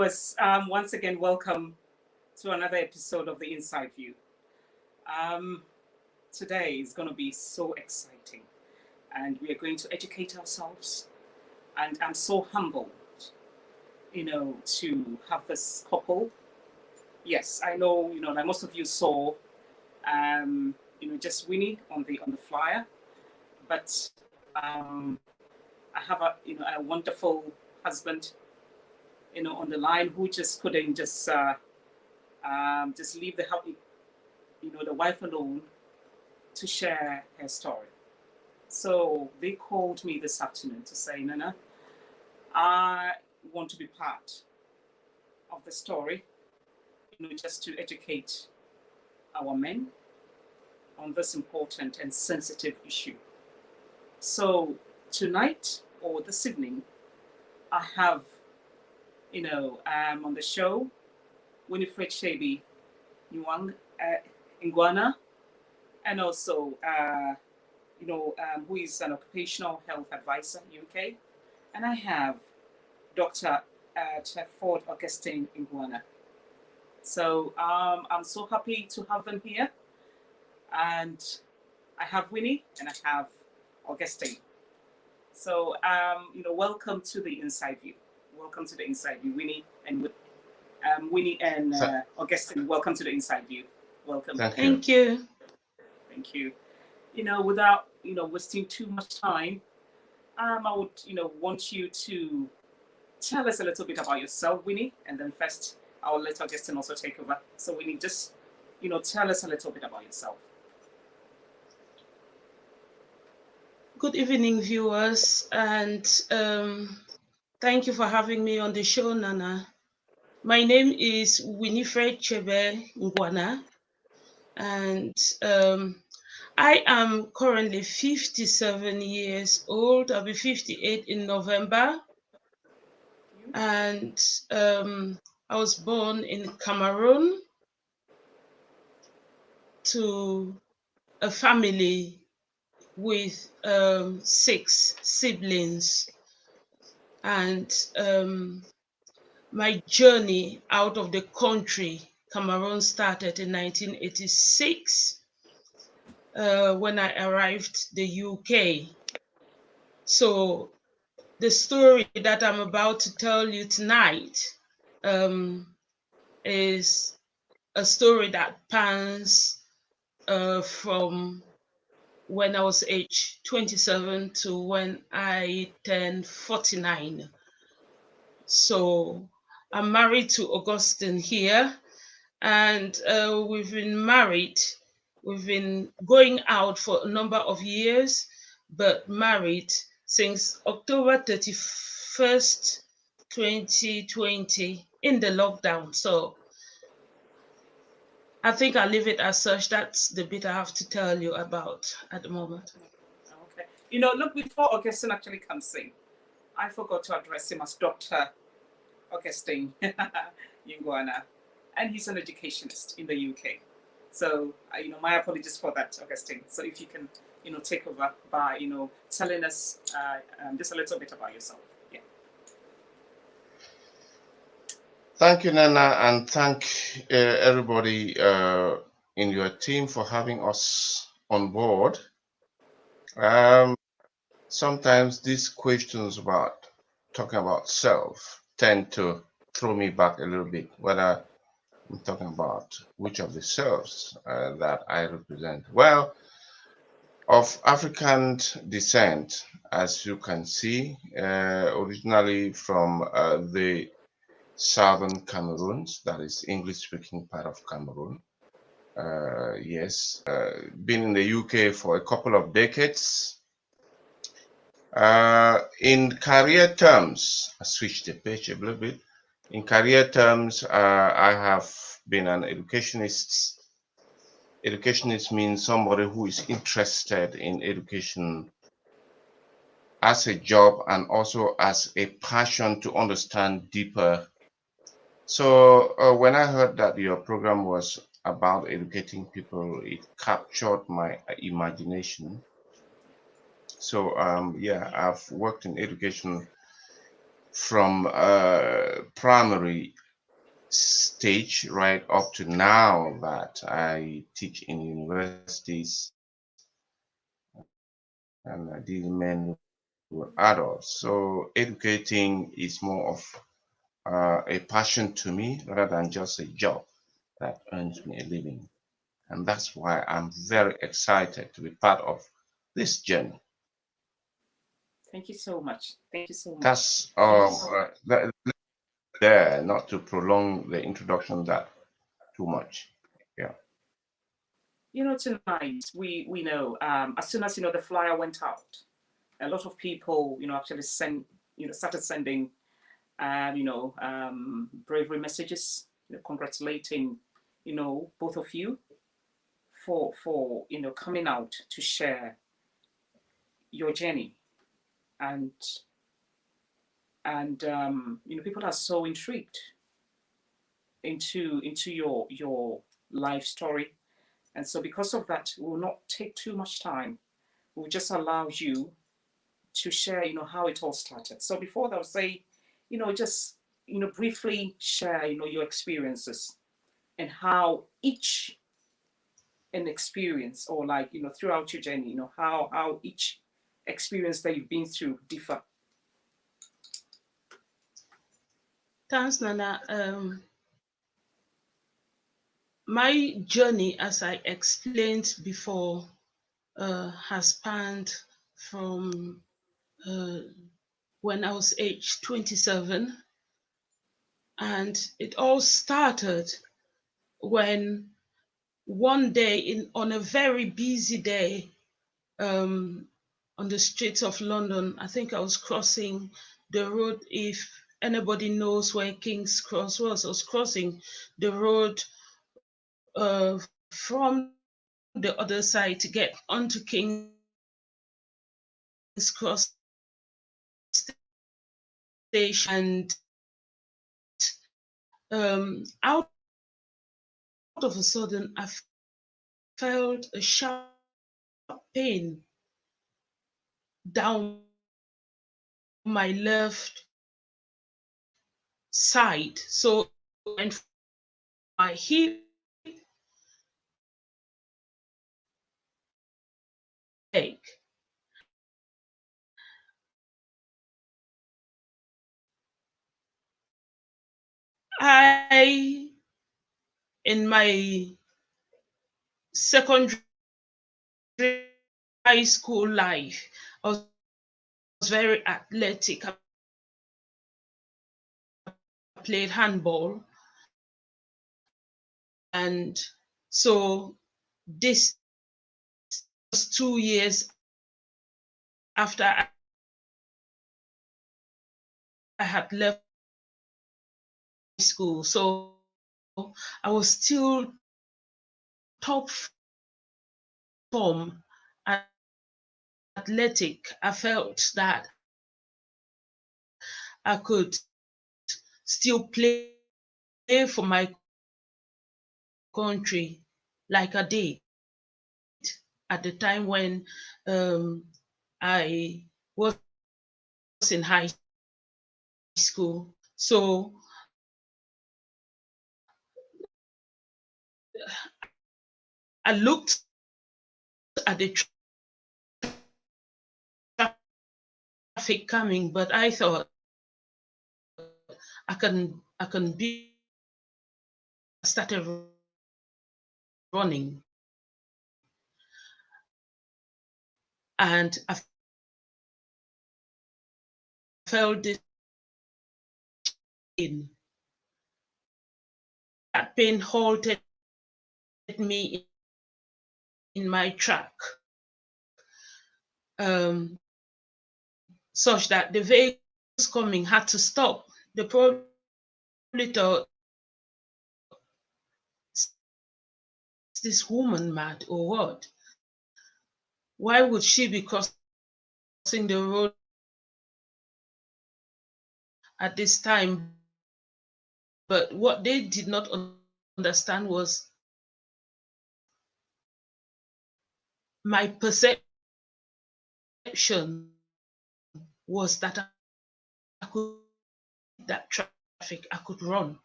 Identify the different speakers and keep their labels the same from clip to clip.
Speaker 1: viewers, once again, welcome to another episode of the Inside View. Um, Today is going to be so exciting, and we are going to educate ourselves. And I'm so humbled, to have this couple. Yes, I know, like most of you saw, just Winnie on the flyer, but I have a wonderful husband, on the line who just couldn't just leave the house, the wife alone to share her story. So they called me this afternoon to say, Nana, I want to be part of the story, just to educate our men on this important and sensitive issue. So tonight or this evening, I have, on the show, Winifred Chebe, Ngwana, and also, who is an occupational health advisor, UK. And I have Dr. Teford Augustine Ngwana. So I'm so happy to have them here. And I have Winnie and I have Augustine. So, welcome to the Inside View. Welcome to the Inside View, Winnie and Augustine. Welcome to the Inside View. Welcome.
Speaker 2: Thank you.
Speaker 1: Thank you. Without wasting too much time, I would want you to tell us a little bit about yourself, Winnie, and then first I'll let Augustine also take over. So Winnie, just tell us a little bit about yourself.
Speaker 2: Good evening, viewers, and thank you for having me on the show, Nana. My name is Winifred Chebe Ngwana, and I am currently 57 years old. I'll be 58 in November, and I was born in Cameroon to a family with 6 siblings, and my journey out of the country, Cameroon, started in 1986 when I arrived the UK. So the story that I'm about to tell you tonight is a story that spans from when I was age 27 to when I turned 49. So I'm married to Augustine here, and we've been married. We've been going out for a number of years, but married since October 31st, 2020 in the lockdown. So I think I'll leave it as such. That's the bit I have to tell you about at the moment.
Speaker 1: Okay. Look, before Augustine actually comes in, I forgot to address him as Dr. Augustine Ngwana, and he's an educationist in the UK. So, my apologies for that, Augustine. So if you can, take over by, telling us just a little bit about yourself. Yeah.
Speaker 3: Thank you, Nana, and thank everybody in your team for having us on board. Sometimes these questions about talking about self tend to throw me back a little bit, whether I'm talking about which of the selves that I represent. Well, of African descent, as you can see, originally from the southern Cameroons, that is English-speaking part of Cameroon. Yes, been in the UK for a couple of decades. In career terms, I switched the page a little bit. In career terms, I have been an educationist. Educationist means somebody who is interested in education as a job and also as a passion to understand deeper. So when I heard that your program was about educating people, it captured my imagination. So yeah, I've worked in education from primary stage right up to now that I teach in universities, and these men were adults. So educating is more of a passion to me rather than just a job that earns me a living. And that's why I'm very excited to be part of this journey.
Speaker 1: Thank you so much. Thank you so much.
Speaker 3: That's
Speaker 1: Yes.
Speaker 3: there, not to prolong the introduction that too much. Yeah.
Speaker 1: Tonight we know, as soon as the flyer went out, a lot of people actually started sending bravery messages, congratulating both of you for coming out to share your journey, and people are so intrigued into your life story. And so because of that, we will not take too much time. We'll just allow you to share how it all started. So before that, I'll say, just briefly share your experiences, and how each an experience, or like throughout your journey, how each experience that you've been through differ.
Speaker 2: Thanks, Nana. My journey, as I explained before, has spanned from when I was age 27, and it all started when one day on a very busy day, on the streets of London, I think I was crossing the road. If anybody knows where King's Cross was, I was crossing the road from the other side to get onto King's Cross station, and out of a sudden, I felt a sharp pain down my left side. So, and my hip, leg. I, in my secondary high school life, I was very athletic. I played handball. And so this was 2 years after I had left school. So I was still top form, athletic. I felt that I could still play for my country like I did at the time when I was in high school. So I looked at the traffic coming, but I thought I can be. Started running, and I felt this pain. That pain halted me in my track, such that the vehicles coming had to stop. They probably thought, is this woman mad or what? Why would she be crossing the road at this time? But what they did not understand was my perception was that I could that traffic, I could run.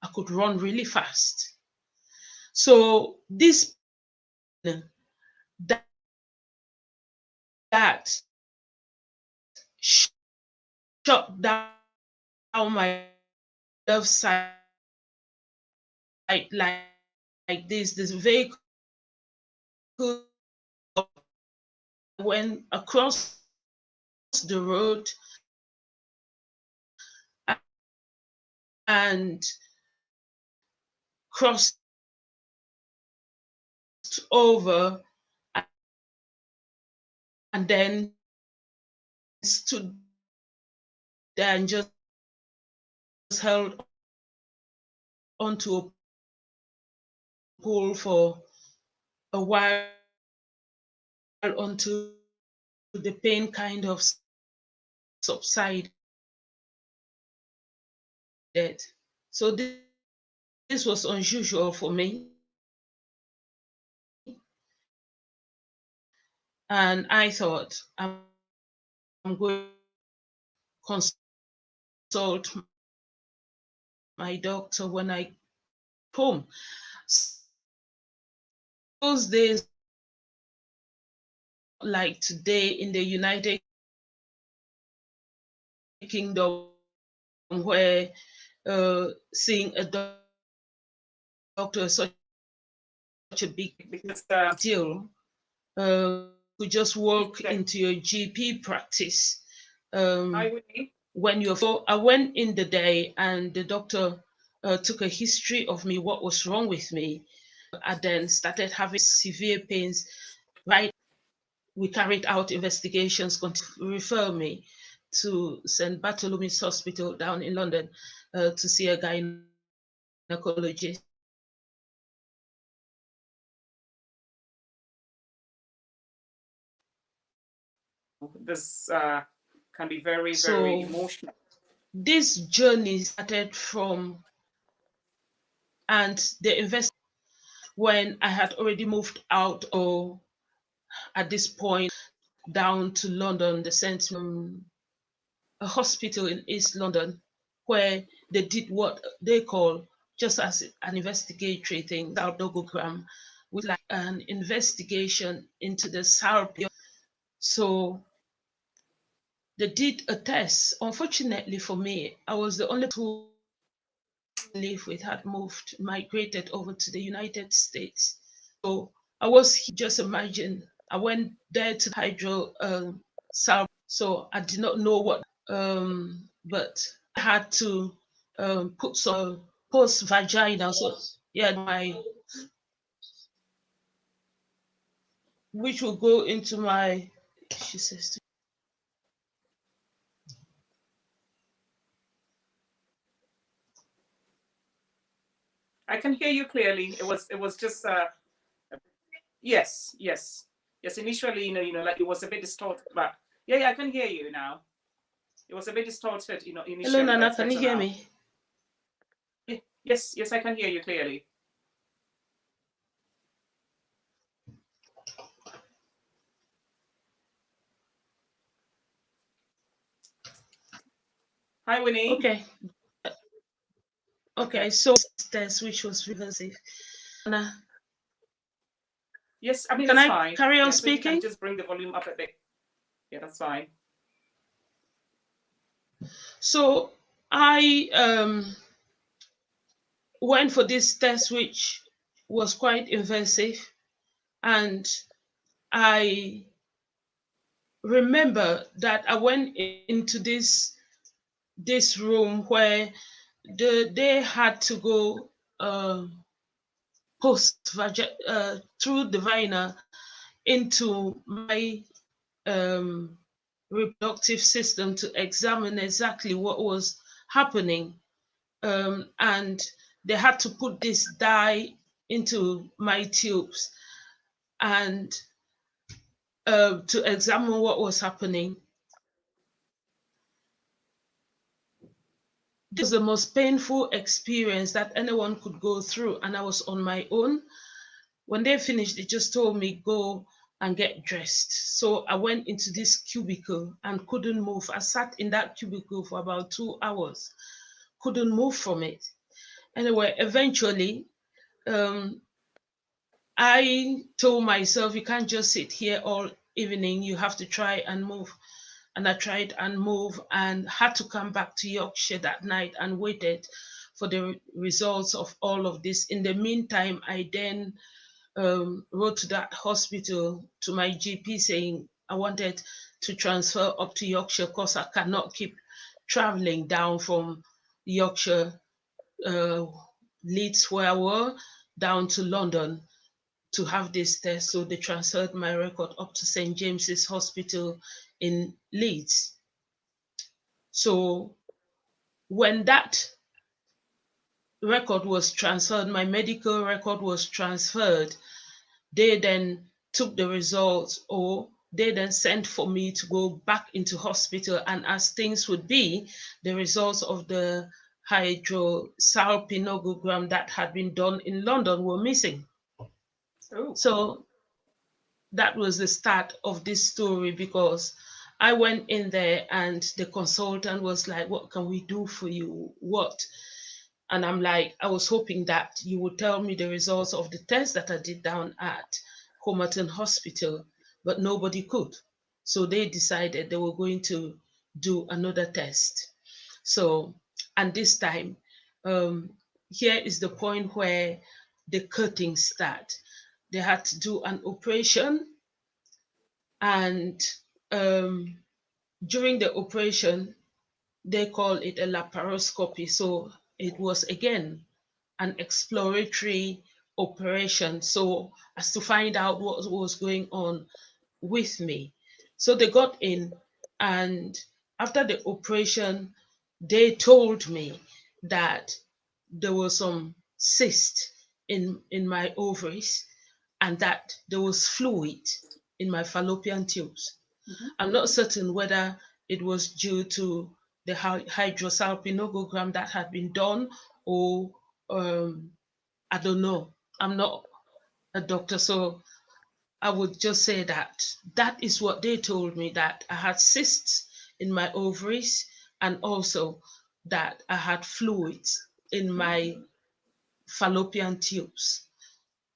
Speaker 2: I could run really fast. So this that, that shut down my left side like this vehicle went across the road and crossed over and then stood there and just held onto a pole for a while until the pain kind of subsided. So this was unusual for me. And I thought, I'm going to consult my doctor when I home. Those days, like today in the United Kingdom, where seeing a doctor is such a big deal, could just walk into your GP practice. When you're so, I went in the day and the doctor took a history of me, what was wrong with me. I then started having severe pains. Right, we carried out investigations, refer me to St. Bartholomew's Hospital down in London to see a gynecologist.
Speaker 1: This can be very, very emotional.
Speaker 2: This journey started from, and the invest when I had already moved out, or at this point down to London, the St. A hospital in East London, where they did what they call, just as an investigatory thing, dogogram, with like an investigation into the SARP. So they did a test. Unfortunately for me, I was the only person who live with had migrated over to the United States. So I was, just imagine, I went there to hydro SARP. So I did not know what, but I had to put some post vaginal. So yeah, which will go into my, she says.
Speaker 1: I can hear you clearly. It was just yes. Initially, like it was a bit distorted, but yeah, I can hear you now. It was a bit distorted, initially.
Speaker 2: Hello, Nana, can you hear me?
Speaker 1: Yes, I can hear you clearly. Hi, Winnie.
Speaker 2: Okay, so test which was reversive.
Speaker 1: Yes, I mean,
Speaker 2: can
Speaker 1: that's
Speaker 2: I
Speaker 1: fine.
Speaker 2: carry on
Speaker 1: so
Speaker 2: speaking?
Speaker 1: you can just bring the volume up a bit. Yeah, that's fine.
Speaker 2: So I went for this test, which was quite invasive, and I remember that I went into this room where they had to go through the vagina into my reproductive system to examine exactly what was happening, and they had to put this dye into my tubes and to examine what was happening. This was the most painful experience that anyone could go through, and I was on my own. When they finished, they just told me, go and get dressed. So I went into this cubicle and couldn't move. I sat in that cubicle for about 2 hours, couldn't move from it. Anyway, eventually, I told myself, you can't just sit here all evening, you have to try and move. And I tried and moved and had to come back to Yorkshire that night and waited for the results of all of this. In the meantime, I then wrote to that hospital, to my GP, saying I wanted to transfer up to Yorkshire because I cannot keep traveling down from Yorkshire, Leeds, where I were, down to London to have this test. So they transferred my record up to St. James's Hospital in Leeds. So when that record was transferred, my medical record was transferred, they then took the results, or they then sent for me to go back into hospital. And as things would be, the results of the hydrosalpingogram that had been done in London were missing.
Speaker 1: Oh.
Speaker 2: So that was the start of this story, because I went in there and the consultant was like, what can we do for you? What? And I'm like, I was hoping that you would tell me the results of the test that I did down at Homerton Hospital, but nobody could. So they decided they were going to do another test. So, and this time, here is the point where the cutting start. They had to do an operation, and during the operation, they call it a laparoscopy. So it was again an exploratory operation, so as to find out what was going on with me. So they got in, and after the operation, they told me that there was some cyst in my ovaries, and that there was fluid in my fallopian tubes.
Speaker 1: Mm-hmm.
Speaker 2: I'm not certain whether it was due to the hydrosalpingogram that had been done, or I don't know. I'm not a doctor, so I would just say that that is what they told me, that I had cysts in my ovaries, and also that I had fluids in my fallopian tubes.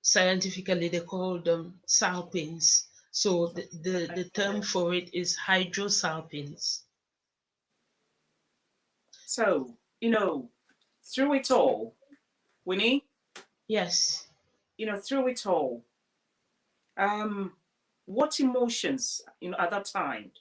Speaker 2: Scientifically, they call them salpins. So the term for it is hydrosalpins.
Speaker 1: So, through it all, Winnie,
Speaker 2: Yes.
Speaker 1: through it all, what emotions, at that time,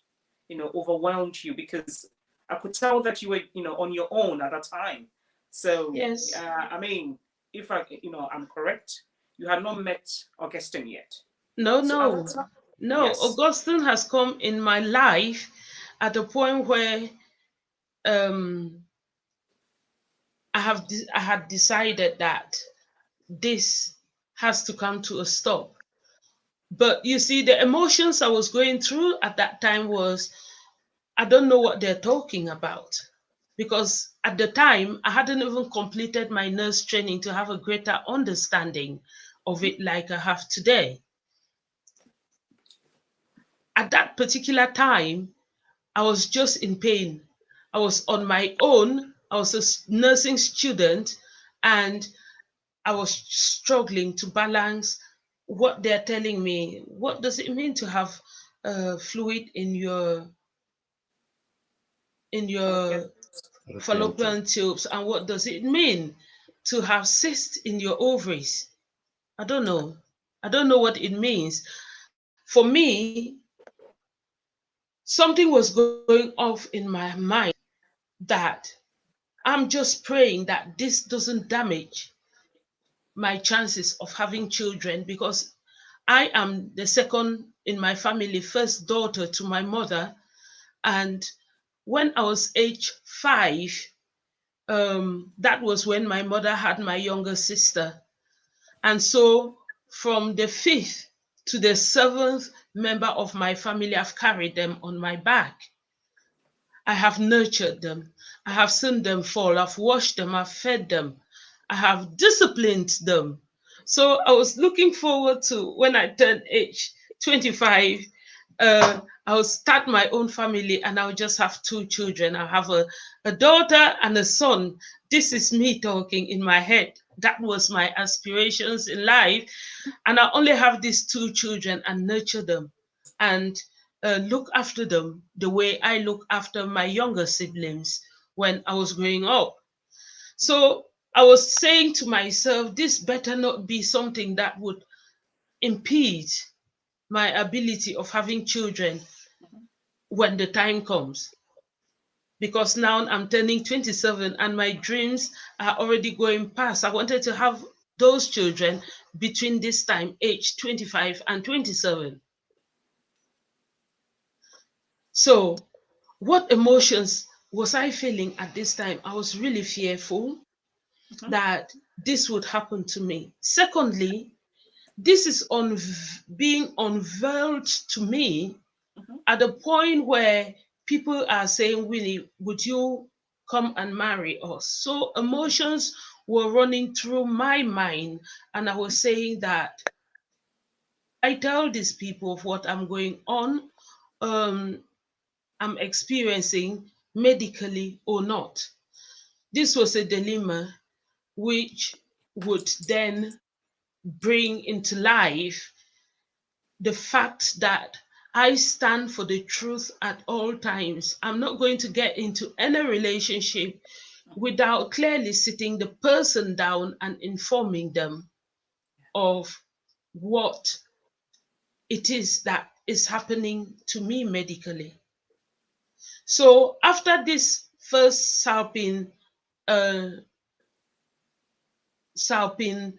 Speaker 1: overwhelmed you? Because I could tell that you were, on your own at that time. So,
Speaker 2: Yes.
Speaker 1: I mean, if I'm correct, you had not met Augustine yet.
Speaker 2: No,
Speaker 1: So at that
Speaker 2: no,
Speaker 1: time,
Speaker 2: no.
Speaker 1: yes.
Speaker 2: Augustine has come in my life at a point where I had decided that this has to come to a stop. But you see, the emotions I was going through at that time was, I don't know what they're talking about. Because at the time, I hadn't even completed my nurse training to have a greater understanding of it like I have today. At that particular time, I was just in pain. I was on my own. I was a nursing student, and I was struggling to balance what they're telling me. What does it mean to have fluid in your
Speaker 1: Fallopian.
Speaker 2: fallopian tubes, and what does it mean to have cysts in your ovaries? I don't know. I don't know what it means. For me, something was going off in my mind, that I'm just praying that this doesn't damage my chances of having children, because I am the second in my family, first daughter to my mother. And when I was age 5, that was when my mother had my younger sister. And so from the 5th to the 7th member of my family, I've carried them on my back. I have nurtured them. I have seen them fall. I've washed them. I've fed them. I have disciplined them. So I was looking forward to when I turned age 25, I'll start my own family and I'll just have 2 children. I'll have a daughter and a son. This is me talking in my head. That was my aspirations in life. And I only have these 2 children and nurture them and look after them the way I look after my younger siblings when I was growing up. So I was saying to myself, this better not be something that would impede my ability of having children when the time comes. Because now I'm turning 27 and my dreams are already going past. I wanted to have those children between this time, age 25 and 27. So, what emotions was I feeling at this time? I was really fearful that this would happen to me. Secondly, this is being unveiled to me at the point where people are saying, Willie, would you come and marry us? So emotions were running through my mind, and I was saying that I tell these people of what I'm going on, I'm experiencing medically or not. This was a dilemma which would then bring into life the fact that I stand for the truth at all times. I'm not going to get into any relationship without clearly sitting the person down and informing them of what it is that is happening to me medically. So after this first uh, salping,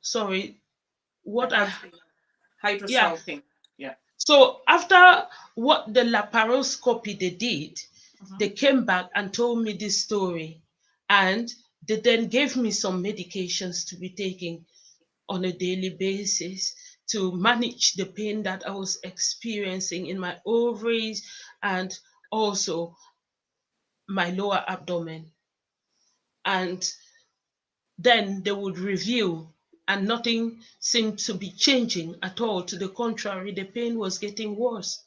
Speaker 2: sorry, what I, yeah.
Speaker 1: Hydrosalping. Yeah.
Speaker 2: So after what the laparoscopy they did, they came back and told me this story, and they then gave me some medications to be taking on a daily basis to manage the pain that I was experiencing in my ovaries and also my lower abdomen. And then they would review, and nothing seemed to be changing at all. To the contrary, the pain was getting worse.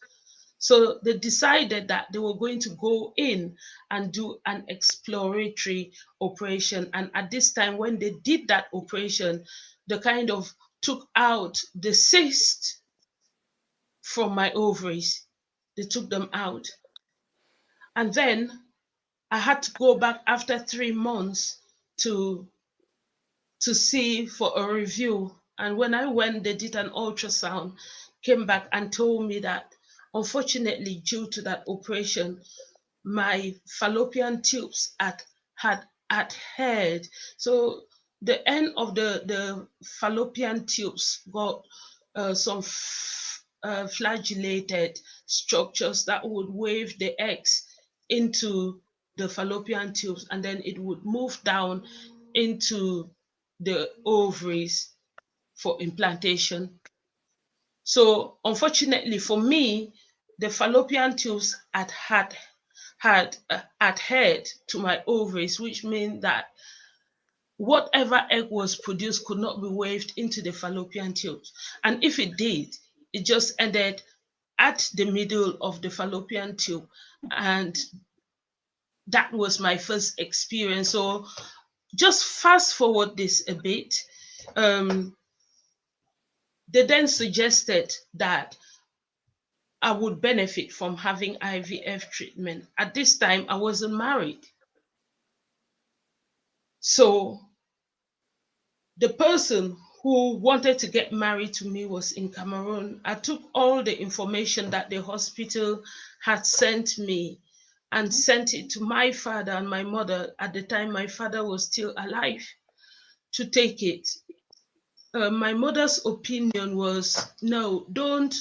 Speaker 2: So they decided that they were going to go in and do an exploratory operation. And at this time, when they did that operation, they kind of took out the cyst from my ovaries. They took them out. And then I had to go back after 3 months to see for a review. And when I went, they did an ultrasound, came back and told me that unfortunately, due to that operation, my fallopian tubes had adhered. So the end of the fallopian tubes got some flagellated structures that would wave the eggs into the fallopian tubes, and then it would move down into the ovaries for implantation. So unfortunately for me, the fallopian tubes had adhered to my ovaries, which means that whatever egg was produced could not be waved into the fallopian tubes. And if it did, it just ended at the middle of the fallopian tube. And that was my first experience. So just fast forward this a bit. They then suggested that I would benefit from having IVF treatment. At this time, I wasn't married. So the person who wanted to get married to me was in Cameroon. I took all the information that the hospital had sent me and sent it to my father and my mother. At the time, my father was still alive to take it. My mother's opinion was, no, don't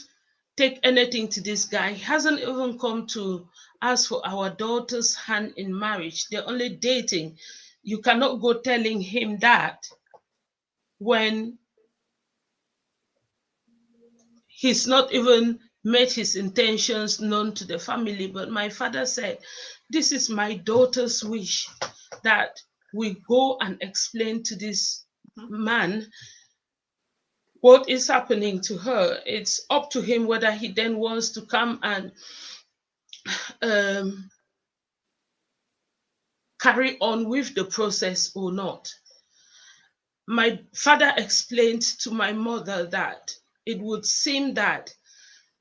Speaker 2: take anything to this guy. He hasn't even come to ask for our daughter's hand in marriage. They're only dating. You cannot go telling him that when he's not even made his intentions known to the family. But my father said, this is my daughter's wish that we go and explain to this man what is happening to her. It's up to him whether he then wants to come and um, carry on with the process or not. My father explained to my mother that it would seem that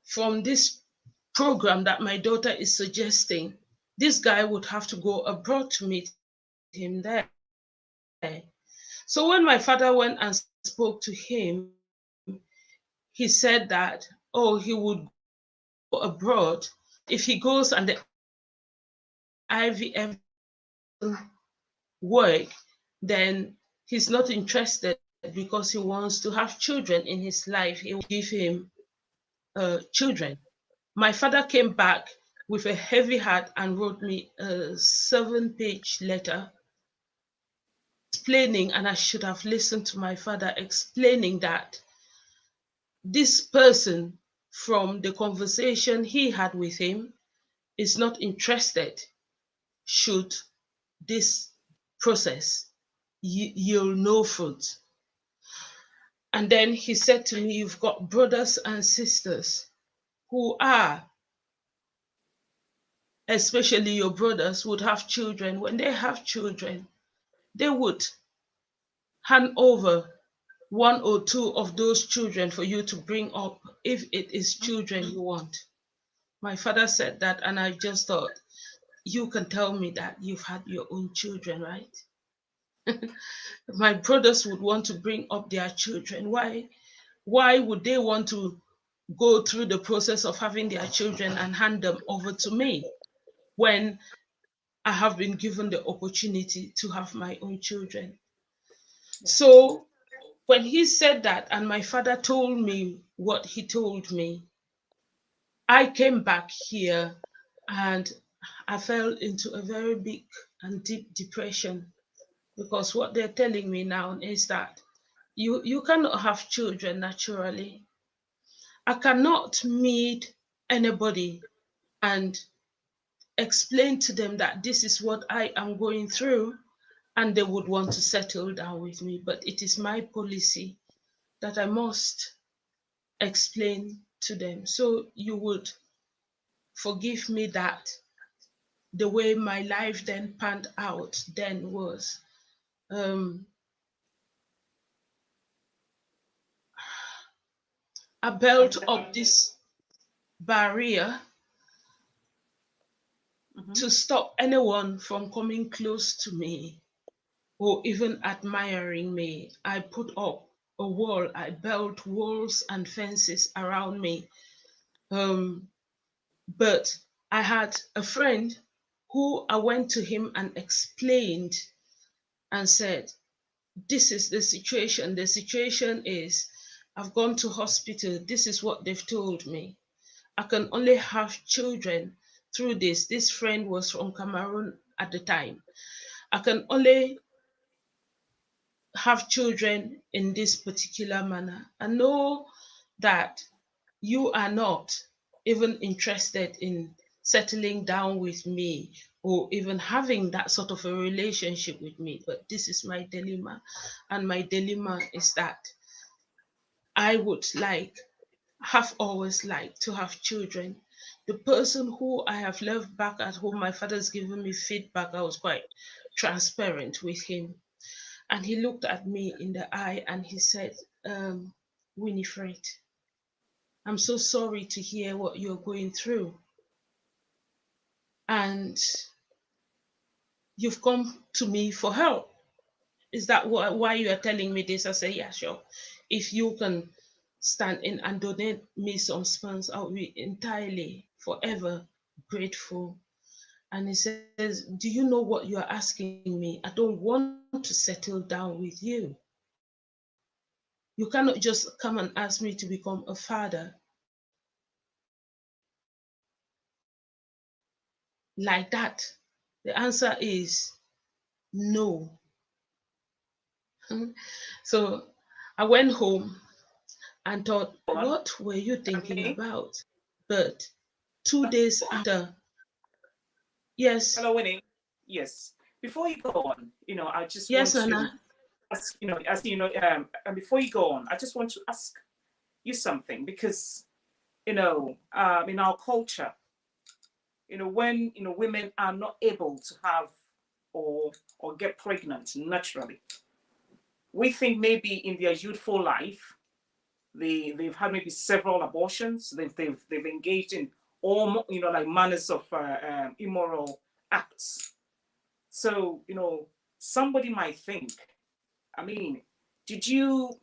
Speaker 2: from this program that my daughter is suggesting, this guy would have to go abroad to meet him there. So when my father went and spoke to him, he said that, oh, he would go abroad, but if he goes and the IVF work, then he's not interested because he wants to have children in his life. He will give him children. My father came back with a heavy heart and wrote me a 7-page letter explaining, and I should have listened to my father, explaining that this person, from the conversation he had with him, is not interested should this process yield no fruit. And then he said to me, you've got brothers and sisters who are, especially your brothers, would have children. When they have children, they would hand over 1 or 2 of those children for you to bring up if it is children you want. My father said that, and I just thought, you can tell me that you've had your own children, right? My brothers would want to bring up their children. Why would they want to go through the process of having their children and hand them over to me when I have been given the opportunity to have my own children?
Speaker 1: Yeah.
Speaker 2: So when he said that, and my father told me what he told me, I came back here and I fell into a very big and deep depression, because what they're telling me now is that you cannot have children naturally. I cannot meet anybody and explain to them that this is what I am going through, and they would want to settle down with me. But it is my policy that I must explain to them. So you would forgive me that the way my life then panned out then was I built up this barrier to stop anyone from coming close to me or even admiring me. I put up a wall. I built walls and fences around me. But I had a friend who I went to him and explained and said, this is the situation. The situation is I've gone to hospital. This is what they've told me. I can only have children through this. This friend was from Cameroon at the time. I can only have children in this particular manner. I know that you are not even interested in settling down with me or even having that sort of a relationship with me, but this is my dilemma. And my dilemma is that I would have always liked to have children. The person who I have left back at home, my father's given me feedback. I was quite transparent with him. And he looked at me in the eye and he said, Winifred, I'm so sorry to hear what you're going through. And you've come to me for help. Is that why you are telling me this? I say, yeah, sure. If you can stand in and donate me some funds, I'll be entirely, forever grateful. And he says, do you know what you are asking me? I don't want to settle down with you. You cannot just come and ask me to become a father like that. The answer is no. So I went home and thought, what were you thinking about? But 2 days after, yes.
Speaker 1: Hello, Winnie. Yes. Before you go on, I just
Speaker 2: Yes,
Speaker 1: want to
Speaker 2: Nana.
Speaker 1: and before you go on, I just want to ask you something because in our culture, when women are not able to have or get pregnant naturally, we think maybe in their youthful life they've had maybe several abortions. They've engaged in all like manners of immoral acts. So somebody might think, I mean, did you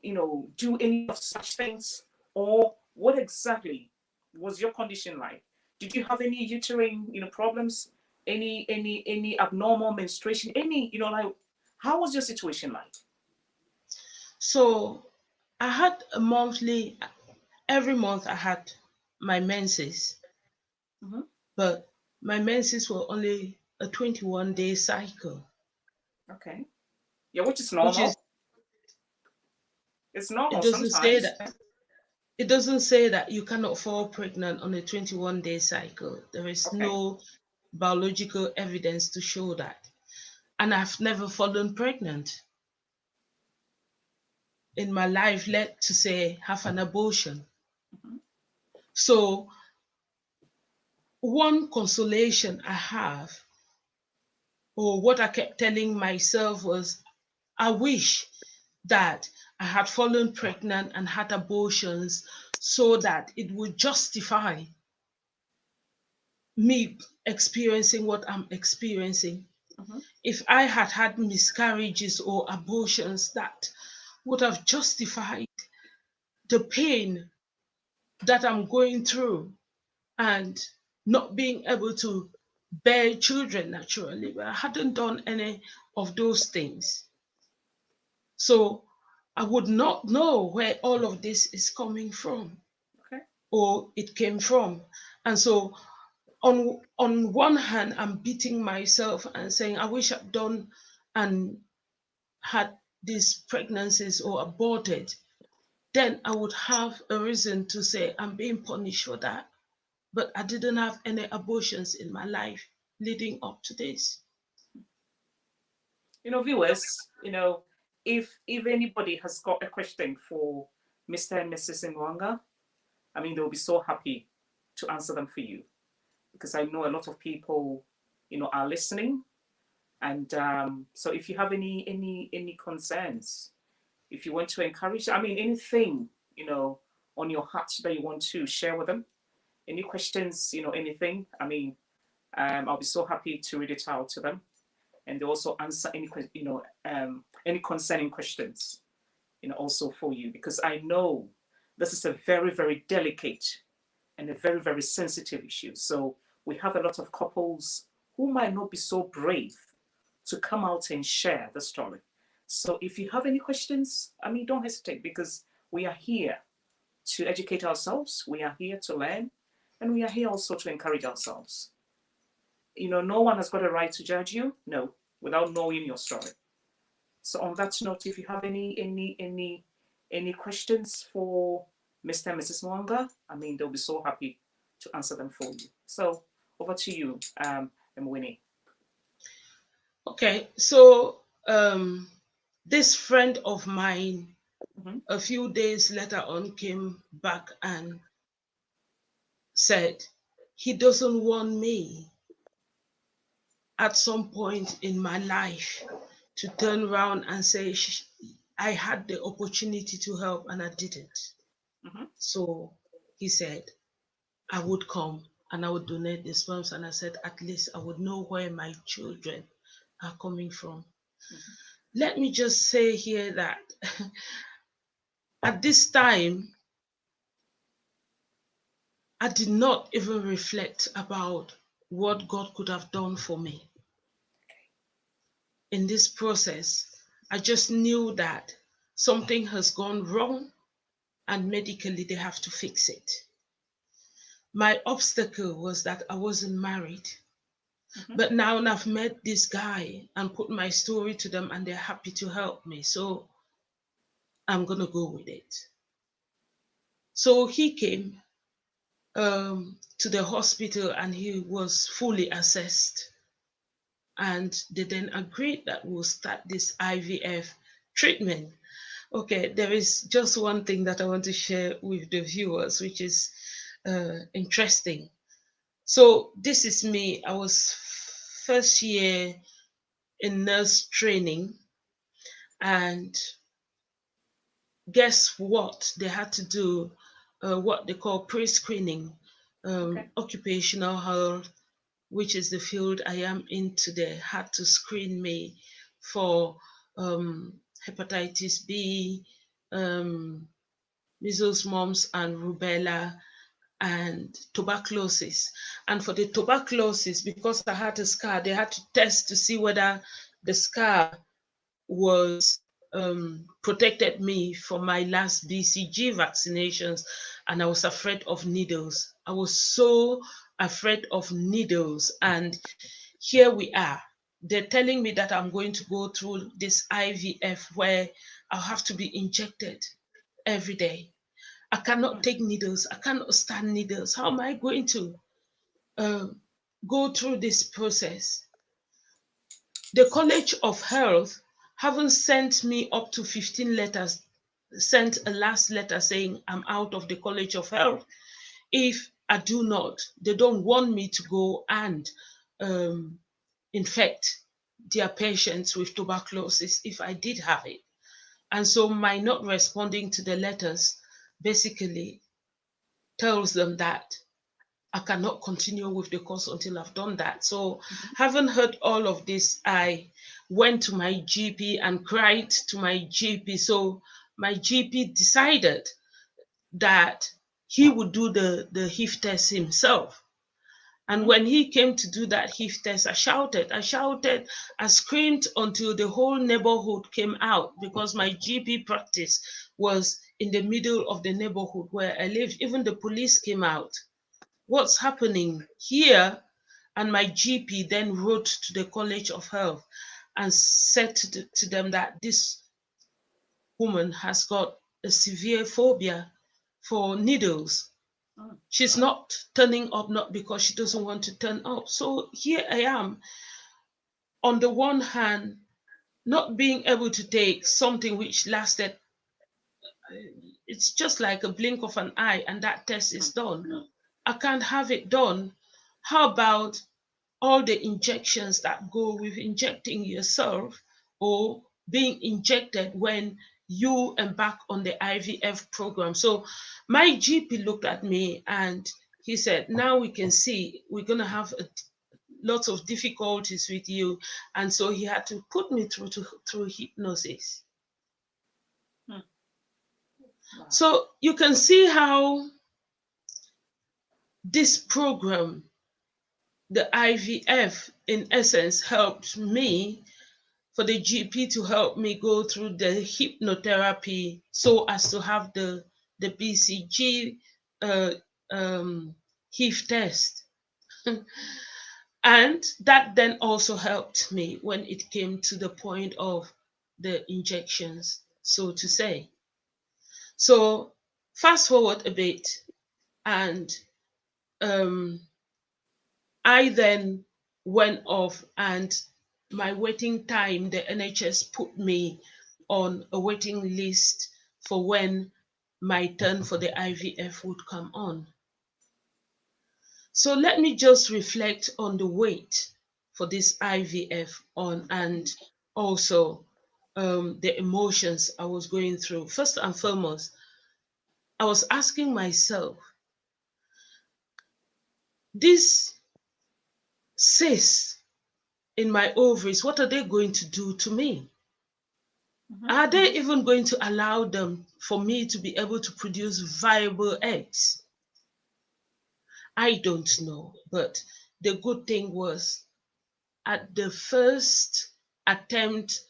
Speaker 1: do any of such things, or what exactly was your condition like? Did you have any uterine problems? Any abnormal menstruation? Any like how was your situation like?
Speaker 2: So I had a monthly, every month I had my menses,
Speaker 1: Mhm.
Speaker 2: but my menses were only a 21-day cycle,
Speaker 1: Okay. Yeah, which is
Speaker 2: which is,
Speaker 1: normal. It's
Speaker 2: it
Speaker 1: normal
Speaker 2: doesn't say
Speaker 1: sometimes.
Speaker 2: that it doesn't say that you cannot fall pregnant on a 21-day cycle. There is
Speaker 1: Okay.
Speaker 2: no biological evidence to show that. And I've never fallen pregnant in my life, let to say have an abortion.
Speaker 1: Mhm.
Speaker 2: So one consolation I have, or what I kept telling myself was, I wish that I had fallen pregnant and had abortions so that it would justify me experiencing what I'm experiencing.
Speaker 1: Mhm.
Speaker 2: If I had had miscarriages or abortions, that would have justified the pain that I'm going through and not being able to bear children naturally. But I hadn't done any of those things. So I would not know where all of this is coming from
Speaker 1: Okay.
Speaker 2: or it came from. And so on one hand, I'm beating myself and saying, I wish I'd done and had these pregnancies or aborted. Then I would have a reason to say I'm being punished for that. But I didn't have any abortions in my life leading up to this.
Speaker 1: Viewers, if anybody has got a question for Mr. and Mrs. Nwanga, I mean, they'll be so happy to answer them for you because I know a lot of people, are listening. And so if you have any concerns, if you want to encourage, I mean, anything, on your heart that you want to share with them, any questions, anything, I mean, I'll be so happy to read it out to them. And they also answer any concerning questions, also for you, because I know this is a very, very delicate and a very, very sensitive issue. So we have a lot of couples who might not be so brave to come out and share the story. So if you have any questions, I mean, don't hesitate because we are here to educate ourselves. We are here to learn, and we are here also to encourage ourselves. No one has got a right to judge you, no, without knowing your story. So on that note, if you have any questions for Mr. and Mrs. Mwanga, I mean, they'll be so happy to answer them for you. So over to you, Winnie.
Speaker 2: Okay, so this friend of mine,
Speaker 1: Mhm.
Speaker 2: a few days later on, came back and said he doesn't want me at some point in my life to turn around and say I had the opportunity to help and I didn't.
Speaker 1: Mhm.
Speaker 2: So he said I would come and I would donate the sperms, and I said at least I would know where my children are coming from.
Speaker 1: Mhm.
Speaker 2: Let me just say here that at this time I did not even reflect about what God could have done for me in this process. I just knew that something has gone wrong and medically they have to fix it. My obstacle was that I wasn't married.
Speaker 1: Mhm.
Speaker 2: But now I've met this guy and put my story to them and they're happy to help me. So I'm going to go with it. So he came to the hospital and he was fully assessed. And they then agreed that we'll start this IVF treatment. Okay, there is just one thing that I want to share with the viewers, which is interesting. So this is me. I was first year in nurse training, and guess what? They had to do what they call pre-screening,
Speaker 1: Okay.
Speaker 2: occupational health, which is the field I am in today, had to screen me for hepatitis B, measles, mumps, and rubella, and tuberculosis. And for the tuberculosis, because I had a scar, they had to test to see whether the scar was protected me from my last BCG vaccinations, and I was afraid of needles. I was so afraid of needles, and here we are. They're telling me that I'm going to go through this IVF where I'll have to be injected every day. I cannot take needles. I cannot stand needles. How am I going to go through this process? The College of Health haven't sent me up to 15 letters, sent a last letter saying I'm out of the College of Health. If I do not, they don't want me to go and infect their patients with tuberculosis if I did have it. And so my not responding to the letters basically tells them that I cannot continue with the course until I've done that. So, having heard all of this, I went to my GP and cried to my GP. So, my GP decided that he would do the HIV test himself. And when he came to do that HIV test, I shouted, I screamed until the whole neighborhood came out, because my GP practice was in the middle of the neighborhood where I lived. Even the police came out. What's happening here? And my GP then wrote to the College of Health and said to them that this woman has got a severe phobia for needles. She's not turning up, not because she doesn't want to turn up. So here I am, on the one hand, not being able to take something which lasted, it's just like a blink of an eye, and that test is done. I can't have it done. How about all the injections that go with injecting yourself or being injected when you embark on the IVF program? So my GP looked at me and he said, now we can see we're going to have lots of difficulties with you. And so he had to put me through hypnosis.
Speaker 1: Wow.
Speaker 2: So you can see how this program, the IVF, in essence, helped me, for the GP to help me go through the hypnotherapy so as to have the BCG HIV test. And that then also helped me when it came to the point of the injections, so to say. So fast forward a bit, and I then went off, and my waiting time, the NHS put me on a waiting list for when my turn for the IVF would come on. So let me just reflect on the wait for this IVF on, and also the emotions I was going through. First and foremost, I was asking myself, this cyst in my ovaries, what are they going to do to me? Are they even going to allow them for me to be able to produce viable eggs? I don't know. But the good thing was, at the first attempt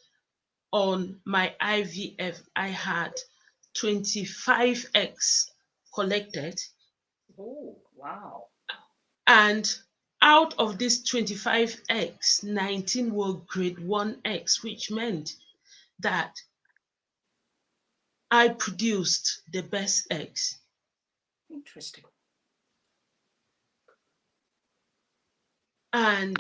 Speaker 2: on my IVF, I had 25 eggs collected.
Speaker 1: Oh, wow.
Speaker 2: And out of these 25 eggs, 19 were grade 1 eggs, which meant that I produced the best eggs.
Speaker 1: Interesting.
Speaker 2: And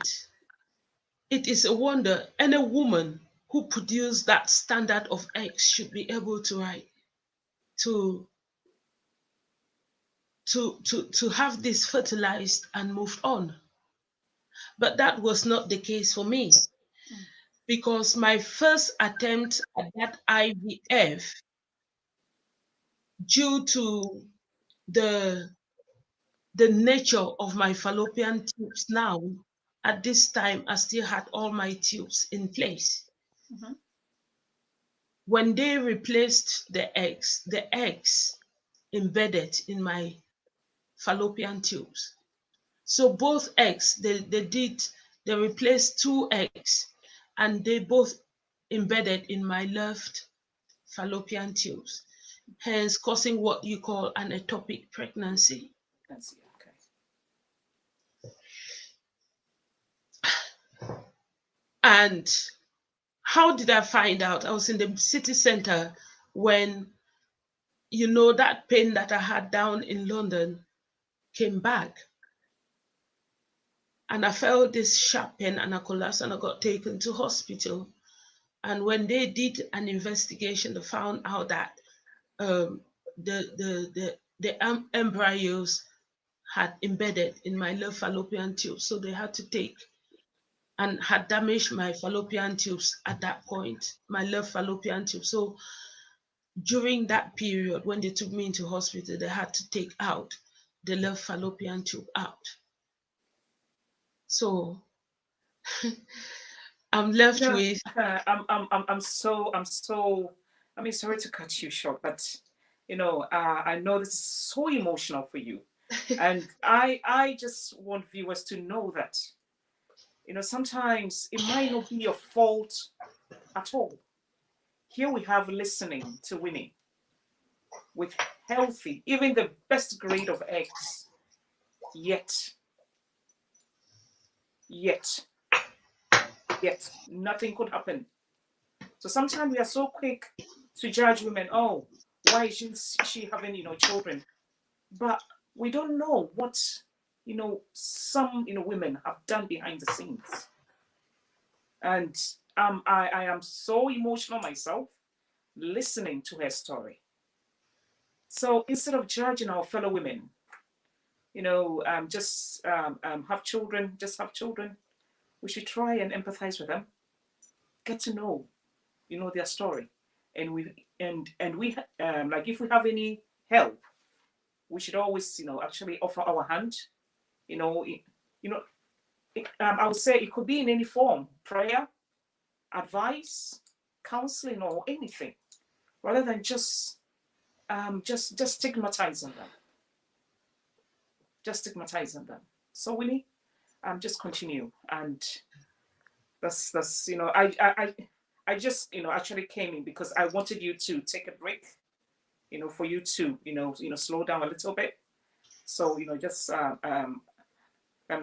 Speaker 2: it is a wonder. And a woman, who produce that standard of eggs should be able to to have this fertilized and moved on. But that was not the case for me, because my first attempt at that IVF, due to the nature of my fallopian tubes now, at this time I still had all my tubes in place.
Speaker 1: Mhm.
Speaker 2: When they replaced the eggs embedded in my fallopian tubes. So both eggs, they replaced two eggs, and they both embedded in my left fallopian tubes, hence causing what you call an ectopic pregnancy.
Speaker 1: That's okay.
Speaker 2: And how did I find out? I was in the city center when, that pain that I had down in London came back. And I felt this sharp pain and I collapsed and I got taken to hospital. And when they did an investigation, they found out that the embryos had embedded in my left fallopian tube. So they had to take and had damaged my fallopian tubes at that point, my left fallopian tube. So during that period, when they took me into hospital, they had to take out the left fallopian tube out. So I'm left
Speaker 1: No,
Speaker 2: with.
Speaker 1: I mean, sorry to cut you short, but I know this is so emotional for you, and I just want viewers to know that sometimes it might not be your fault at all. Here we have listening to Winnie with healthy, even the best grade of eggs, yet nothing could happen. So sometimes we are so quick to judge women. Oh, why isn't she having children? But we don't know what some women have done behind the scenes. And I am so emotional myself listening to her story. So instead of judging our fellow women, just have children, just have children, we should try and empathize with them, get to know their story, and we like, if we have any help, we should always actually offer our hand. I would say it could be in any form: prayer, advice, counseling, or anything, rather than just stigmatizing them, so Winnie, just continue. And that's I just actually came in because I wanted you to take a break, for you to slow down a little bit. So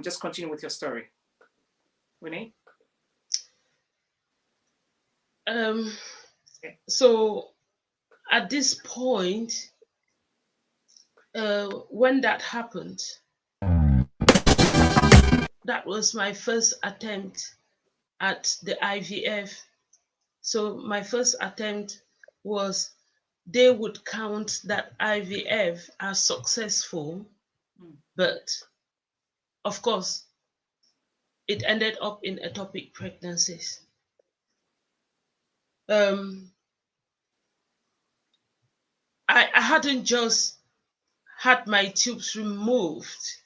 Speaker 1: just continue with your story, Winnie.
Speaker 2: So at this point, when that happened, that was my first attempt at the IVF. So my first attempt was, they would count that IVF as successful, but of course, it ended up in ectopic pregnancies. I hadn't just had my tubes removed.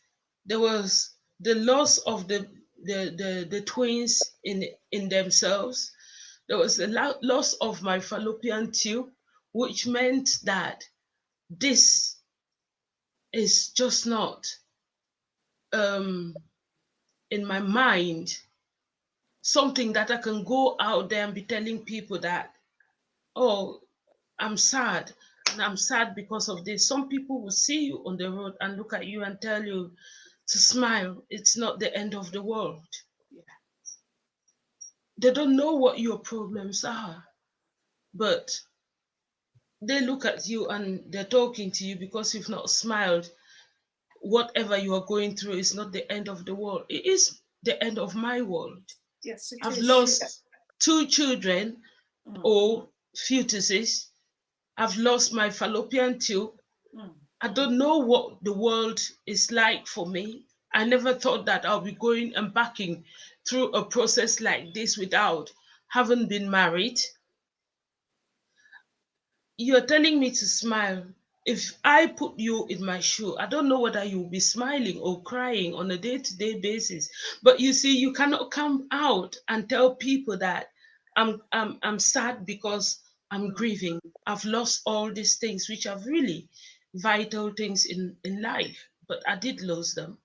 Speaker 2: There was the loss of the twins in themselves. There was the loss of my fallopian tube, which meant that this is just not in my mind something that I can go out there and be telling people that, oh, I'm sad, and I'm sad because of this. Some people will see you on the road and look at you and tell you to smile. It's not the end of the world.
Speaker 1: Yeah.
Speaker 2: They don't know what your problems are, but they look at you and they're talking to you because you've not smiled. Whatever you are going through is not the end of the world. It is the end of my world.
Speaker 1: Yes, it
Speaker 2: I've
Speaker 1: is.
Speaker 2: lost 2 children or fetuses. I've lost my fallopian tube. I don't know what the world is like for me. I never thought that I'll be going embarking through a process like this without having been married. You're telling me to smile. If I put you in my shoe, I don't know whether you'll be smiling or crying on a day-to-day basis. But you see, you cannot come out and tell people that I'm sad because I'm grieving. I've lost all these things, which are really vital things in life. But I did lose them.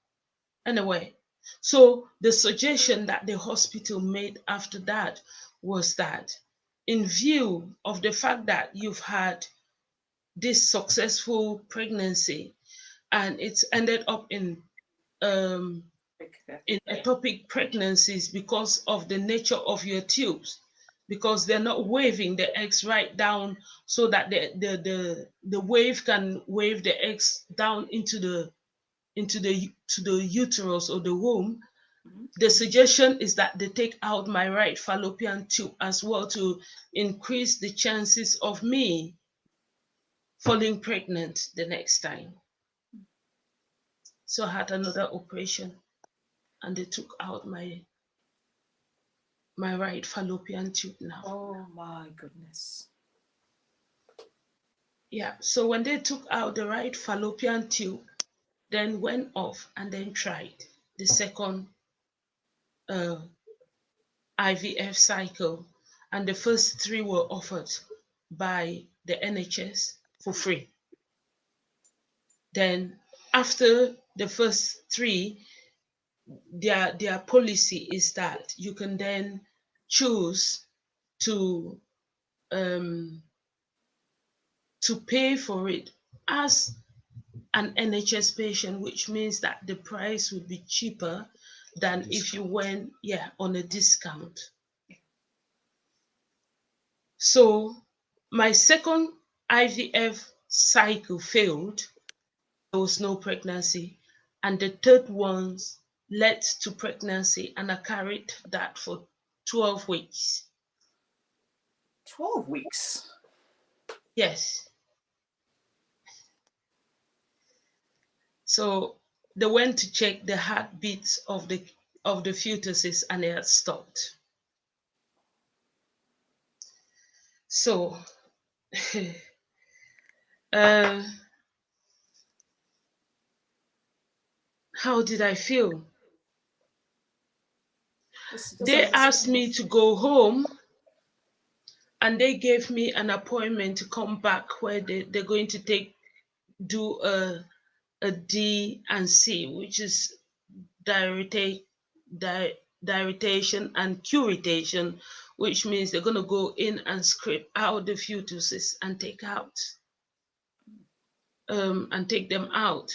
Speaker 2: Anyway, so the suggestion that the hospital made after that was that, in view of the fact that you've had this successful pregnancy and it's ended up um, in ectopic pregnancies because of the nature of your tubes, because they're not waving the eggs right down so that the wave can wave the eggs down to the uterus or the womb. The suggestion is that they take out my right fallopian tube as well to increase the chances of me falling pregnant the next time. So I had another operation and they took out my right fallopian tube now.
Speaker 1: Oh my goodness.
Speaker 2: Yeah, so when they took out the right fallopian tube, then went off and then tried the second IVF cycle, and the first 3 were offered by the NHS for free. Then after the first 3, their policy is that you can then choose to pay for it as an NHS patient, which means that the price would be cheaper than if you went on a discount. So my second IVF cycle failed. There was no pregnancy, and the third one led to pregnancy, and I carried that for 12 weeks.
Speaker 1: 12 weeks?
Speaker 2: Yes. So they went to check the heartbeats of the fetuses, and it had stopped. So how did I feel? They asked me to go home, and they gave me an appointment to come back where they're going to do a D and C, which is dilatation and curettation, which means they're going to go in and scrape out the fetuses and take them out.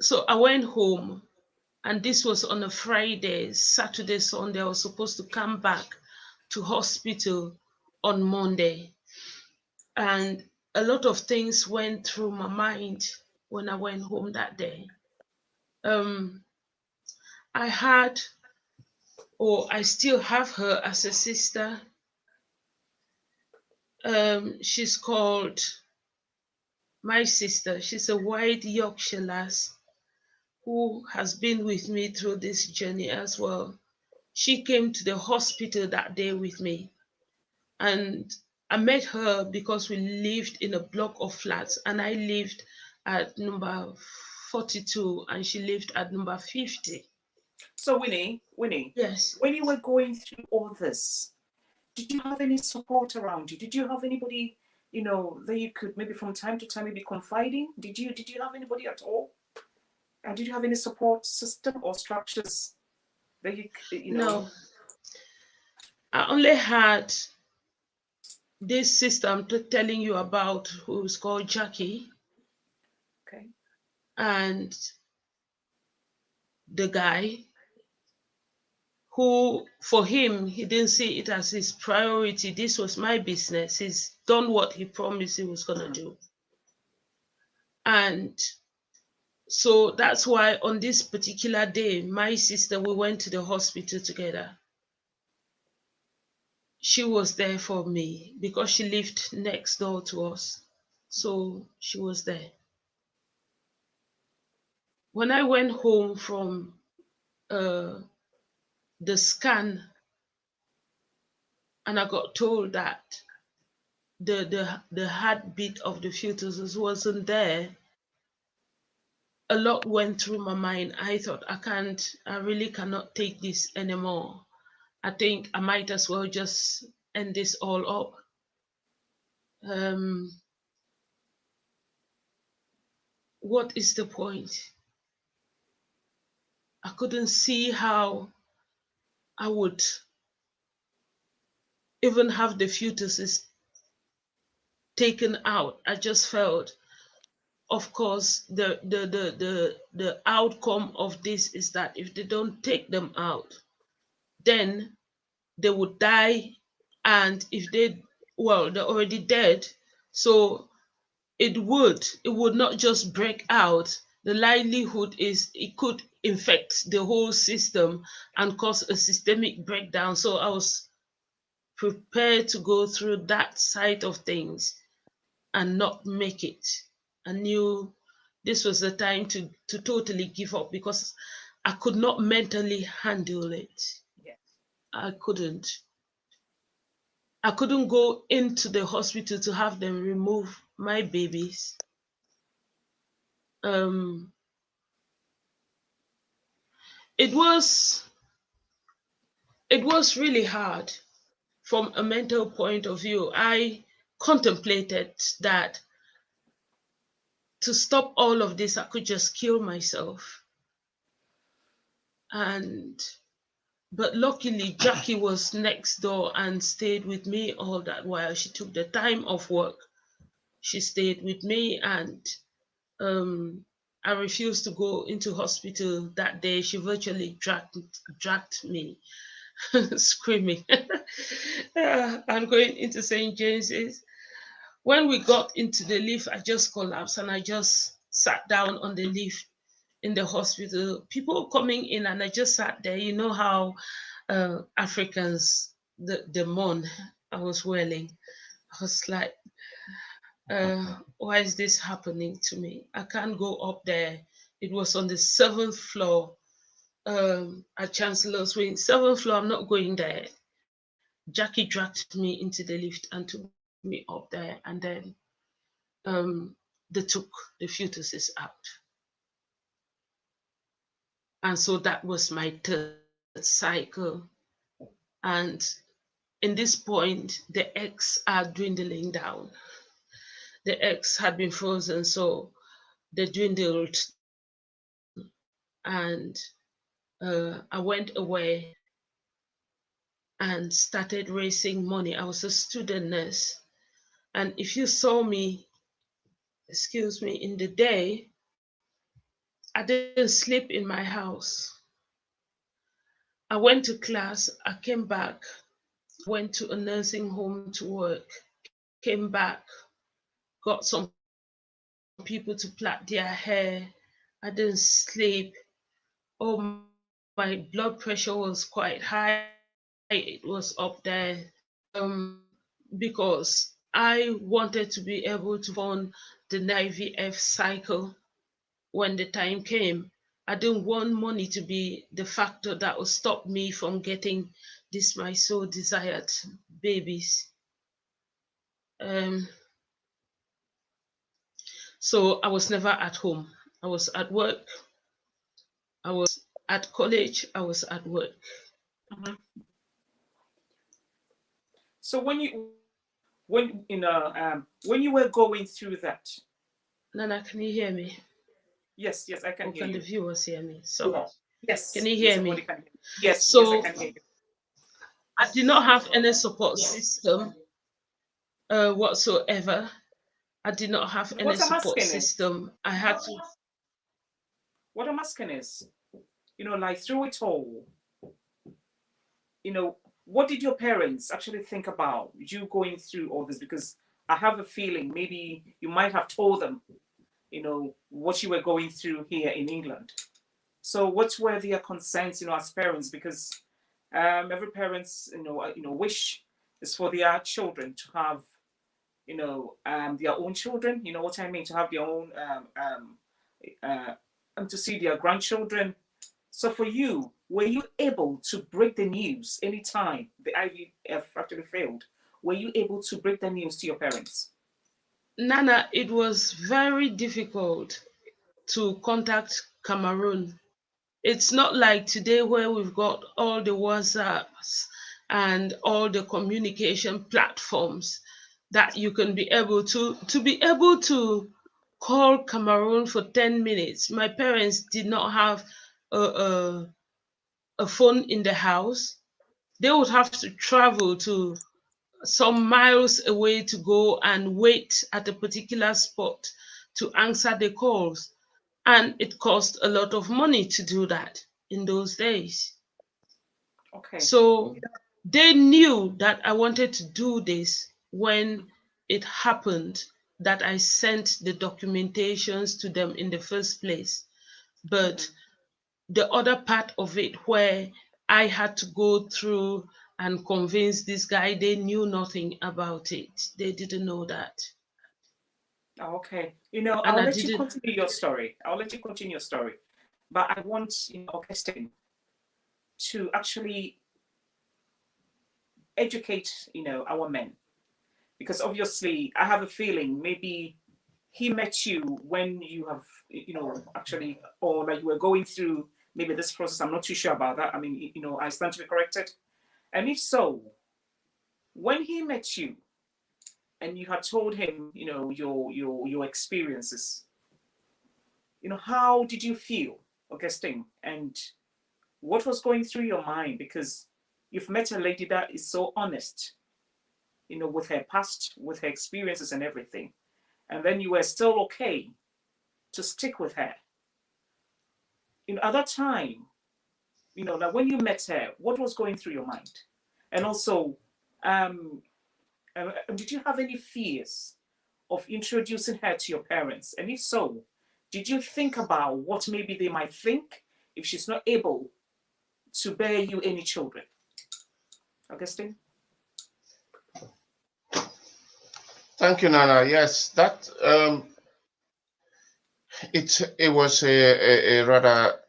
Speaker 2: So I went home, and this was on a Friday. Saturday, Sunday, I was supposed to come back to hospital on Monday. And a lot of things went through my mind when I went home that day. I had, or I still have her as a sister. She's called my sister. She's a white Yorkshire lass who has been with me through this journey as well. She came to the hospital that day with me, and I met her because we lived in a block of flats, and I lived at number 42 and she lived at number 50.
Speaker 1: So Winnie,
Speaker 2: yes,
Speaker 1: when you were going through all this, did you have any support around you? Did you have anybody, that you could maybe from time to time maybe confiding? Did you have anybody at all? And did you have any support system or structures that you know?
Speaker 2: No, I only had this sister I'm telling you about, who's called Jackie.
Speaker 1: Okay.
Speaker 2: And the guy who, for him, he didn't see it as his priority. This was my business. He's done what he promised he was going to do. And so that's why on this particular day, my sister, we went to the hospital together. she was there for me because she lived next door to us. So she was there. When I went home from the scan, and I got told that the heartbeat of the fetuses wasn't there, a lot went through my mind. I thought, I really cannot take this anymore. I think I might as well just end this all up. Um, what is the point? I couldn't see how I would even have the fetuses taken out. I just felt, of course, the outcome of this is that if they don't take them out, then they would die. And if they're already dead. So it would not just break out. The likelihood is it could infect the whole system and cause a systemic breakdown. So I was prepared to go through that side of things and not make it. I knew this was the time to totally give up because I could not mentally handle it.
Speaker 1: Yeah.
Speaker 2: I couldn't. I couldn't go into the hospital to have them remove my babies. Um, it was it was really hard from a mental point of view. I contemplated that to stop all of this, I could just kill myself. And but luckily, Jackie was next door and stayed with me all that while. She took the time off work. She stayed with me, and um, I refused to go into hospital that day. She virtually dragged me, screaming. I'm going into St. James's. When we got into the lift, I just collapsed and I just sat down on the lift in the hospital. People coming in, and I just sat there. You know how Africans, the mourn. I was wailing. I was like, why is this happening to me? I can't go up there. It was on the 7th floor at Chancellor's Wing. 7th floor, I'm not going there. Jackie dragged me into the lift and took me up there, and then they took the fetuses out. And so that was my third cycle. And in this point, the eggs are dwindling down. The eggs had been frozen, so they dwindled down. And I went away and started raising money. I was a student nurse. And if you saw me, excuse me, in the day, I didn't sleep in my house. I went to class, I came back, went to a nursing home to work, came back, got some people to plait their hair. I didn't sleep. Oh, my blood pressure was quite high. It was up there because I wanted to be able to fund the IVF cycle when the time came. I didn't want money to be the factor that would stop me from getting this my so desired babies. Um, so I was never at home. I was at work. I was at college. I was at work.
Speaker 1: Mhm. So when you were going through that,
Speaker 2: Nana, can you hear me?
Speaker 1: yes, yes, I can
Speaker 2: Or
Speaker 1: hear
Speaker 2: can the
Speaker 1: you.
Speaker 2: viewers hear me? So, can
Speaker 1: Yes,
Speaker 2: you
Speaker 1: yes,
Speaker 2: hear
Speaker 1: everybody
Speaker 2: me?
Speaker 1: can hear you. Yes, yes, I
Speaker 2: So,
Speaker 1: can hear you.
Speaker 2: I did not have any support system whatsoever. I did not have any
Speaker 1: What I'm
Speaker 2: support
Speaker 1: asking is,
Speaker 2: system. I had to.
Speaker 1: what I'm asking is, like through it all, what did your parents actually think about you going through all this? Because I have a feeling maybe you might have told them, what you were going through here in England. So what were their concerns, as parents? Because every parents, wish is for their children to have, their own children. You know what I mean? To have their own, to see their grandchildren. So for you, were you able to break the news anytime the IVF actually failed? Were you able to break the news to your parents?
Speaker 2: Nana, it was very difficult to contact Cameroon. It's not like today where we've got all the WhatsApps and all the communication platforms that you can be able to call Cameroon for 10 minutes. My parents did not have a, a phone in the house. They would have to travel to some miles away to go and wait at a particular spot to answer the calls. And it cost a lot of money to do that in those days.
Speaker 1: Okay.
Speaker 2: So they knew that I wanted to do this when it happened, that I sent the documentations to them in the first place. But the other part of it where I had to go through and convince this guy, they knew nothing about it. They didn't know that.
Speaker 1: Oh, okay.
Speaker 2: And
Speaker 1: I'll
Speaker 2: I
Speaker 1: let you
Speaker 2: didn't.
Speaker 1: continue your story. I'll let you continue your story. But I want, Augustine, to actually educate, our men. Because obviously, I have a feeling maybe he met you when you have, actually, or like you were going through maybe this process. I'm not too sure about that. I mean, I stand to be corrected. And if so, when he met you and you had told him, your experiences, how did you feel, Augustine? And what was going through your mind? Because you've met a lady that is so honest, with her past, with her experiences and everything. And then you were still okay to stick with her. At that time, like when you met her, what was going through your mind? And also, did you have any fears of introducing her to your parents? And if so, did you think about what maybe they might think if she's not able to bear you any children? Augustine?
Speaker 3: Thank you, Nana. Yes, that it was a rather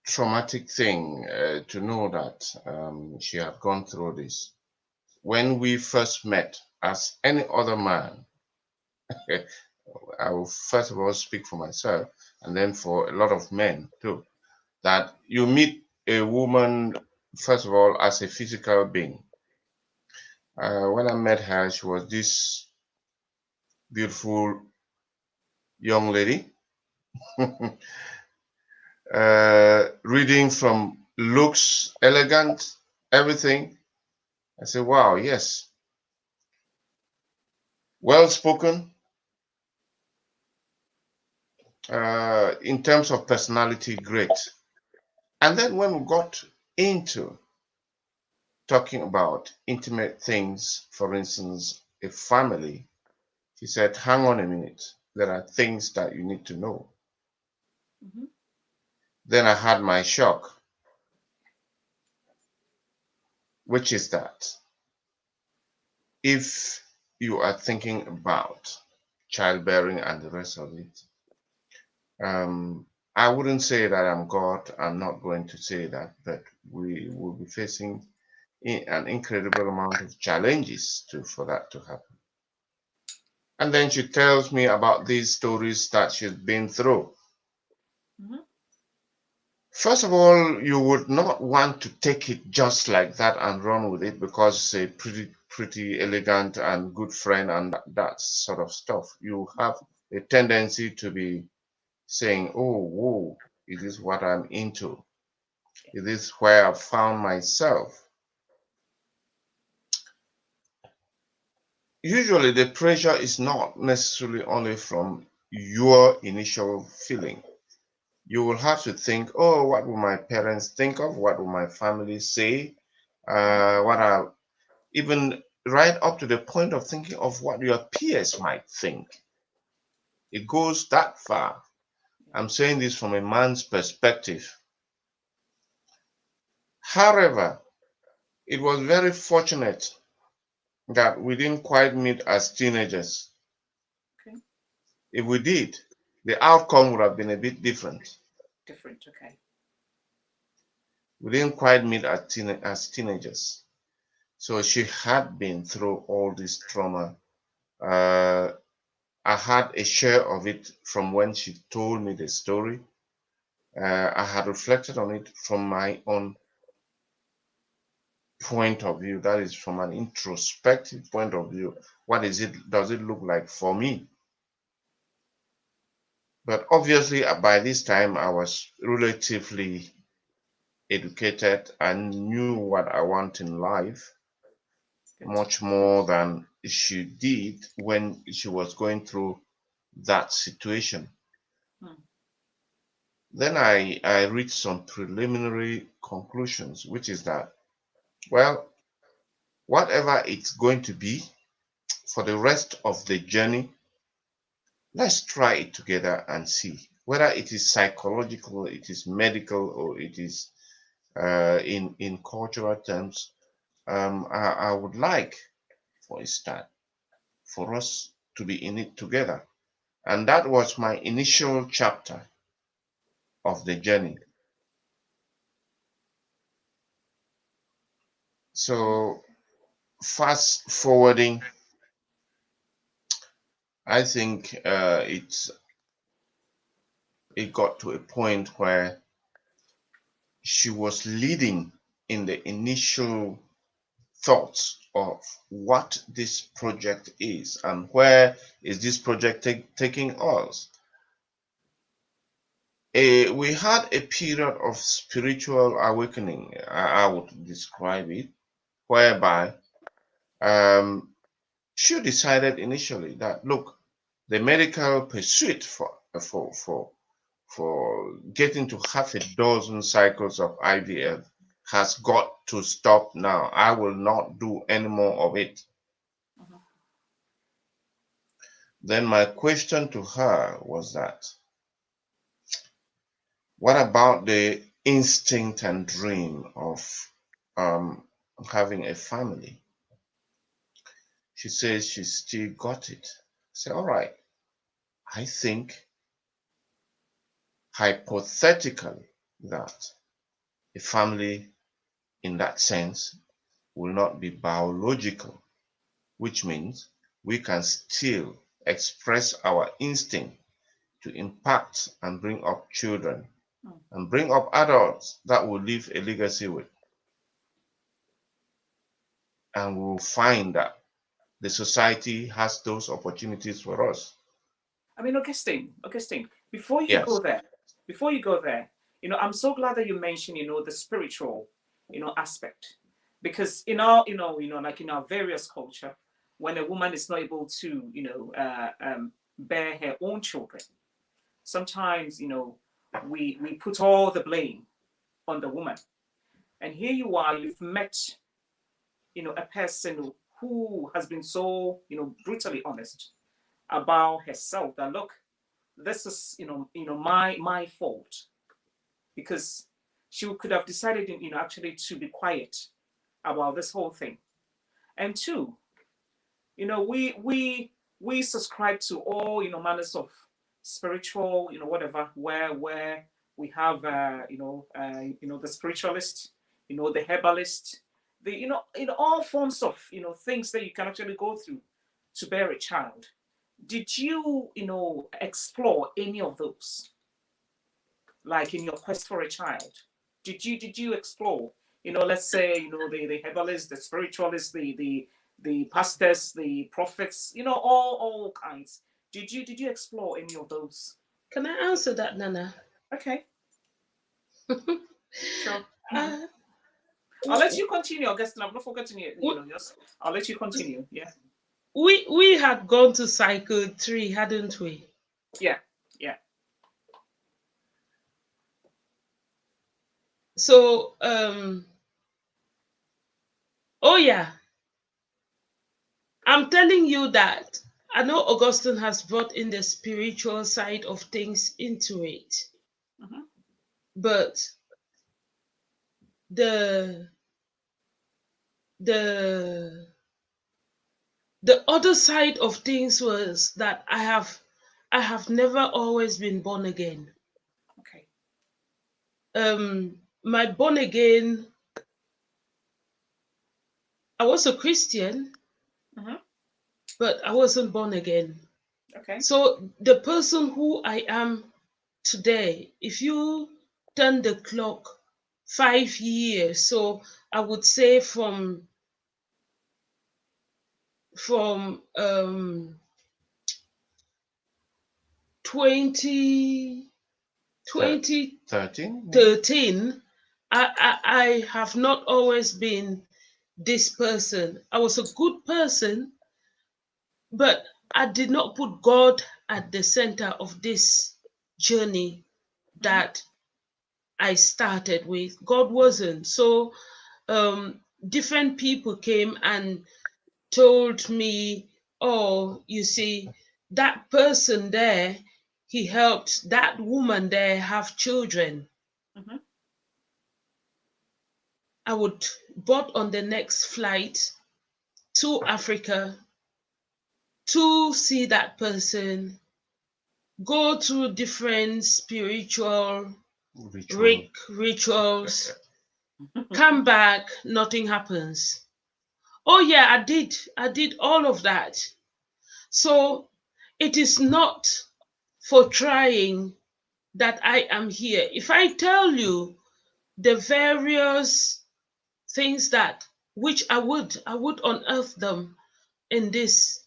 Speaker 3: traumatic thing to know that she had gone through this. When we first met, as any other man, I will first of all speak for myself and then for a lot of men too, that you meet a woman, first of all, as a physical being. When I met her, she was this beautiful young lady. Reading from looks, elegant, everything. I said, wow, yes. Well spoken. In terms of personality, great. And then when we got into talking about intimate things, for instance, a family, she said, hang on a minute. There are things that you need to know.
Speaker 1: Mm-hmm.
Speaker 3: Then I had my shock, which is that if you are thinking about childbearing and the rest of it, I wouldn't say that I'm God. I'm not going to say that, but we will be facing an incredible amount of challenges for that to happen. And then she tells me about these stories that she's been through.
Speaker 1: Mm-hmm.
Speaker 3: First of all, you would not want to take it just like that and run with it because it's a pretty elegant and good friend and that sort of stuff. You have a tendency to be saying, oh, whoa, is this what I'm into? Is this where I found myself? Usually the pressure is not necessarily only from your initial feeling. You will have to think, oh, what will my parents think of? What will my family say? What are even right up to the point of thinking of what your peers might think. It goes that far. I'm saying this from a man's perspective. However, it was very fortunate that we didn't quite meet as teenagers.
Speaker 1: Okay.
Speaker 3: If we did, the outcome would have been a bit different.
Speaker 1: Different. Okay.
Speaker 3: We didn't quite meet as teenagers. So she had been through all this trauma. Uh, I had a share of it from when she told me the story. I had reflected on it from my own point of view. That is from an introspective point of view. What is it? Does it look like for me? But obviously, by this time, I was relatively educated and knew what I want in life
Speaker 1: Good.
Speaker 3: much more than she did when she was going through that situation.
Speaker 1: Hmm.
Speaker 3: Then I reached some preliminary conclusions, which is that, well, whatever it's going to be for the rest of the journey, let's try it together and see whether it is psychological, it is medical, or it is in cultural terms. I would like, for a start, for us to be in it together. And that was my initial chapter of the journey.
Speaker 1: Okay.
Speaker 3: So, fast forwarding, I think it got to a point where she was leading in the initial thoughts of what this project is and where is this project taking us. We had a period of spiritual awakening, I would describe it, whereby um, she decided initially that, look, the medical pursuit for getting to half a dozen cycles of IVF has got to stop now. I will not do any more of it.
Speaker 1: Mhm.
Speaker 3: Then my question to her was that, what about the instinct and dream of um, having a family? She says she still got it. I say, all right, I think hypothetically that a family in that sense will not be biological, which means we can still express our instinct to impact and bring up children
Speaker 1: Hmm.
Speaker 3: and bring up adults that will leave a legacy with. And we'll find that the society has those opportunities for us.
Speaker 1: I mean, Augustine,
Speaker 3: Yes.
Speaker 1: before you go there, I'm so glad that you mentioned, the spiritual, aspect, because like in our various culture, when a woman is not able to, bear her own children, sometimes, we put all the blame on the woman. And here you are, you've met, a person who has been so, brutally honest about herself that look, this is my fault, because she could have decided actually to be quiet about this whole thing. And two, we subscribe to all manners of spiritual whatever, where we have the spiritualist, the herbalist, the all forms of things that you can actually go through to bear a child. Did you explore any of those, like in your quest for a child? Did you explore, let's say, the herbalist, the spiritualist, the pastors, the prophets, all kinds? Did you explore any of those?
Speaker 2: Can I answer that, Nana?
Speaker 1: Okay, sure. Mhm.
Speaker 2: uh,
Speaker 1: I'll let
Speaker 2: w-
Speaker 1: you continue, Augustine. I've not forgotten you.
Speaker 2: w-
Speaker 1: Yes. I'll let you continue. Yeah.
Speaker 2: we had gone to cycle 3, hadn't we?
Speaker 1: Yeah. Yeah.
Speaker 2: So oh yeah, I'm telling you that I know Augustine has brought in the spiritual side of things into it,
Speaker 1: Hmm.
Speaker 2: but the the the other side of things was that I have never always been born again.
Speaker 1: Okay.
Speaker 2: My born again, I was a Christian, but I wasn't born again.
Speaker 1: Okay.
Speaker 2: So the person who I am today, if you turn the clock 5 years, so I would say from 20
Speaker 3: 13?
Speaker 2: 2013, I have not always been this person. I was a good person, but I did not put God at the center of this journey that I started with. God wasn't. So different people came and told me, oh, you see, that person there, he helped that woman there have children. I would board on the next flight to Africa to see that person, go through different spiritual rituals, come back, nothing happens. Oh yeah, I did all of that. So it is not for trying that I am here. If I tell you the various things that which I would unearth them in this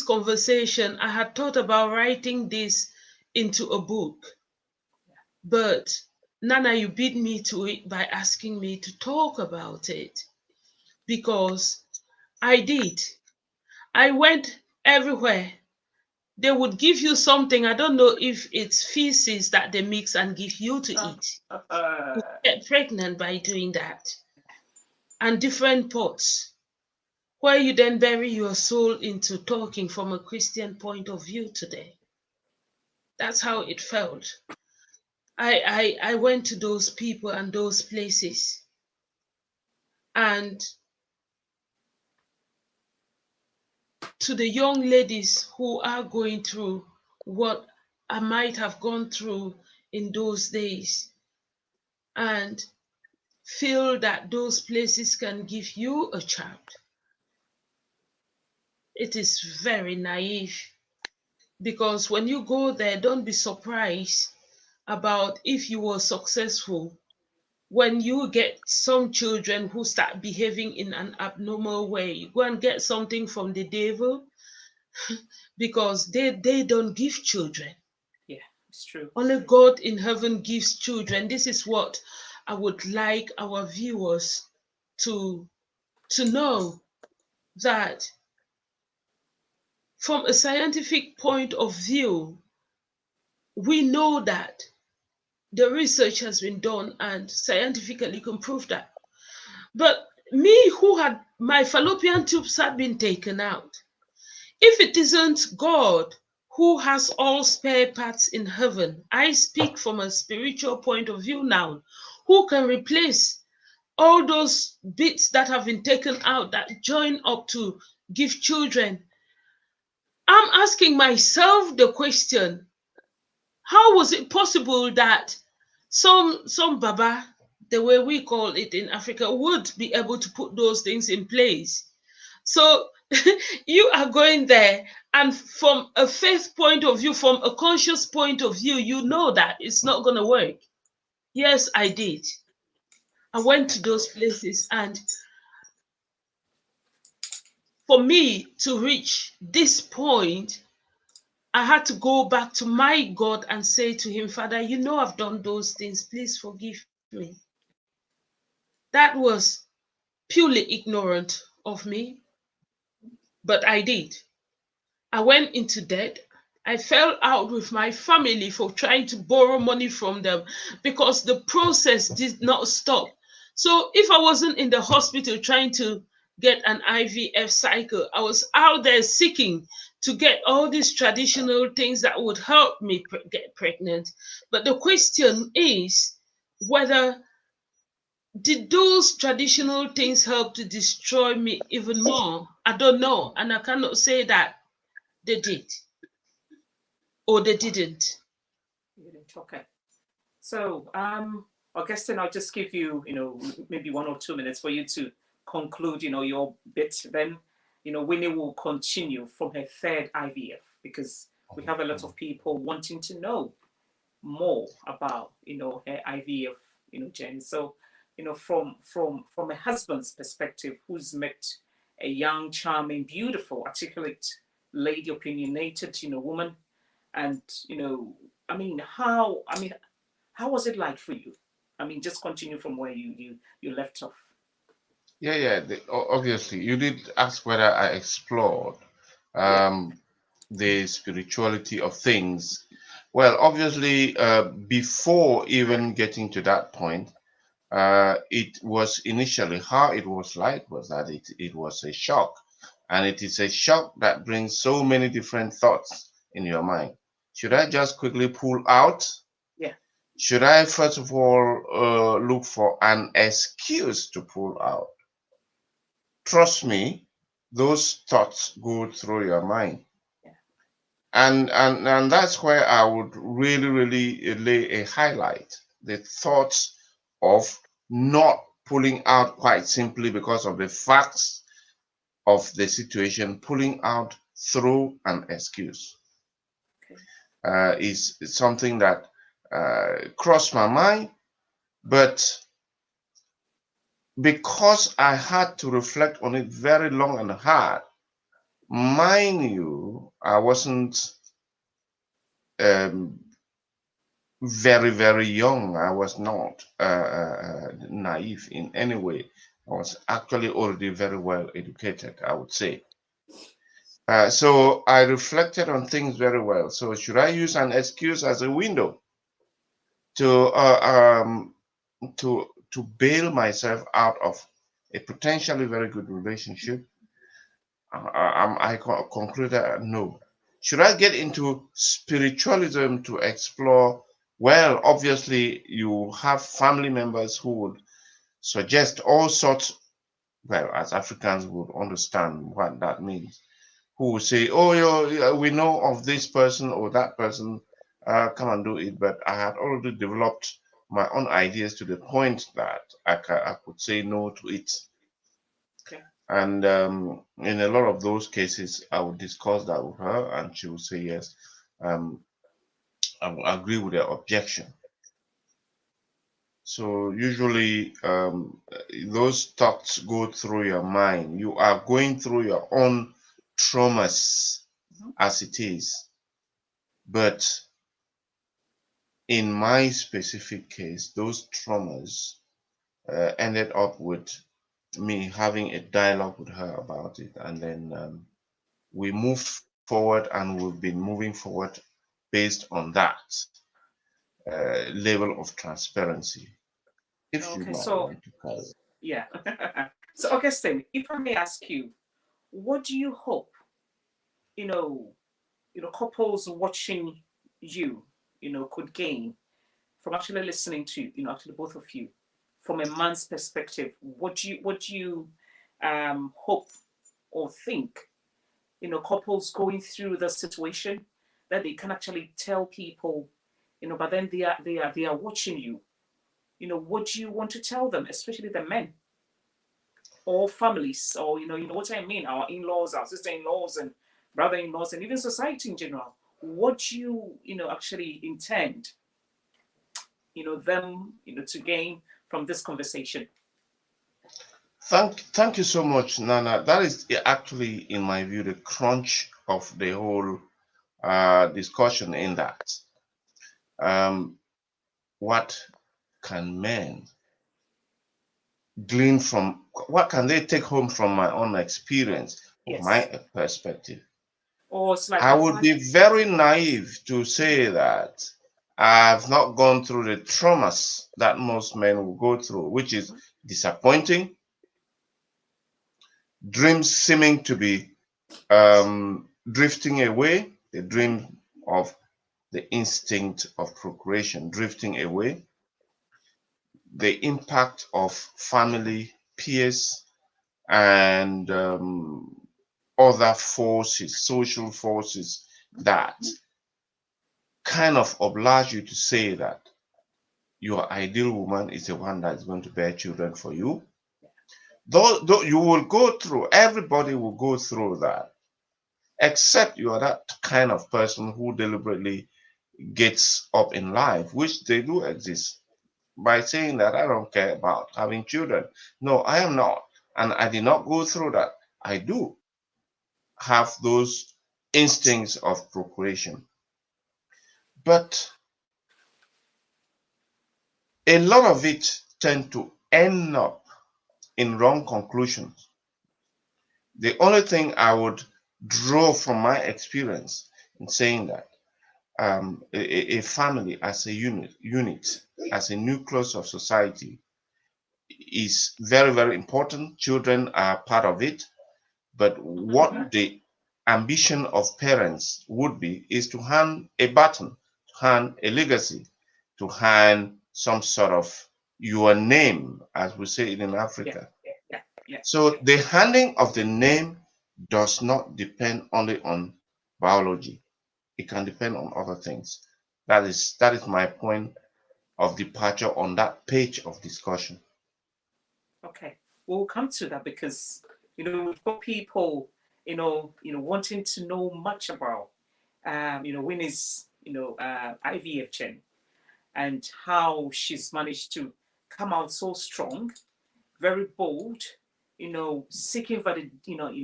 Speaker 2: conversation. I had thought about writing this into a book, but Nana, you beat me to it by asking me to talk about it, because I did. I went everywhere. They would give you something. I don't know if it's feces that they mix and give you to eat. You get pregnant by doing that. And different pots, where you then bury your soul into talking from a Christian point of view today. That's how it felt. I went to those people and those places, and to the young ladies who are going through what I might have gone through in those days, and feel that those places can give you a child. It is very naive, because when you go there, don't be surprised about if you were successful when you get some children who start behaving in an abnormal way. You go and get something from the devil, because they don't give children.
Speaker 1: Yeah, it's true.
Speaker 2: Only God in heaven gives children. This is what I would like our viewers to know, that from a scientific point of view, we know that the research has been done and scientifically can prove that. But me, who had my fallopian tubes had been taken out, if it isn't God who has all spare parts in heaven, I speak from a spiritual point of view now, who can replace all those bits that have been taken out that join up to give children? I'm asking myself the question, how was it possible that some baba, the way we call it in Africa, would be able to put those things in place? So you are going there, and from a faith point of view, from a conscious point of view, you know that it's not going to work. Yes, I did. I went to those places, and for me to reach this point, I had to go back to my God and say to him, Father, you know I've done those things. Please forgive me. That was purely ignorant of me, but I did. I went into debt. I fell out with my family for trying to borrow money from them, because the process did not stop. So if I wasn't in the hospital trying to get an IVF cycle, I was out there seeking to get all these traditional things that would help me get pregnant. But the question is whether did those traditional things help to destroy me even more? I don't know, and I cannot say that they did or they didn't.
Speaker 1: Okay. So, Augustine, I'll just give you, maybe 1 or 2 minutes for you to conclude, your bit. Then, Winnie will continue from her third IVF because we have a lot of people wanting to know more about, her IVF, journey. So, from a husband's perspective, who's met a young, charming, beautiful, articulate lady, opinionated, woman, and how was it like for you? Just continue from where you left off.
Speaker 3: Yeah. Obviously, you did ask whether I explored
Speaker 1: Yeah.
Speaker 3: the spirituality of things. Well, obviously, before even getting to that point, it was initially how it was like was that it was a shock. And it is a shock that brings so many different thoughts in your mind. Should I just quickly pull out?
Speaker 1: Yeah.
Speaker 3: Should I first of all look for an excuse to pull out? Trust me, those thoughts go through your mind.
Speaker 1: Yeah.
Speaker 3: And that's where I would really lay a highlight. The thoughts of not pulling out quite simply because of the facts of the situation, pulling out through an excuse
Speaker 1: Okay.
Speaker 3: is something that crossed my mind. But because I had to reflect on it very long and hard, mind you, I wasn't um, very young. I was not naive in any way. I was actually already very well educated, I would say. So I reflected on things very well. So should I use an excuse as a window to bail myself out of a potentially very good relationship? I concluded no. Should I get into spiritualism to explore? Well, obviously, you have family members who would suggest all sorts, well, as Africans would understand what that means, who would say, oh, we know of this person or that person, come and do it. But I had already developed my own ideas to the point that I could say no to it.
Speaker 1: Okay.
Speaker 3: And in a lot of those cases, I would discuss that with her, and she would say yes. I would agree with the objection. So usually, those thoughts go through your mind. You are going through your own traumas as it is. But in my specific case, those traumas ended up with me having a dialogue with her about it, and then we moved forward, and we've been moving forward based on that level of transparency. If you
Speaker 1: Okay.
Speaker 3: might
Speaker 1: So,
Speaker 3: want to call it.
Speaker 1: yeah. So, Augustine, if I may ask you, what do you hope, you know, couples watching you, could gain from actually listening to, actually both of you, from a man's perspective? What do you hope or think, couples going through the situation, that they can actually tell people, but then they are watching you. What do you want to tell them, especially the men or families, or you know what I mean, our in-laws, our sister-in-laws, and brother-in-laws, and even society in general. What do you actually intend, them, to gain from this conversation?
Speaker 3: Thank you so much, Nana. That is actually, in my view, the crunch of the whole discussion. In that, um, what can men glean from? What can they take home from my own experience, of my
Speaker 1: Yes.
Speaker 3: perspective?
Speaker 1: Or it's like
Speaker 3: I
Speaker 1: a
Speaker 3: would
Speaker 1: flash.
Speaker 3: be very naive to say that I've not gone through the traumas that most men will go through, which is disappointing, dreams seeming to be drifting away, the dream of the instinct of procreation drifting away, the impact of family, peers, and other forces, social forces that kind of oblige you to say that your ideal woman is the one that is going to bear children for you. Though you will go through, everybody will go through that, except you are that kind of person who deliberately gets up in life, which they do exist, by saying that I don't care about having children. No, I am not. And I did not go through that. I do have those instincts of procreation. But a lot of it tend to end up in wrong conclusions. The only thing I would draw from my experience in saying that a family as a unit, as a nucleus of society, is very, very important. Children are part of it. But what the ambition of parents would be is to hand a baton, to hand a legacy, to hand some sort of your name, as we say it in Africa. So the handing of the name does not depend only on biology. It can depend on other things. That is my point of departure on that page of discussion.
Speaker 1: Okay, we'll come to that because we've got people wanting to know much about Winnie's IVF chain and how she's managed to come out so strong, very bold, seeking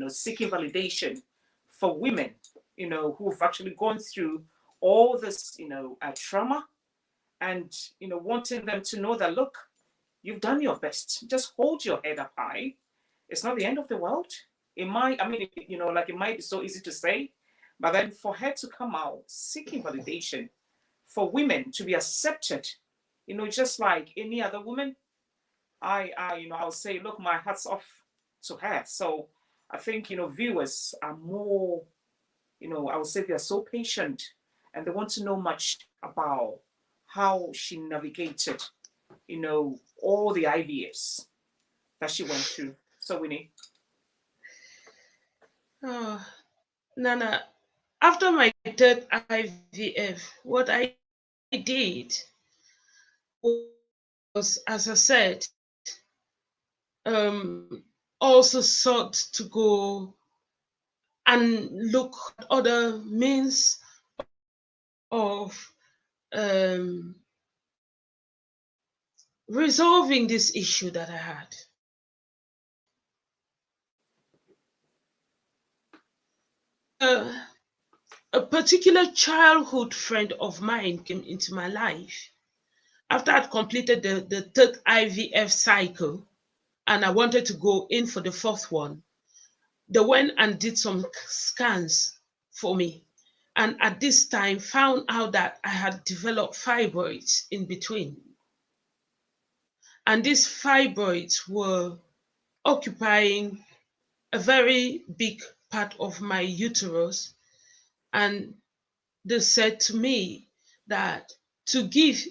Speaker 1: seeking validation for women, who've actually gone through all this, trauma, and wanting them to know that, look, you've done your best. Just hold your head up high. It's not the end of the world. It might, it might be so easy to say, but then for her to come out seeking validation, for women to be accepted, just like any other woman, I'll say, look, my hat's off to her. So I think, viewers are more, I would say they're so patient and they want to know much about how she navigated, all the IVFs that she went through. So Winnie.
Speaker 2: Oh, Nana, after my third IVF, what I did was, as I said, also sought to go and look at other means of resolving this issue that I had. A particular childhood friend of mine came into my life after I'd completed the third IVF cycle and I wanted to go in for the fourth one. They went and did some scans for me. And at this time, found out that I had developed fibroids in between. And these fibroids were occupying a very big part of my uterus. And they said to me that to give,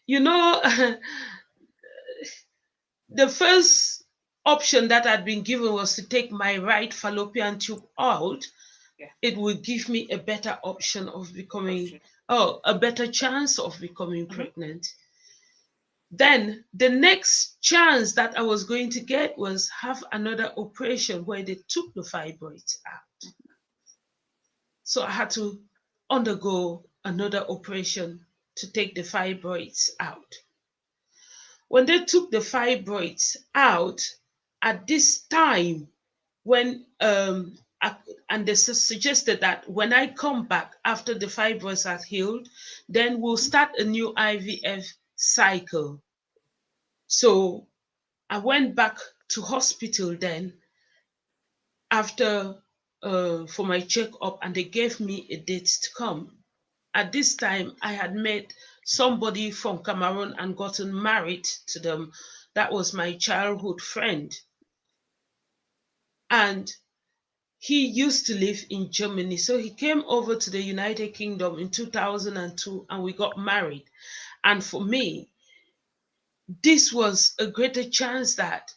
Speaker 2: the first option that had been given was to take my right fallopian tube out.
Speaker 1: Yeah.
Speaker 2: It would give me a better option of becoming, a better chance of becoming pregnant. Then the next chance that I was going to get was have another operation where they took the fibroids out. So I had to undergo another operation to take the fibroids out. When they took the fibroids out, at this time, when and they suggested that when I come back after the fibroids are healed, then we'll start a new IVF cycle. So I went back to hospital then after for my checkup, and they gave me a date to come. At this time, I had met somebody from Cameroon and gotten married to them. That was my childhood friend. And he used to live in Germany. So he came over to the United Kingdom in 2002 and we got married. And for me, this was a greater chance that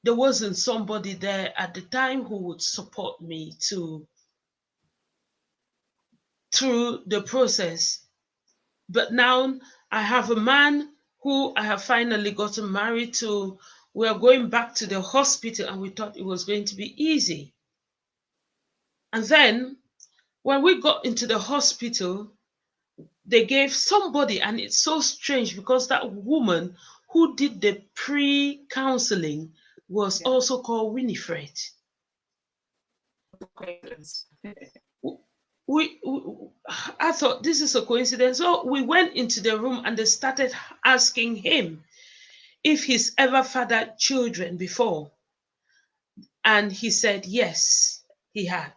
Speaker 2: there wasn't somebody there at the time who would support me through the process. But now I have a man who I have finally gotten married to. We are going back to the hospital and we thought it was going to be easy. And then when we got into the hospital, they gave somebody, and it's so strange because that woman who did the pre-counseling was
Speaker 1: Yeah.
Speaker 2: also called Winifred.
Speaker 1: Coincidence.
Speaker 2: I thought this is a coincidence. So we went into the room and they started asking him if he's ever fathered children before. And he said yes, he had.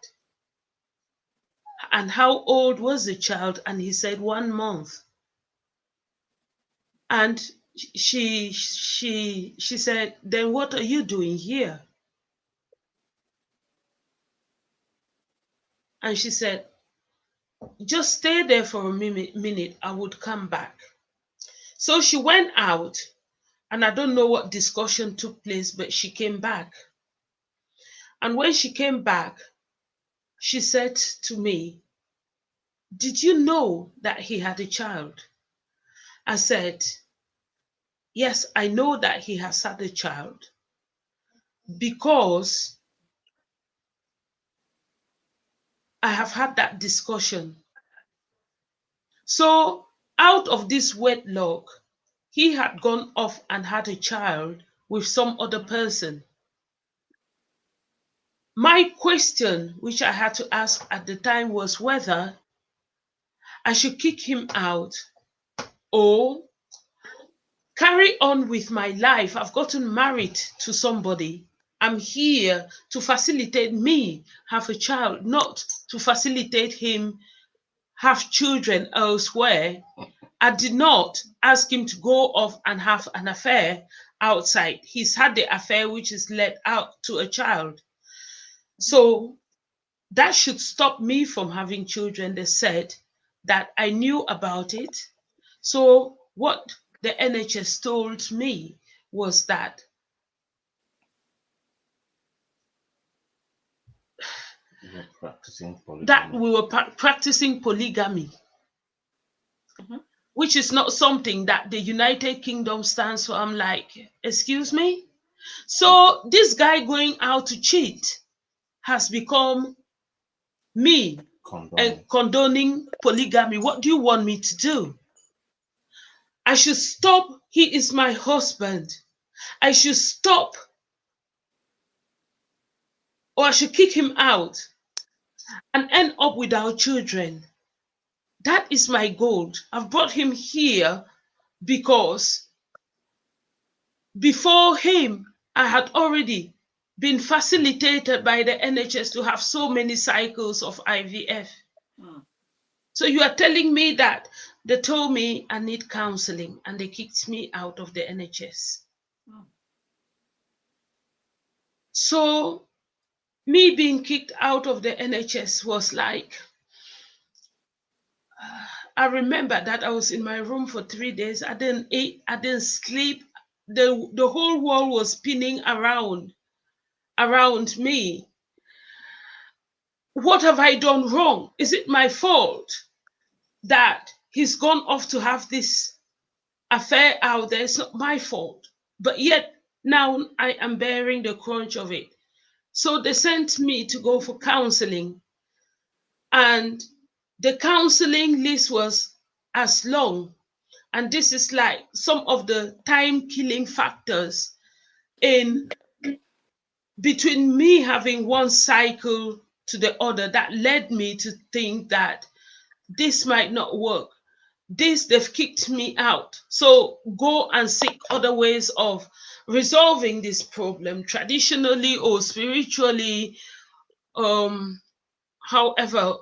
Speaker 2: And how old was the child? And he said 1 month. And she said, then what are you doing here? And she said, just stay there for a minute, I would come back. So she went out, and I don't know what discussion took place, but she came back. And when she came back, she said to me, did you know that he had a child? I said, yes, I know that he has had a child because I have had that discussion. So out of this wedlock, he had gone off and had a child with some other person. My question, which I had to ask at the time, was whether I should kick him out or carry on with my life. I've gotten married to somebody. I'm here to facilitate me have a child, not to facilitate him have children elsewhere. I did not ask him to go off and have an affair outside. He's had the affair which is led out to a child. So that should stop me from having children. They said that I knew about it. So what the NHS told me was that we were practicing polygamy, which is not something that the United Kingdom stands for. I'm like, excuse me? So this guy going out to cheat has become me condoning polygamy. What do you want me to do? I should stop. He is my husband. I should stop, or I should kick him out and end up without children. That is my goal. I've brought him here because before him, I had already been facilitated by the NHS to have so many cycles of IVF. So you are telling me that they told me I need counseling and they kicked me out of the NHS. So me being kicked out of the NHS was like, I remember that I was in my room for 3 days. I didn't eat, I didn't sleep. The whole world was spinning around me. What have I done wrong? Is it my fault that he's gone off to have this affair out there? It's not my fault. But yet now I am bearing the crunch of it. So they sent me to go for counseling. And the counseling list was as long. And this is like some of the time-killing factors in between me having one cycle to the other that led me to think that this might not work. They've kicked me out. So go and seek other ways of resolving this problem, traditionally or spiritually. However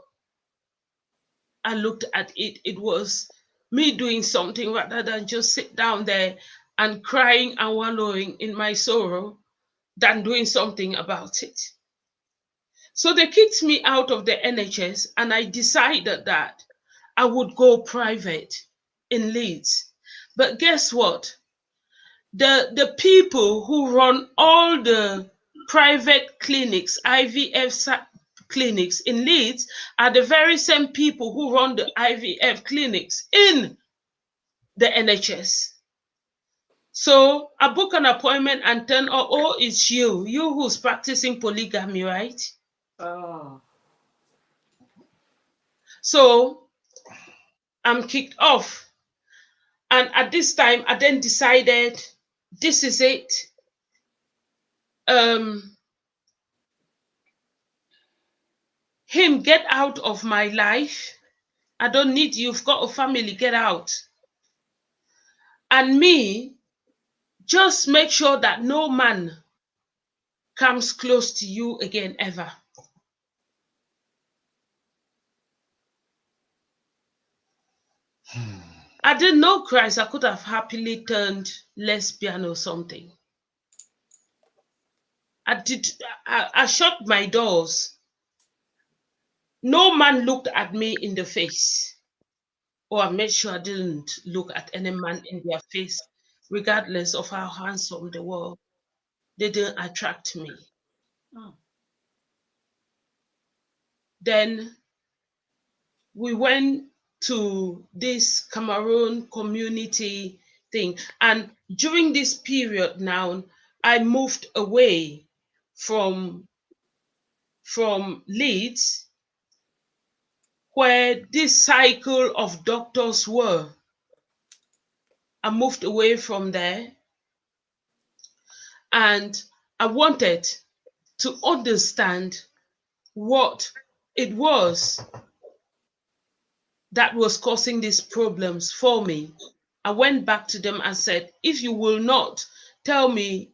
Speaker 2: I looked at it, it was me doing something rather than just sit down there and crying and wallowing in my sorrow than doing something about it. So they kicked me out of the NHS and I decided that I would go private in Leeds. But guess what? the people who run all the private clinics, IVF clinics in Leeds, are the very same people who run the IVF clinics in the NHS. So I book an appointment and turn, oh, it's you who's practicing polygamy, right?
Speaker 1: Oh.
Speaker 2: So I'm kicked off. And at this time, I then decided, this is it. Him, get out of my life. I don't need you. You've got a family, get out. And me, just make sure that no man comes close to you again, ever. I didn't know Christ. I could have happily turned lesbian or something. I shut my doors. No man looked at me in the face. Or I made sure I didn't look at any man in their face, regardless of how handsome they were. They didn't attract me.
Speaker 1: Oh.
Speaker 2: Then we went to this Cameroon community thing. And during this period now, I moved away from Leeds, where this cycle of doctors were. I moved away from there, and I wanted to understand what it was that was causing these problems for me. I went back to them and said, if you will not tell me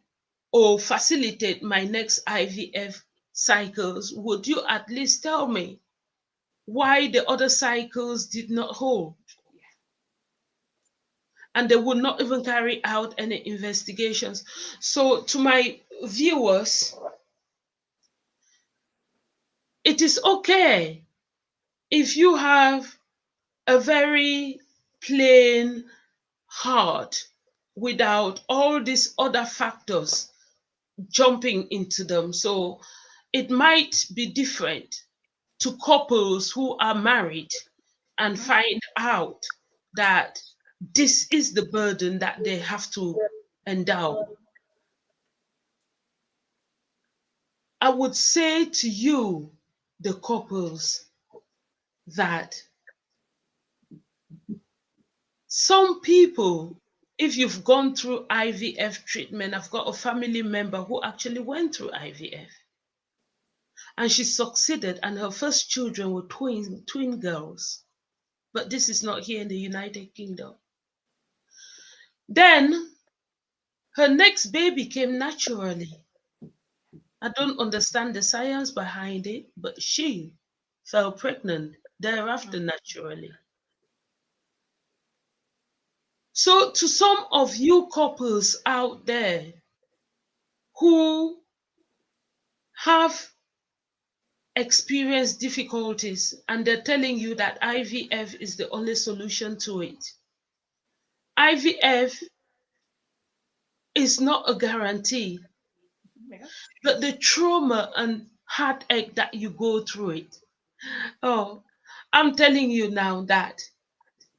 Speaker 2: or facilitate my next IVF cycles, would you at least tell me why the other cycles did not hold? And they would not even carry out any investigations. So to my viewers, it is okay if you have a very plain heart without all these other factors jumping into them. So it might be different to couples who are married and find out that this is the burden that they have to endow. I would say to you, the couples, that some people, if you've gone through IVF treatment, I've got a family member who actually went through IVF, and she succeeded, and her first children were twin girls. But this is not here in the United Kingdom. Then her next baby came naturally. I don't understand the science behind it, but she fell pregnant thereafter naturally. So to some of you couples out there who have experienced difficulties and they're telling you that IVF is the only solution to it, IVF is not a guarantee, but the trauma and heartache that you go through it. Oh, I'm telling you now that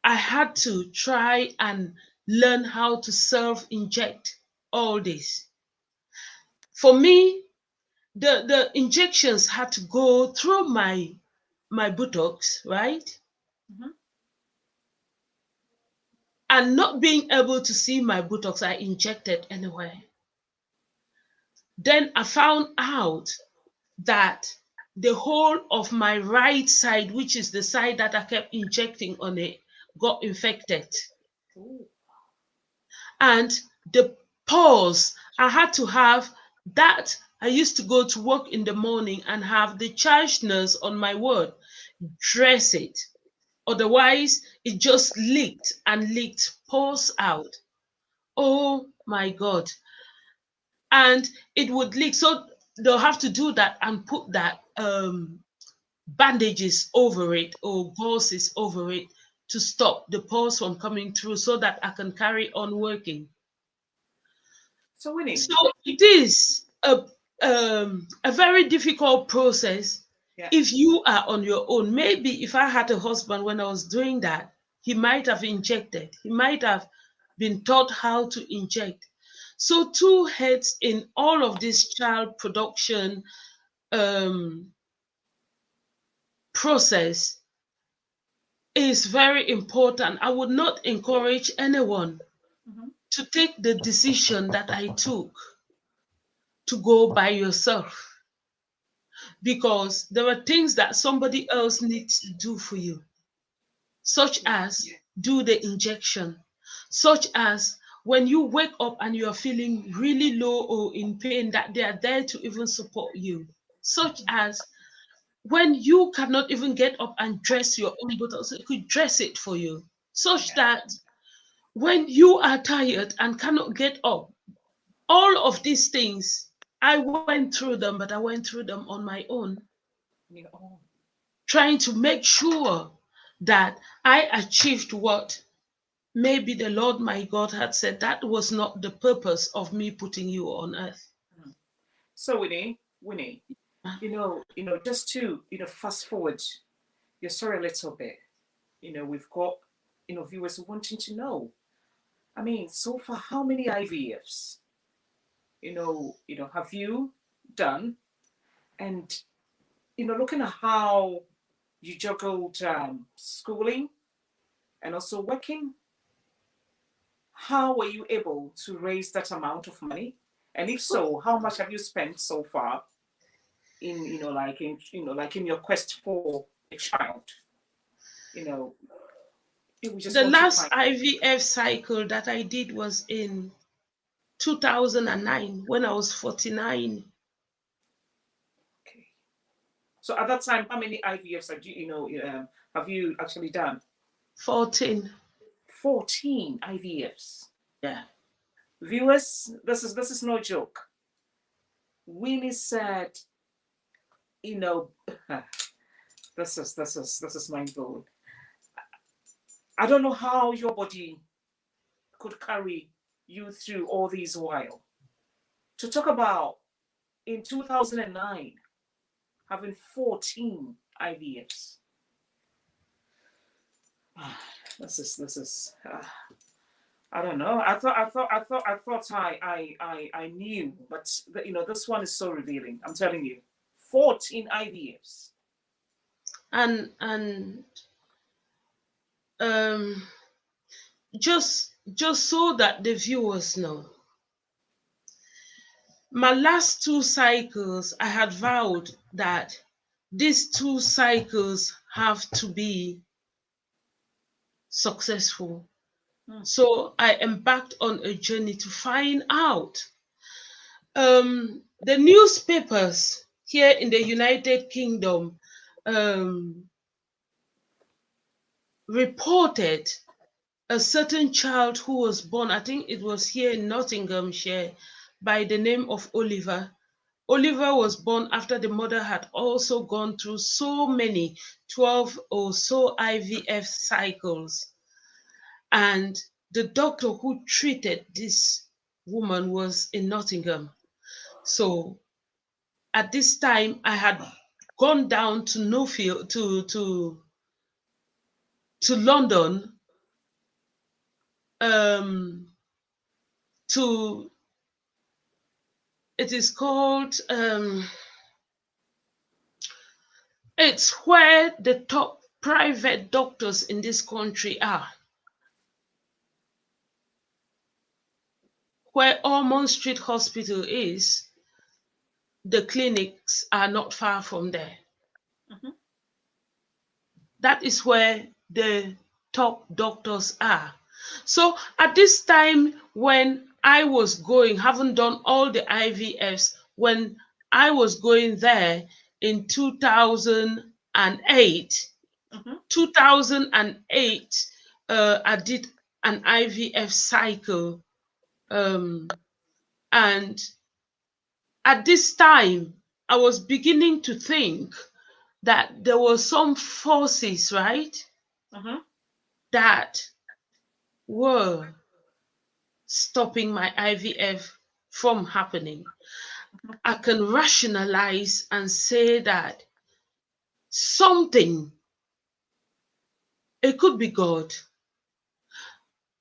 Speaker 2: I had to try and learn how to self-inject all this. For me, the injections had to go through my buttocks, right?
Speaker 1: Mm-hmm.
Speaker 2: And not being able to see my buttocks, I injected anywhere. Then I found out that the whole of my right side, which is the side that I kept injecting on it, got infected.
Speaker 1: Ooh.
Speaker 2: And the pause, I had to have that. I used to go to work in the morning and have the charge nurse on my ward dress it. Otherwise, it just leaked and leaked pores out. Oh my God. And it would leak. So they'll have to do that and put that bandages over it or gauzes over it to stop the pores from coming through so that I can carry on working.
Speaker 1: So Winnie,
Speaker 2: So it is a very difficult process
Speaker 1: yeah,
Speaker 2: if you are on your own. Maybe if I had a husband when I was doing that, he might have injected, he might have been taught how to inject. So two heads in all of this child production um, process is very important. I would not encourage anyone
Speaker 1: hmm,
Speaker 2: to take the decision that I took to go by yourself, because there are things that somebody else needs to do for you, such
Speaker 1: yeah,
Speaker 2: as do the injection, such as when you wake up and you are feeling really low or in pain, that they are there to even support you, such as when you cannot even get up and dress your own bottles, they could dress it for you, such
Speaker 1: yeah,
Speaker 2: that when you are tired and cannot get up, all of these things, I went through them, but I went through them on my own,
Speaker 1: you know,
Speaker 2: trying to make sure that I achieved what maybe the Lord my God had said that was not the purpose of me putting you on earth.
Speaker 1: hmm. So Winnie, just to fast forward your story a little bit. We've got viewers wanting to know. I mean, so far, how many IVFs have you done? And looking at how you juggled schooling and also working, how were you able to raise that amount of money? And if so, how much have you spent so far in like in your quest for a child? You know, we just
Speaker 2: The
Speaker 1: want to
Speaker 2: last
Speaker 1: find.
Speaker 2: IVF cycle that I did was in 2009 when I was 49.
Speaker 1: Okay. So at that time, how many IVFs have you actually done?
Speaker 2: 14.
Speaker 1: 14 IVFs.
Speaker 2: Yeah.
Speaker 1: Viewers, this is no joke. Winnie said, you know, this is mind blowing. I don't know how your body could carry you through all these while. To talk about in 2009 having 14 IVFs. This is. I don't know. I knew, but this one is so revealing. I'm telling you, 14 IVFs.
Speaker 2: And um just so that the viewers know, my last two cycles, I had vowed that these two cycles have to be successful.
Speaker 1: Hmm.
Speaker 2: So I embarked on a journey to find out. The newspapers here in the United Kingdom reported a certain child who was born, I think it was here in Nottinghamshire, by the name of Oliver. Oliver was born after the mother had also gone through so many 12 or so IVF cycles. And the doctor who treated this woman was in Nottingham. So at this time, I had gone down to Norfield to London to it is called it's where the top private doctors in this country are, where Ormond Street Hospital is. The clinics are not far from there.
Speaker 1: Mhm.
Speaker 2: That is where the top doctors are. So at this time, when I was going, haven't done all the IVFs, when I was going there in 2008,
Speaker 1: Mhm.
Speaker 2: 2008, I did an IVF cycle. And at this time, I was beginning to think that there were some forces, right,
Speaker 1: Mhm.
Speaker 2: that were stopping my IVF from happening, I can rationalize and say that something, it could be God,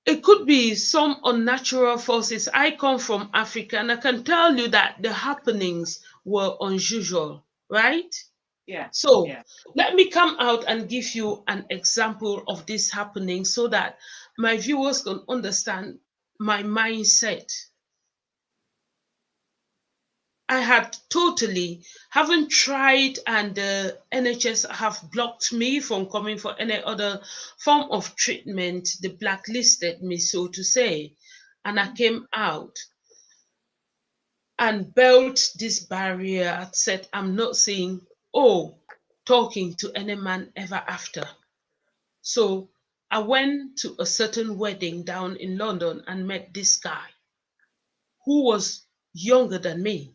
Speaker 2: it could be some unnatural forces. I come from Africa and I can tell you that the happenings were unusual, right?
Speaker 1: Yeah.
Speaker 2: So
Speaker 1: Yeah.
Speaker 2: let me come out and give you an example of this happening so that my viewers can understand my mindset. I had totally haven't tried, and the NHS have blocked me from coming for any other form of treatment. They blacklisted me, so to say. And I came out and built this barrier. I said, I'm not saying, oh, talking to any man ever after. So I went to a certain wedding down in London and met this guy who was younger than me.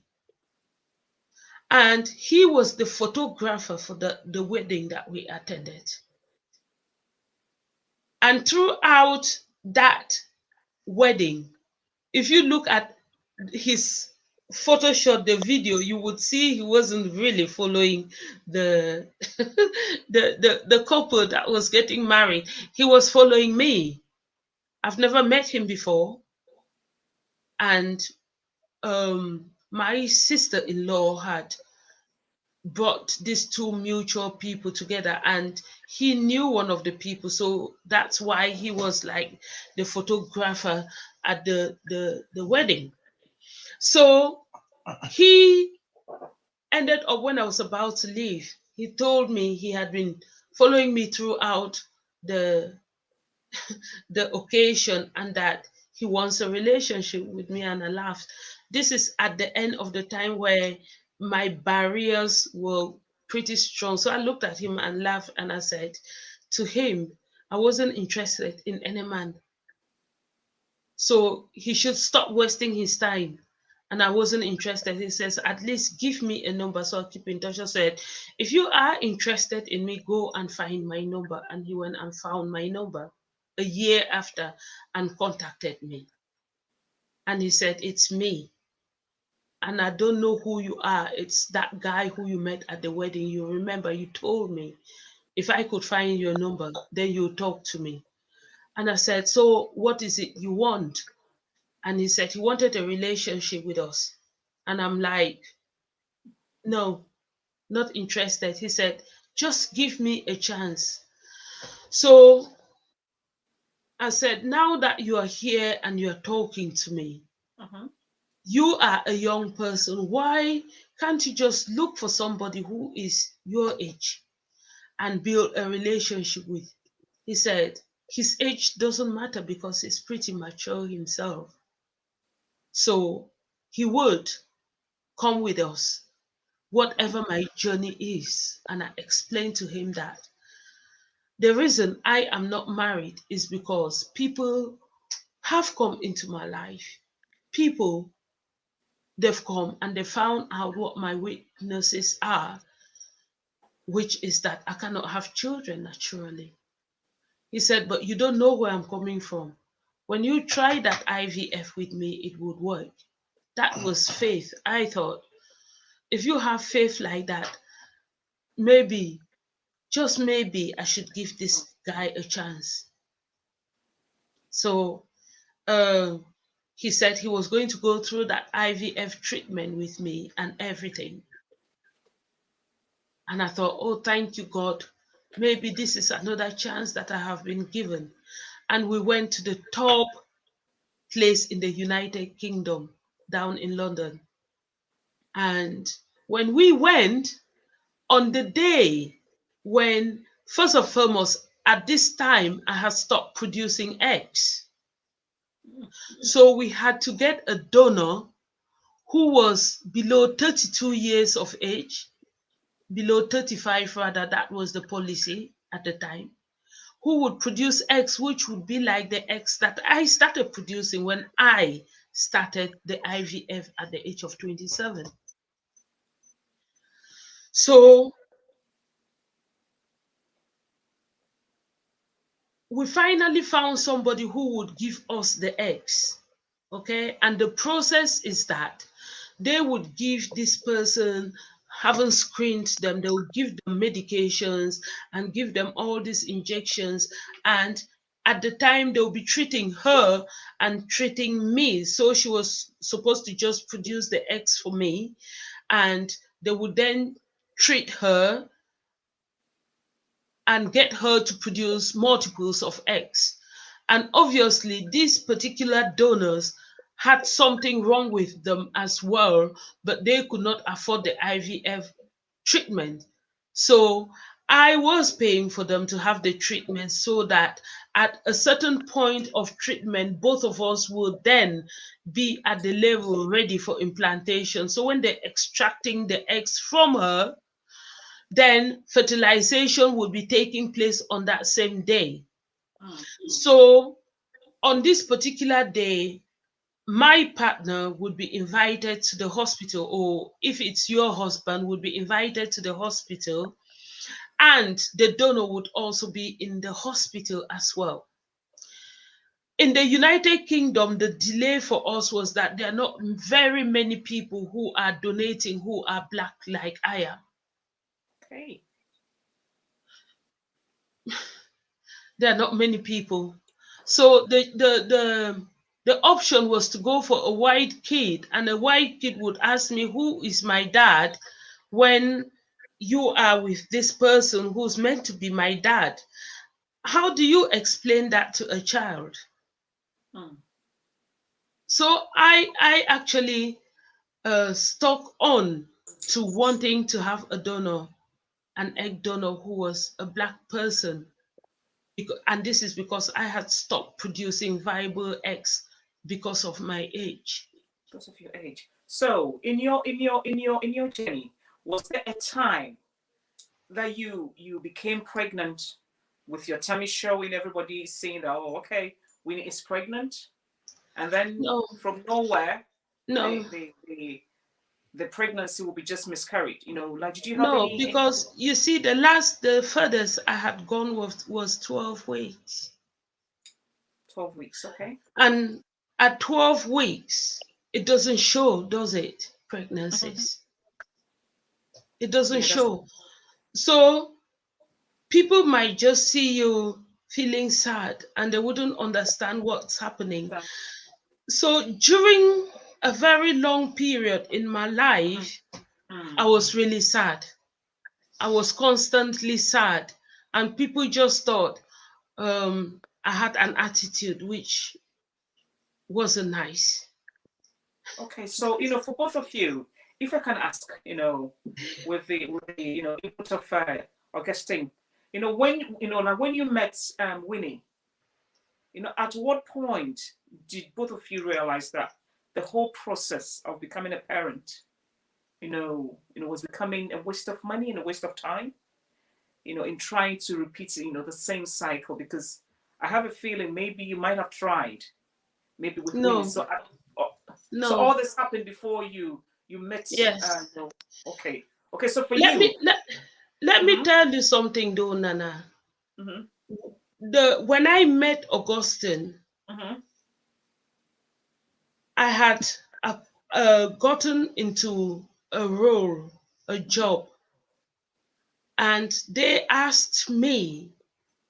Speaker 2: And he was the photographer for the wedding that we attended. And throughout that wedding, if you look at his photo shot, the video, you would see he wasn't really following the the couple that was getting married. He was following me. I've never met him before. And my sister-in-law had brought these two mutual people together, and he knew one of the people, so that's why he was like the photographer at the wedding. So he ended up, when I was about to leave, he told me he had been following me throughout the the occasion and that he wants a relationship with me. And I laughed. This is at the end of the time where my barriers were pretty strong. So I looked at him and laughed, and I said to him, I wasn't interested in any man. So he should stop wasting his time. And I wasn't interested. He says, at least give me a number so I'll keep in touch. I said, if you are interested in me, go and find my number. And he went and found my number a year after and contacted me. And he said, it's me. And I don't know who you are. It's that guy who you met at the wedding. You remember you told me if I could find your number, then you talk to me. And I said, so what is it you want? And he said he wanted a relationship with us. And I'm like, no, not interested. He said, just give me a chance. So I said, now that you are here and you're talking to me,
Speaker 1: Uh-huh.
Speaker 2: you are a young person. Why can't you just look for somebody who is your age and build a relationship with? He said, his age doesn't matter because he's pretty mature himself. So he would come with us, whatever my journey is. And I explained to him that the reason I am not married is because people have come into my life. People, they've come and they found out what my weaknesses are, which is that I cannot have children naturally. He said, but you don't know where I'm coming from. When you try that IVF with me, it would work. That was faith. I thought, if you have faith like that, maybe, just maybe, I should give this guy a chance. So uh, he said he was going to go through that IVF treatment with me and everything. And I thought, oh, thank you, God. Maybe this is another chance that I have been given. And we went to the top place in the United Kingdom, down in London. And when we went, on the day when, first and foremost, at this time, I had stopped producing eggs. So we had to get a donor who was below 32 years of age, below 35 rather, that was the policy at the time, who would produce eggs which would be like the eggs that I started producing when I started the IVF at the age of 27. So we finally found somebody who would give us the eggs. Okay, and the process is that they would give this person, haven't screened them, they would give them medications and give them all these injections, and at the time they'll be treating her and treating me. So she was supposed to just produce the eggs for me, and they would then treat her and get her to produce multiples of eggs. And obviously, these particular donors had something wrong with them as well, but they could not afford the IVF treatment. So I was paying for them to have the treatment so that at a certain point of treatment, both of us would then be at the level ready for implantation. So when they're extracting the eggs from her, then fertilization will be taking place on that same day. So on this particular day, my partner would be invited to the hospital, or if it's your husband, would be invited to the hospital, and the donor would also be in the hospital as well. In the United Kingdom, the delay for us was that there are not very many people who are donating who are Black like I am.
Speaker 1: Okay.
Speaker 2: There are not many people. So the option was to go for a white kid, and a white kid would ask me, who is my dad, when you are with this person who's meant to be my dad? How do you explain that to a child? So I actually stuck on to wanting to have a donor, an egg donor who was a Black person. And this is because I had stopped producing viable eggs because of my age.
Speaker 1: Because of your age. So in your journey, was there a time that you became pregnant with your tummy showing, everybody seeing that, oh, okay, Winnie is pregnant, and then
Speaker 2: No,
Speaker 1: from nowhere
Speaker 2: no,
Speaker 1: the pregnancy will be just miscarried? Like, did you have
Speaker 2: no,
Speaker 1: any
Speaker 2: because you see, the furthest I had gone was 12 weeks.
Speaker 1: 12 weeks? Okay.
Speaker 2: And at 12 weeks, it doesn't show, does it?
Speaker 1: Mm-hmm.
Speaker 2: Pregnancies. It doesn't
Speaker 1: Yeah, that's
Speaker 2: show. So people might just see you feeling sad and they wouldn't understand what's happening.
Speaker 1: that.
Speaker 2: So during a very long period in my life, I
Speaker 1: Mm.
Speaker 2: was really sad. I was constantly sad, and people just thought I had an attitude which wasn't nice.
Speaker 1: Okay, so for both of you, if I can ask, with the input of Augustine, when like when you met Winnie, at what point did both of you realize that the whole process of becoming a parent, was becoming a waste of money and a waste of time, in trying to repeat, the same cycle? Because I have a feeling maybe you might have tried, maybe with Winnie.
Speaker 2: No,
Speaker 1: So
Speaker 2: no,
Speaker 1: all this happened before you met.
Speaker 2: yes.
Speaker 1: No. Okay. Okay. So for
Speaker 2: Let
Speaker 1: you.
Speaker 2: me let, let me
Speaker 1: Mm-hmm,
Speaker 2: tell you something though, Nana.
Speaker 1: mm-hmm,
Speaker 2: When I met Augustine,
Speaker 1: mm-hmm.
Speaker 2: I had gotten into a role, a job, and they asked me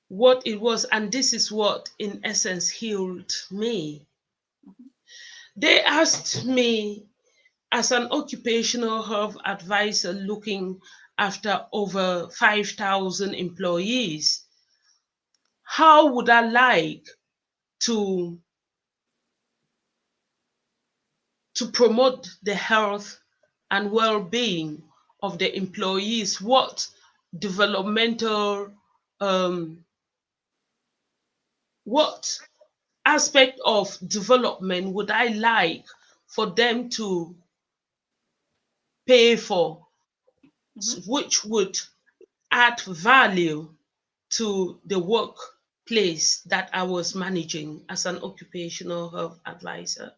Speaker 2: what it was, and this is what, in essence, healed me. They asked me, as an occupational health advisor looking after over 5,000 employees, how would I like to promote the health and well-being of the employees? What developmental, what aspect of development would I like for them to pay for,
Speaker 1: Mm-hmm.
Speaker 2: which would add value to the workplace that I was managing as an occupational health advisor?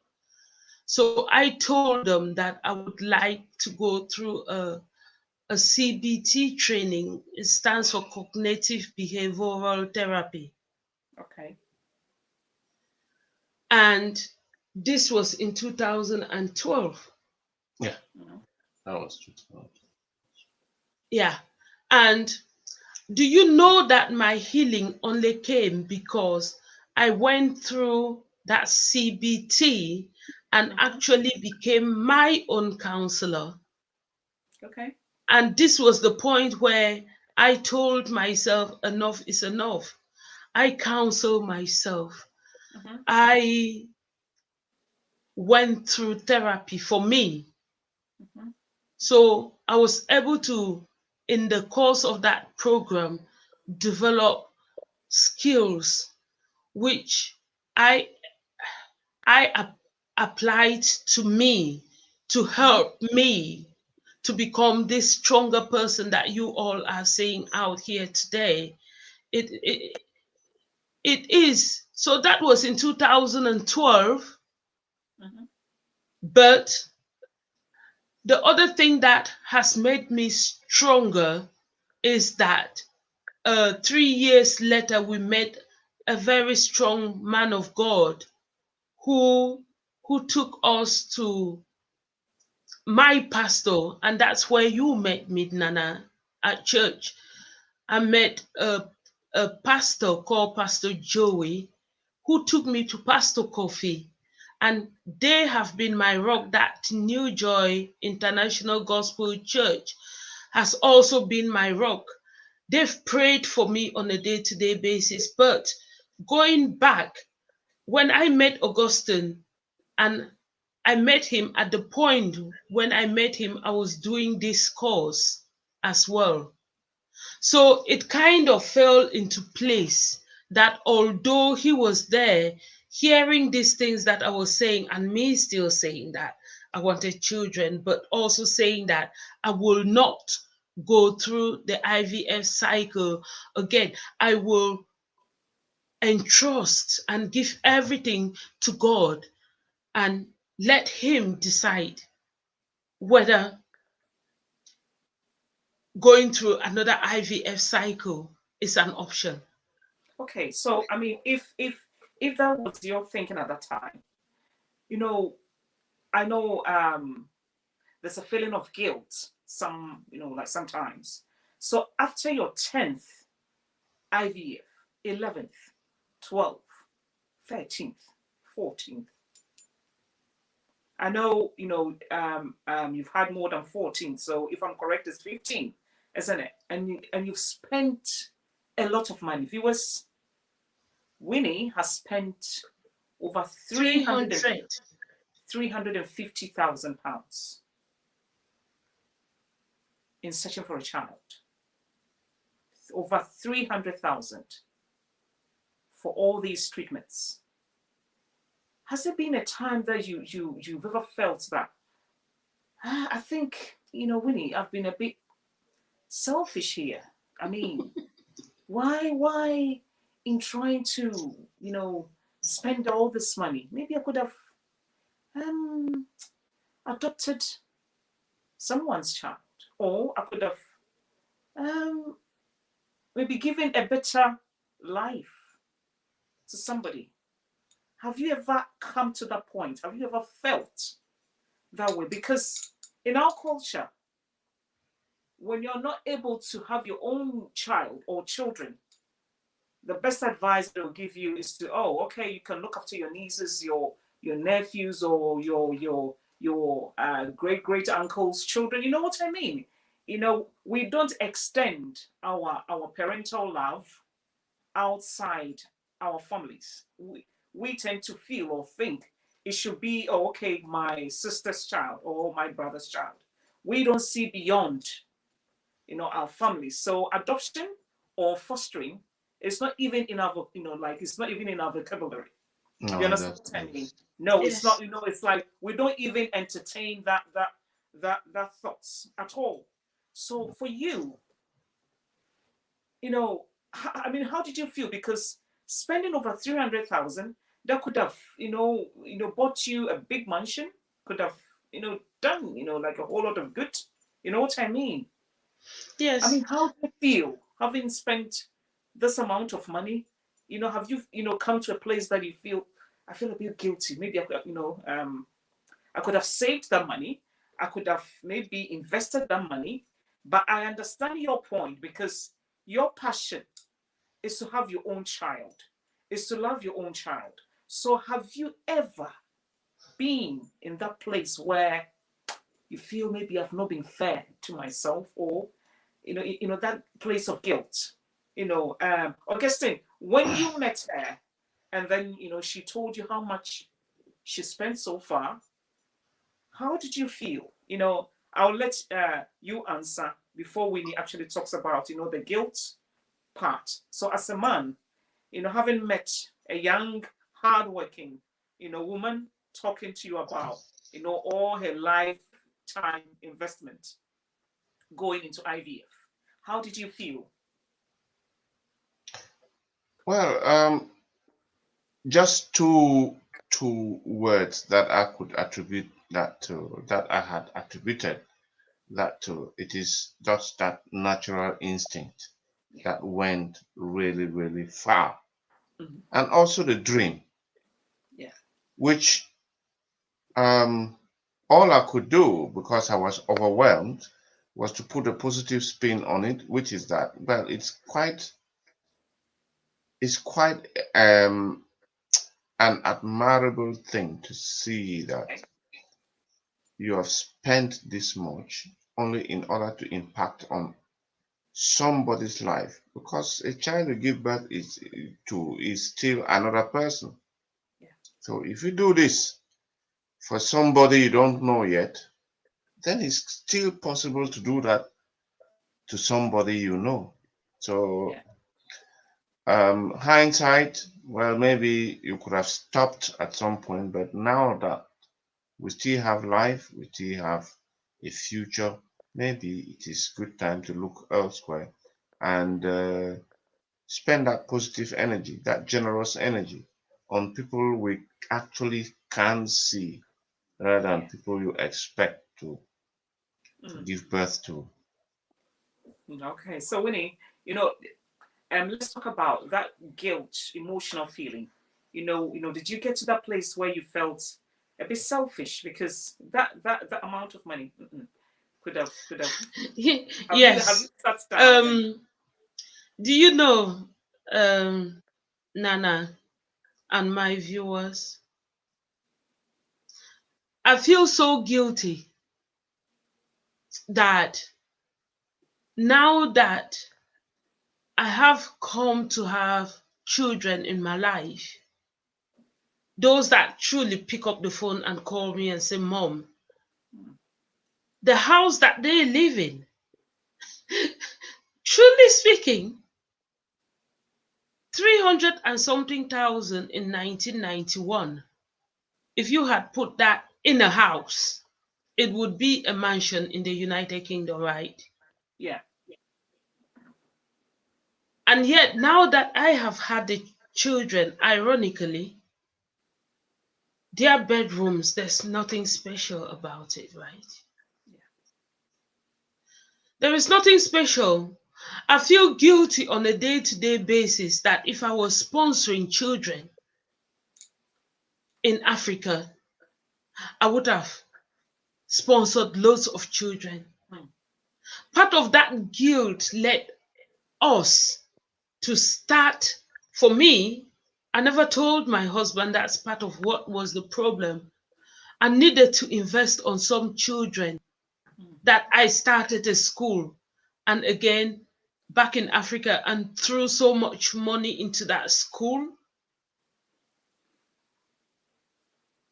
Speaker 2: So I told them that I would like to go through a CBT training. It stands for cognitive behavioral therapy.
Speaker 1: Okay.
Speaker 2: And This was in 2012.
Speaker 3: Yeah,
Speaker 1: Mhm.
Speaker 3: that was true.
Speaker 2: Yeah. And do you know that my healing only came because I went through that CBT and
Speaker 1: Mhm.
Speaker 2: actually became my own counselor?
Speaker 1: Okay.
Speaker 2: And this was the point where I told myself, enough is enough. I counsel myself.
Speaker 1: Mhm.
Speaker 2: I went through therapy for me.
Speaker 1: Mhm.
Speaker 2: So I was able to, in the course of that program, develop skills which I applied to me to
Speaker 1: Mhm.
Speaker 2: help me to become this stronger person that you all are seeing out here today. It it is. So that was in 2012.
Speaker 1: Mhm.
Speaker 2: But the other thing that has made me stronger is that 3 years later we met a very strong man of God who took us to my pastor, and that's where you met me, Nana, at church. I met a pastor called Pastor Joey, who took me to Pastor Kofi. And they have been my rock. That New Joy International Gospel Church has also been my rock. They've prayed for me on a day to day basis. But going back, when I met Augustine, and I met him at the point when I met him, I was doing this course as well. So it kind of fell into place that although he was there hearing these things that I was saying, and me still saying that I wanted children, but also saying that I will not go through the IVF cycle again. I will entrust and give everything to God and let Him decide whether going through another IVF cycle is an option.
Speaker 1: Okay. So I mean, if that was your thinking at that time, you know, I know there's a feeling of guilt. Like sometimes. So after your 10th IVF, 11th, 12th, 13th, 14th. I know, you've had more than 14. So if I'm correct, it's 15, isn't it? And you've spent a lot of money. Viewers, Winnie has spent over
Speaker 2: 300.
Speaker 1: 350,000 pounds in searching for a child. Over 300,000 for all these treatments. Has there been a time that you've ever felt that I think, Winnie, I've been a bit selfish here. I mean, why in trying to, spend all this money? Maybe I could have um adopted someone's child, or I could have um maybe given a better life to somebody. Have you ever come to that point? Have you ever felt that way? Because in our culture, when you're not able to have your own child or children, the best advice they'll give you is to, oh, okay, you can look after your nieces, your nephews, or your great uncles' children. You know what I mean? We don't extend our parental love outside our families. We tend to feel or think it should be, oh, okay, my sister's child or my brother's child. We don't see beyond, our families. So adoption or fostering is not even in our, like it's not even in our vocabulary. You
Speaker 3: No,
Speaker 1: understand
Speaker 3: that's
Speaker 1: what I mean?
Speaker 3: nice.
Speaker 1: No, it's not.
Speaker 2: Yes.
Speaker 1: It's like we don't even entertain that thoughts at all. So for you, I mean, how did you feel? Because spending over 300,000, that could have, bought you a big mansion, could have, done, like a whole lot of good. You know what I mean? I
Speaker 2: Yes.
Speaker 1: mean, how do you feel having spent this amount of money? Have you, come to a place that you feel, I feel a bit guilty. Maybe I could, I could have saved that money. I could have maybe invested that money. But I understand your point, because your passion is to have your own child, is to love your own child. So have you ever been in that place where you feel maybe I've not been fair to myself, or that place of guilt? Augustine, when you met her, and then she told you how much she spent so far, how did you feel? I'll let you answer before Winnie actually talks about the guilt part. So as a man, having met a young, hardworking, woman talking to you about, all her lifetime investment going into IVF, how did you feel?
Speaker 3: Well, just two words that I could attribute that to, that I had attributed that to. It is just that natural instinct that went really, really far.
Speaker 1: Mhm.
Speaker 3: And also the dream,
Speaker 1: Yeah.
Speaker 3: which all I could do, because I was overwhelmed, was to put a positive spin on it, which is that, well, it's quite an admirable thing to see that
Speaker 1: Okay.
Speaker 3: you have spent this much only in order to impact on somebody's life, because a child you give birth is still another person.
Speaker 1: Yeah.
Speaker 3: So if you do this for somebody you don't know yet, then it's still possible to do that to somebody you know. So
Speaker 1: Yeah.
Speaker 3: hindsight, well, maybe you could have stopped at some point, but now that we still have life, we still have a future, maybe it is good time to look elsewhere and spend that positive energy, that generous energy, on people we actually can see, rather than
Speaker 1: Yeah.
Speaker 3: people you expect to
Speaker 1: Mm.
Speaker 3: give birth to.
Speaker 1: Okay. So Winnie, let's talk about that guilt, emotional feeling. Did you get to that place where you felt a bit selfish because that amount of money could have have you
Speaker 2: Yes.
Speaker 1: sat down and
Speaker 2: Um, do you know, um, Nana and my viewers, I feel so guilty that now that I have come to have children in my life, those that truly pick up the phone and call me and say, Mom, the house that they live in, truly speaking, 300 and something thousand in 1991. If you had put that in a house, it would be a mansion in the United Kingdom, right?
Speaker 1: yeah.
Speaker 2: And yet, now that I have had the children, ironically, their bedrooms, there's nothing special about it, right? There is nothing special. I feel guilty on a day-to-day basis that if I was sponsoring children in Africa, I would have sponsored loads of children.
Speaker 1: Hmm.
Speaker 2: Part of that guilt led us to start. For me, I never told my husband that's part of what was the problem. I needed to invest on some children that I started a school. And again, back in Africa, and threw so much money into that school.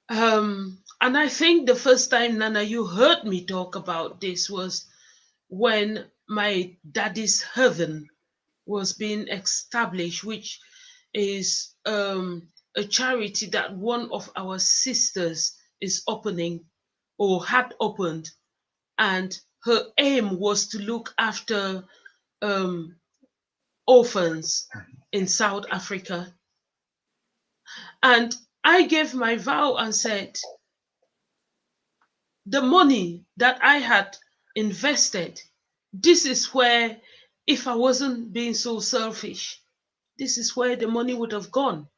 Speaker 2: And I think the first time, Nana, you heard me talk about this was when my daddy's heaven was being established, which is a charity that one of our sisters is opening or had opened. And her aim was to look after um, orphans in South Africa. And I gave my vow and said, the money that I had invested, this is where, if I wasn't being so selfish, this is where the money would have gone.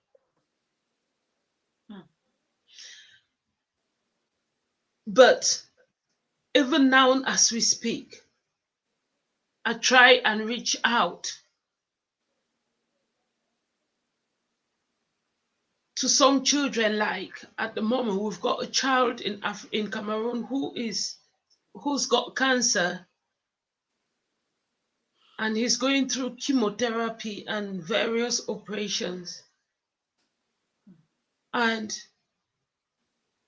Speaker 2: But even now, as we speak, I try and reach out to some children. Like at the moment, we've got a child in Cameroon who's got cancer, and he's going through chemotherapy and various operations. And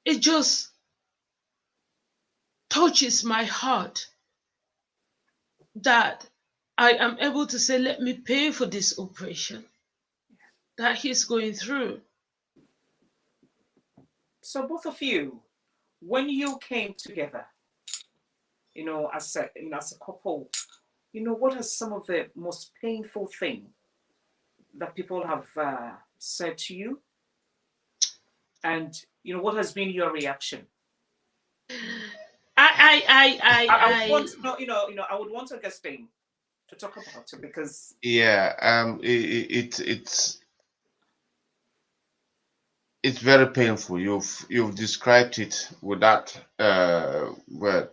Speaker 2: it just touches my heart that I am able to say, let me pay for this operation that he's going through.
Speaker 1: So both of you, when you came together, as a couple, what are some of the most painful things that people have said to you, and what has been your reaction? I would want to know, I would want Augustine to talk about it, because
Speaker 3: it's very painful. You've described it with that word.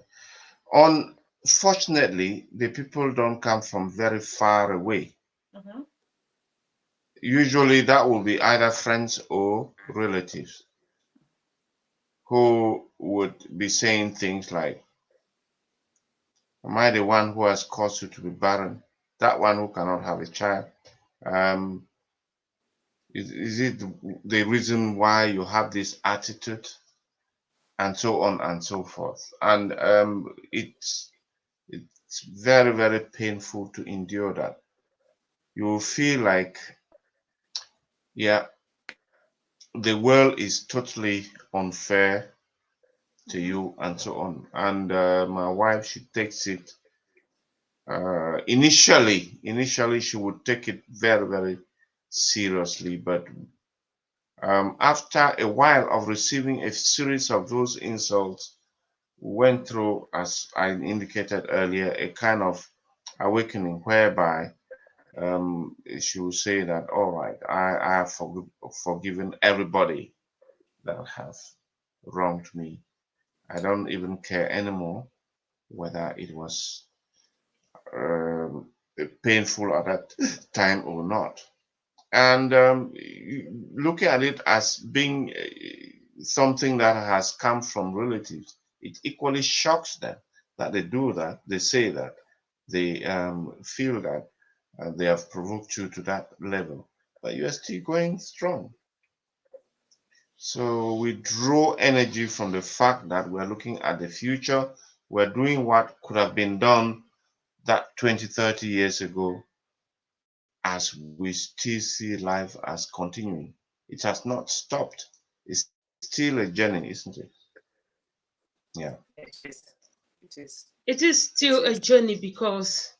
Speaker 3: Unfortunately, the people don't come from very far away.
Speaker 1: mm-hmm.
Speaker 3: Usually that will be either friends or relatives who would be saying things like, am I the one who has caused you to be barren? That one who cannot have a child? Um, is it the reason why you have this attitude? And so on and so forth. And it's very, very painful to endure that. You will feel like, yeah, the world is totally unfair to you and so on. And my wife, she takes it initially she would take it very, very seriously, but after a while of receiving a series of those insults, we went through, as I indicated earlier, a kind of awakening whereby she will say that, all right, I have forgiven everybody that have wronged me. I don't even care anymore whether it was um, painful at that time or not. And looking at it as being something that has come from relatives, it equally shocks them that they do that. They say that they feel that they have provoked you to that level, but you are still going strong. So we draw energy from the fact that we're looking at the future. We're doing what could have been done that 20, 30 years ago, as we still see life as continuing. It has not stopped. It's still a journey, isn't it? Yeah.
Speaker 1: It is. It is.
Speaker 2: It is
Speaker 1: It
Speaker 2: still a
Speaker 1: is.
Speaker 2: journey because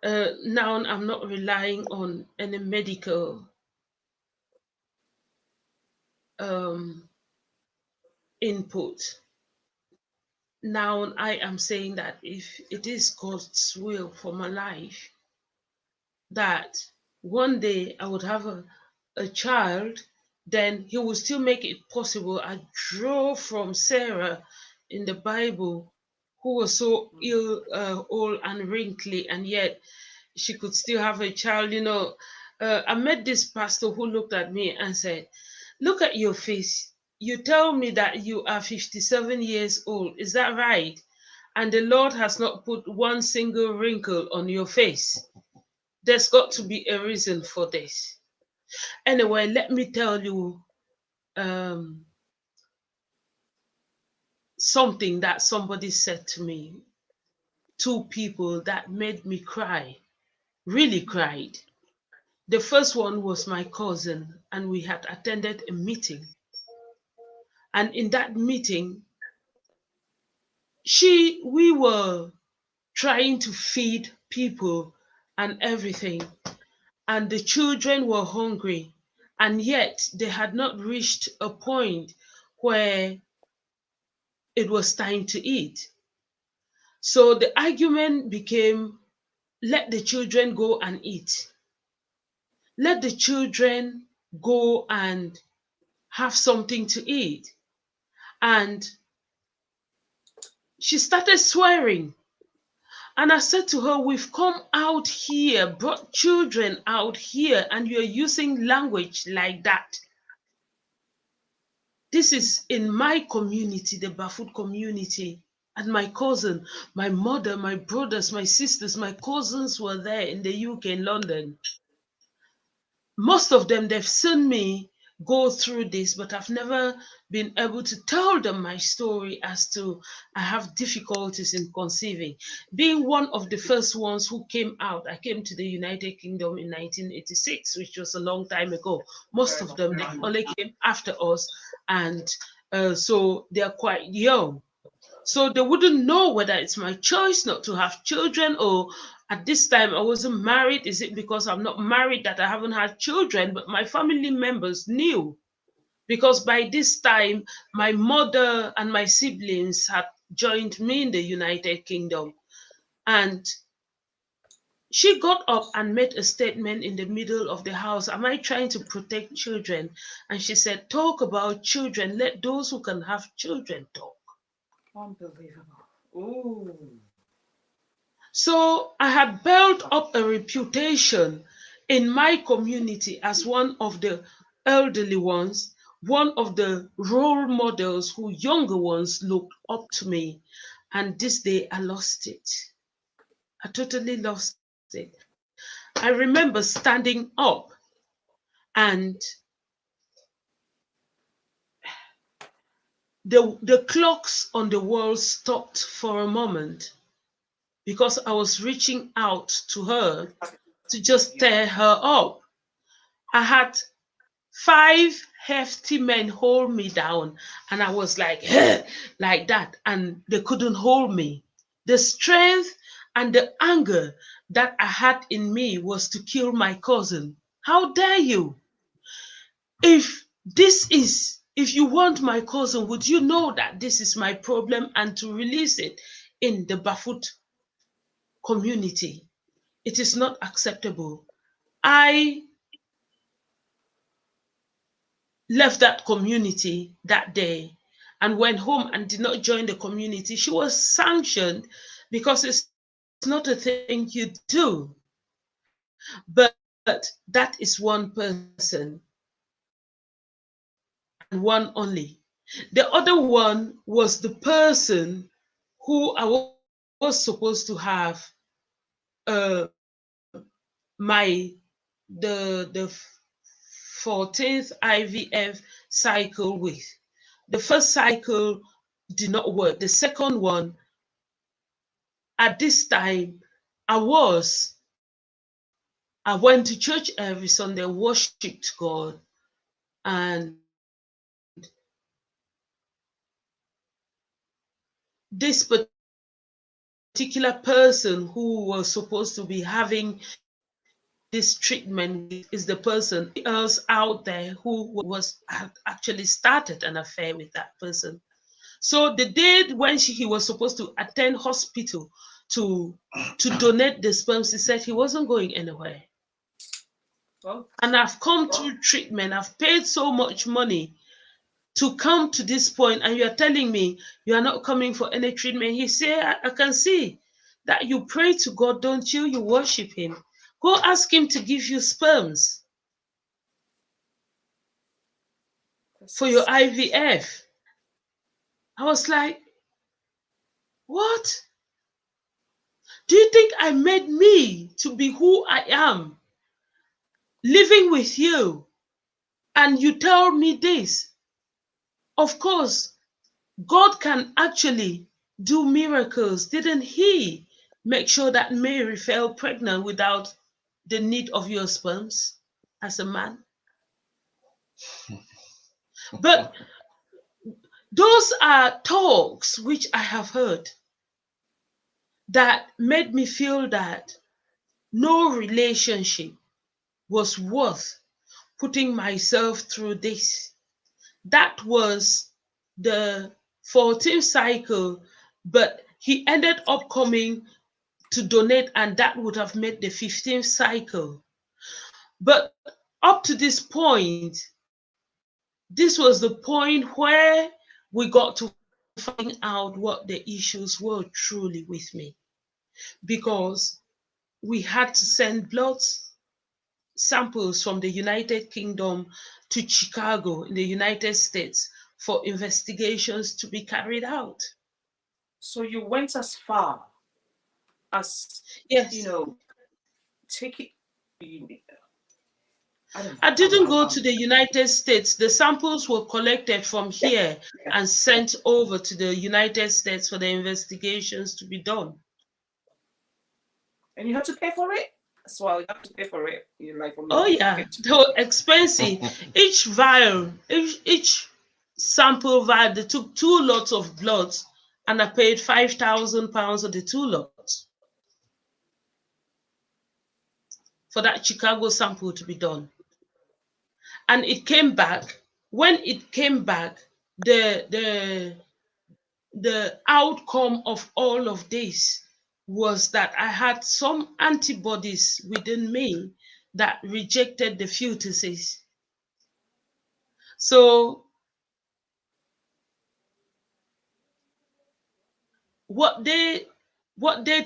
Speaker 2: now I'm not relying on any medical um, input. Now I am saying that if it is God's will for my life, that one day I would have a child, then He will still make it possible. I draw from Sarah in the Bible, who was so ill, old, and wrinkly, and yet she could still have a child. I met this pastor who looked at me and said, "Look at your face. You tell me that you are 57 years old. Is that right? And the Lord has not put one single wrinkle on your face. There's got to be a reason for this." Anyway, let me tell you um, something that somebody said to me. Two people that made me cry, really cried. The first one was my cousin, and we had attended a meeting. And in that meeting, we were trying to feed people and everything, and the children were hungry, and yet they had not reached a point where it was time to eat. So the argument became, let the children go and eat. Let the children go and have something to eat. And she started swearing. And I said to her, we've come out here, brought children out here, and you're using language like that. This is in my community, the Bafut community. And my cousin, my mother, my brothers, my sisters, my cousins were there in the UK, in London. Most of them, they've seen me go through this, but I've never been able to tell them my story as to I have difficulties in conceiving. Being one of the first ones who came out, I came to the United Kingdom in 1986, which was a long time ago. Most of them, they only came after us, and so they're quite young. So they wouldn't know whether it's my choice not to have children, or at this time I wasn't married. Is it because I'm not married that I haven't had children? But my family members knew, because by this time my mother and my siblings had joined me in the United Kingdom. And she got up and made a statement in the middle of the house. Am I trying to protect children? And she said, talk about children. Let those who can have children talk.
Speaker 1: Unbelievable. Ooh.
Speaker 2: So I had built up a reputation in my community as one of the elderly ones, one of the role models who younger ones looked up to me. And this day I lost it. I totally lost it. I remember standing up and the clocks on the wall stopped for a moment, because I was reaching out to her to just stir her up. I had 5 hefty men hold me down, and I was like, like that, and they couldn't hold me. The strength and the anger that I had in me was to kill my cousin. How dare you? If you want my cousin, would you know that this is my problem and to release it in the Bafut community? It is not acceptable. I left that community that day and went home and did not join the community. She was sanctioned because it's not a thing you do. But that is one person and one only. The other one was the person who I was supposed to have my the 14th IVF cycle with. The first cycle did not work. The second one, at this time, I went to church every Sunday, worshipped God, and this particular person who was supposed to be having this treatment with is the person else out there who had actually started an affair with that person. So the day when he was supposed to attend hospital to donate the sperms, he said he wasn't going anywhere.
Speaker 1: Well,
Speaker 2: and I've come through treatment. I've paid so much money to come to this point, and you're telling me you are not coming for any treatment. He said, I can see that you pray to God, don't you? You worship him. Go ask him to give you sperms for your IVF. I was like, what? Do you think I made me to be who I am? Living with you, and you tell me this? Of course, God can actually do miracles. Didn't he make sure that Mary fell pregnant without the need of your sperms as a man? But those are talks which I have heard that made me feel that no relationship was worth putting myself through this. That was the 14th cycle, but he ended up coming to donate, and that would have made the 15th cycle. But up to this point, this was the point where we got to fight. find out what the issues were truly with me, because we had to send blood samples from the United Kingdom to Chicago in the United States for investigations to be carried out.
Speaker 1: So you went as far as,
Speaker 2: Yes.
Speaker 1: you know, take it.
Speaker 2: I didn't go to the United States. The samples were collected from here and sent over to the United States for the investigations to be done.
Speaker 1: And you had to pay for it as well. You have to pay for it. You like from your
Speaker 2: Oh yeah,
Speaker 1: pocket.
Speaker 2: they were expensive. Each vial, each sample vial, they took 2 lots of blood, and I paid £5,000 for the 2 lots for that Chicago sample to be done. And it came back. When it came back, the outcome of all of this was that I had some antibodies within me that rejected the fetuses. So what they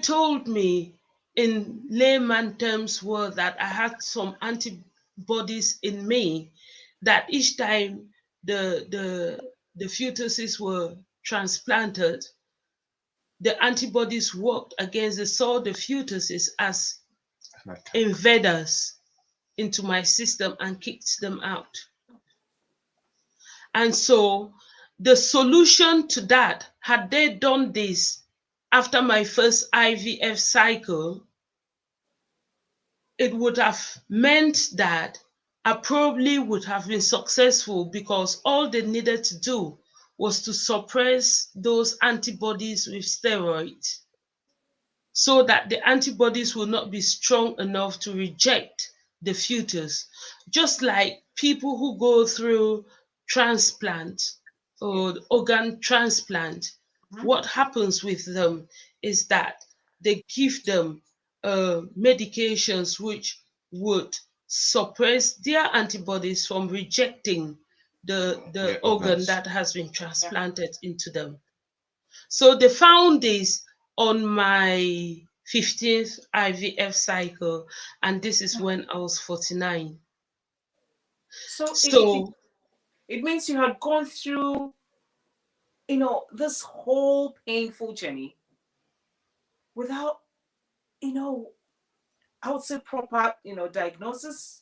Speaker 2: told me in layman terms were that I had some antibodies in me, that each time the fetuses were transplanted, the antibodies worked against, they saw the fetuses as invaders into my system and kicked them out. And so the solution to that, had they done this after my first IVF cycle, it would have meant that I probably would have been successful, because all they needed to do was to suppress those antibodies with steroids, so that the antibodies will not be strong enough to reject the fetus. Just like people who go through transplant or organ transplant, what happens with them is that they give them medications which would suppress their antibodies from rejecting the organ that has been transplanted into them. So they found this on my 15th IVF cycle, and this is when I was 49.
Speaker 1: So it means you had gone through, this whole painful journey without, I would say proper, diagnosis,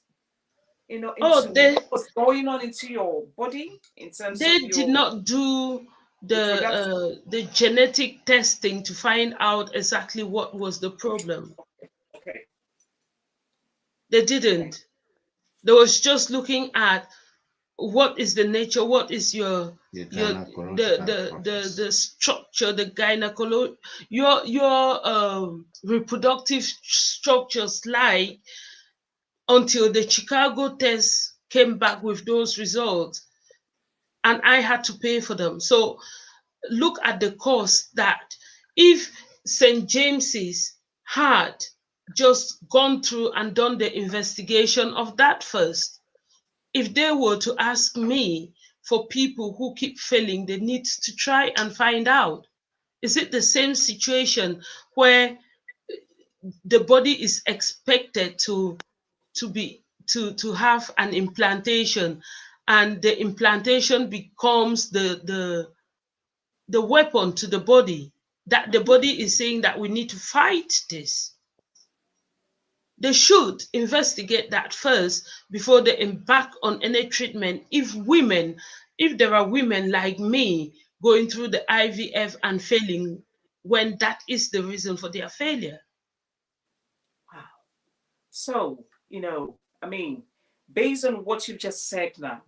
Speaker 1: into what was going on into your body in terms of
Speaker 2: they did not do the genetic testing to find out exactly what was the problem.
Speaker 1: Okay.
Speaker 2: They didn't. Okay. They was just looking at what is the nature, what is the structure, the gynecology, your reproductive structures like, until the Chicago test came back with those results, and I had to pay for them. So look at the cost. That if St. James's had just gone through and done the investigation of that first, if they were to ask me for people who keep failing, they need to try and find out, is it the same situation where the body is expected to have an implantation, and the implantation becomes the weapon to the body, that the body is saying that we need to fight this? They should investigate that first before they embark on any treatment. If there are women like me going through the IVF and failing, when that is the reason for their failure.
Speaker 1: Wow. So, based on what you just said now,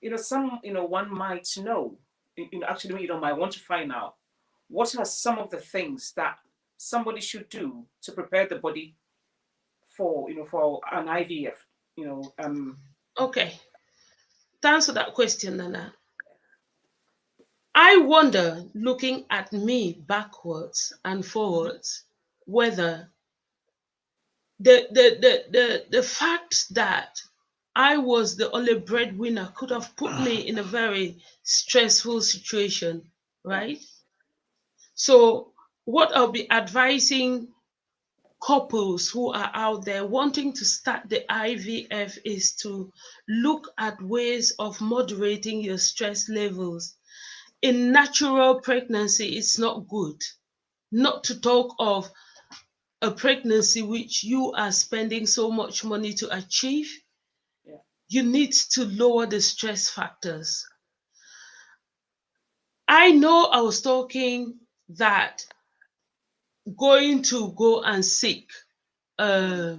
Speaker 1: one might know, actually, might want to find out what are some of the things that somebody should do to prepare the body for an IVF.
Speaker 2: Okay. To answer that question, Nana, I wonder, looking at me backwards and forwards, whether the fact that I was the only breadwinner could have put me in a very stressful situation right? So what I'll be advising couples who are out there wanting to start the IVF is to look at ways of moderating your stress levels. In natural pregnancy, it's not good. Not to talk of a pregnancy which you are spending so much money to achieve.
Speaker 1: Yeah.
Speaker 2: You need to lower the stress factors. I know I was talking that going to go and seek a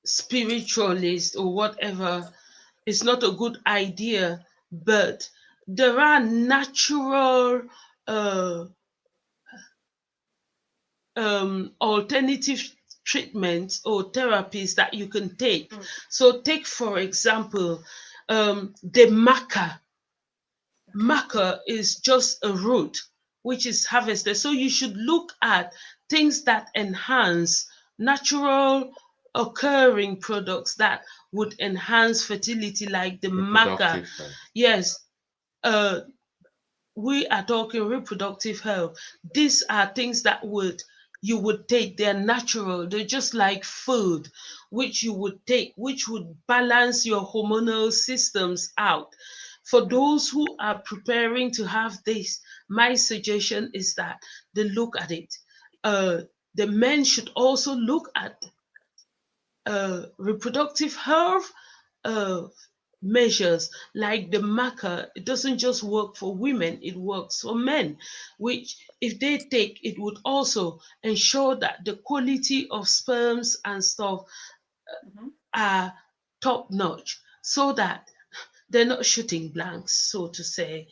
Speaker 2: spiritualist or whatever is not a good idea, but there are natural uh, alternative treatments or therapies that you can take. So take, for example, the maca. Maca is just a root which is harvested. So you should look at things that enhance natural occurring products that would enhance fertility, like the maca.
Speaker 3: Reproductive health.
Speaker 2: Yes, uh, we are talking reproductive health. These are things that you would take. They're natural. They're just like food, which you would take, which would balance your hormonal systems out. For those who are preparing to have this, my suggestion is that they look at it. The men should also look at reproductive health uh, measures like the marker. It doesn't just work for women, it works for men, which if they take, it would also ensure that the quality of sperms and stuff are top notch, so that they're not shooting blanks, so to say.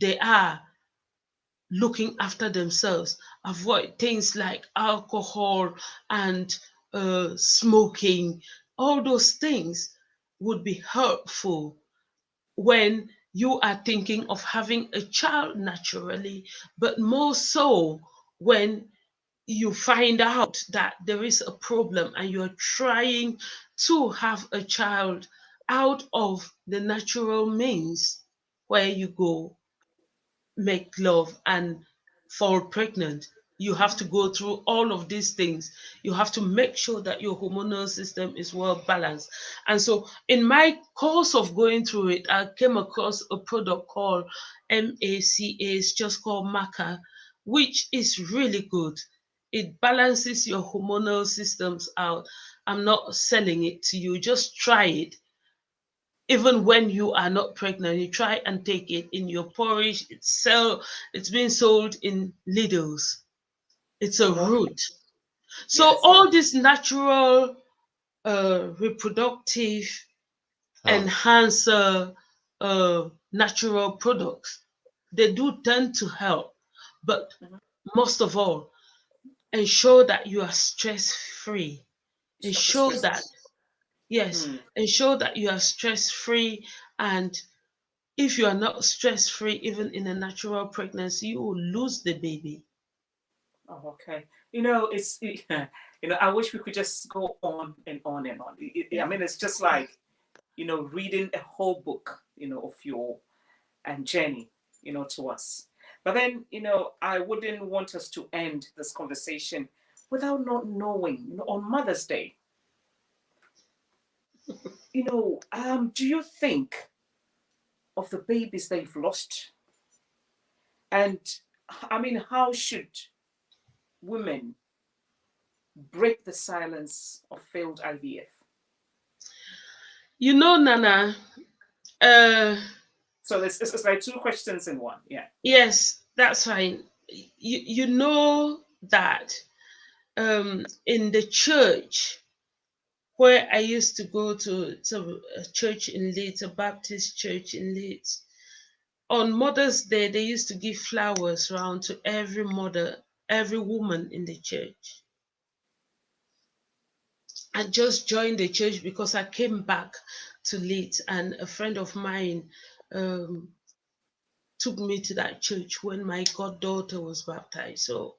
Speaker 2: They are looking after themselves, avoid things like alcohol and smoking. All those things would be hurtful when you are thinking of having a child naturally, but more so when you find out that there is a problem and you're trying to have a child out of the natural means, where you go make love and fall pregnant. You have to go through all of these things. You have to make sure that your hormonal system is well balanced. And so, in my course of going through it, I came across a product called MACA, it's just called Maca, which is really good. It balances your hormonal systems out. I'm not selling it to you, just try it. Even when you are not pregnant, you try and take it in your porridge. It's being sold in Lidl's. It's a
Speaker 1: Oh, okay.
Speaker 2: root. So
Speaker 1: Yes.
Speaker 2: all these natural reproductive
Speaker 3: Health.
Speaker 2: enhancer natural products, they do tend to help, but
Speaker 1: Mhm.
Speaker 2: most of all, ensure that you are stress free. Ensure
Speaker 1: Stress.
Speaker 2: that, yes,
Speaker 1: Hmm.
Speaker 2: ensure that you are stress free. And if you are not stress free, even in a natural pregnancy, you will lose the baby.
Speaker 1: Oh, okay. It's I wish we could just go on and on and on. I mean, it's just like reading a whole book, of your and journey, to us. But then, I wouldn't want us to end this conversation without not knowing, on Mother's Day, do you think of the babies they've lost? And I mean, how should women break the silence of failed IVF?
Speaker 2: Nana, uh,
Speaker 1: So it's like two questions in one. Yeah.
Speaker 2: yes, that's fine. You know that in the church where I used to go to a church in Leeds, a Baptist church in Leeds, on Mother's Day, they used to give flowers around to every mother, every woman in the church. I just joined the church because I came back to Leeds, and a friend of mine um, took me to that church when my goddaughter was baptized. So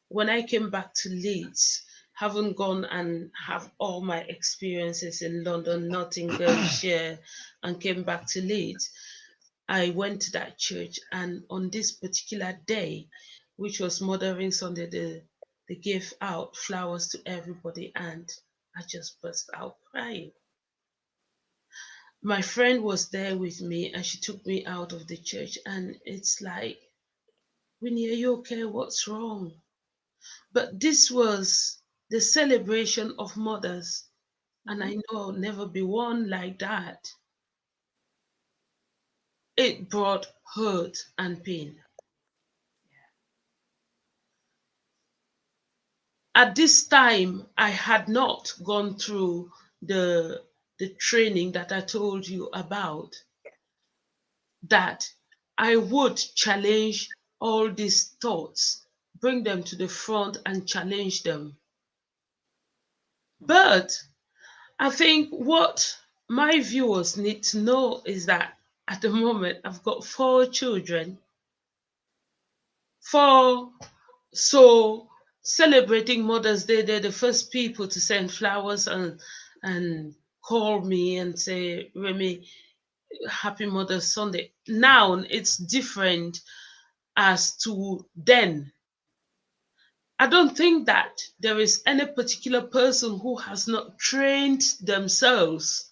Speaker 2: when I came back to Leeds, having gone and have all my experiences in London, Nottinghamshire, and came back to Leeds, I went to that church, and on this particular day, which was Mothering Sunday, they gave out flowers to everybody, and I just burst out crying. My friend was there with me, and she took me out of the church, and it's like, Winnie, are you okay? What's wrong? But this was the celebration of mothers, and I know I'll never be one like that. It brought hurt and pain. At this time, I had not gone through the training that I told you about, that I would challenge all these thoughts, bring them to the front and challenge them. But I think what my viewers need to know is that at the moment I've got 4 children, 4. So celebrating Mother's Day, they're the first people to send flowers and call me and say, Remy, happy Mother's Sunday. Now it's different as to then. I don't think that there is any particular person who has not trained themselves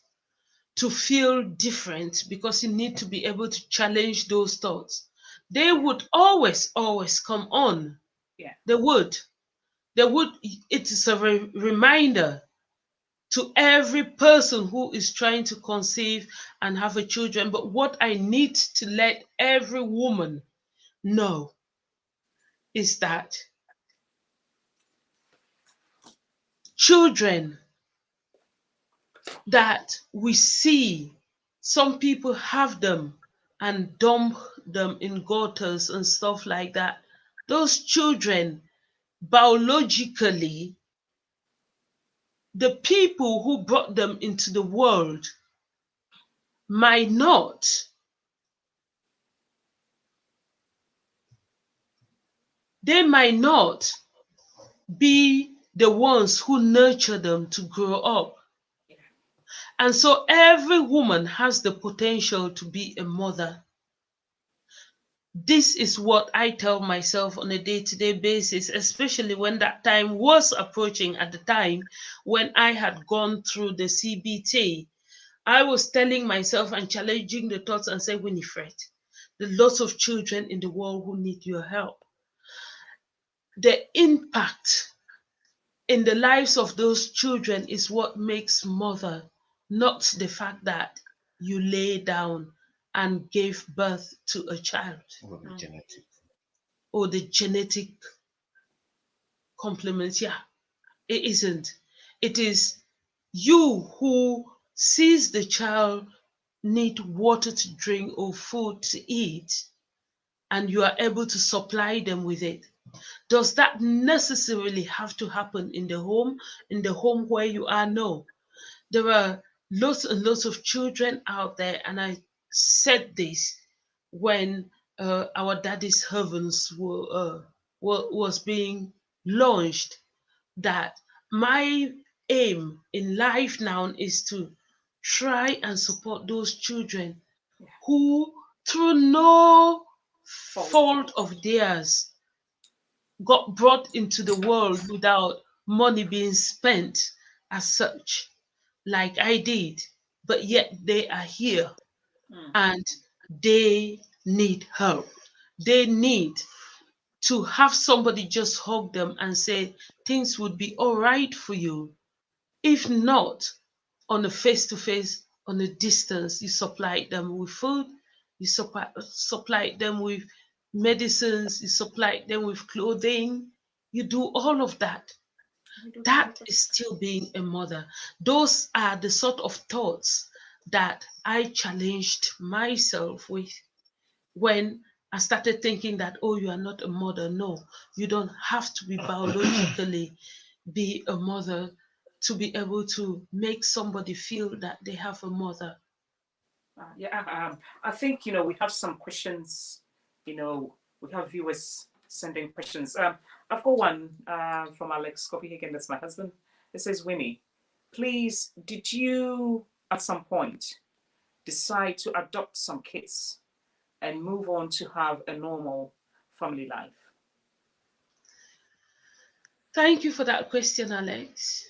Speaker 2: to feel different, because you need to be able to challenge those thoughts. They would always come on.
Speaker 1: Yeah.
Speaker 2: They would. It is a reminder to every person who is trying to conceive and have a children. But what I need to let every woman know is that children that we see, some people have them and dump them in gutters and stuff like that. Those children, biologically, the people who brought them into the world might not be the ones who nurture them to grow up. And so every woman has the potential to be a mother. This is what I tell myself on a day-to-day basis, especially when that time was approaching. At the time when I had gone through the CBT, I was telling myself and challenging the thoughts and saying, Winifred, there are lots of children in the world who need your help. The impact in the lives of those children is what makes mother, not the fact that you lay down and gave birth to a child. Or the genetic complements. Yeah, it isn't. It is you who sees the child need water to drink or food to eat, and you are able to supply them with it. Does that necessarily have to happen in the home where you are? No. There are lots and lots of children out there, and I said this when our Daddy's Heavens was being launched, that my aim in life now is to try and support those children who, through no fault of theirs, got brought into the world without money being spent as such, like I did, but yet they are here and they need help. They need to have somebody just hug them and say things would be all right for you. If not, on a face-to-face, on a distance, you supply them with food, you supply them with medicines, you supply them with clothing, you do all of that. That is still being a mother. Those are the sort of thoughts that I challenged myself with when I started thinking that, oh, you are not a mother. No, you don't have to be biologically be a mother to be able to make somebody feel that they have a mother.
Speaker 1: I think, we have some questions. We have viewers sending questions. I've got one from Alex Copenhagen. That's my husband. It says, Winnie, please, did you at some point decide to adopt some kids and move on to have a normal family life?
Speaker 2: Thank you for that question, Alex.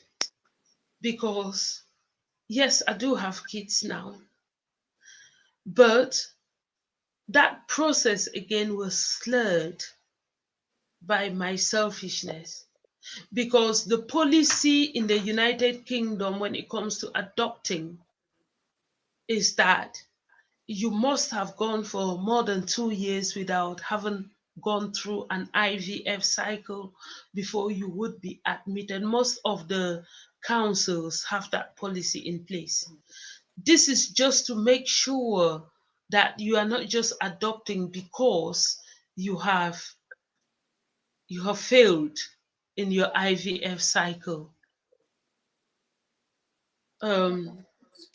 Speaker 2: Because yes, I do have kids now, but that process again was slurred by my selfishness. Because the policy in the United Kingdom when it comes to adopting is that you must have gone for more than 2 years without having gone through an IVF cycle before you would be admitted. Most of the councils have that policy in place. This is just to make sure that you are not just adopting because you have failed in your IVF cycle.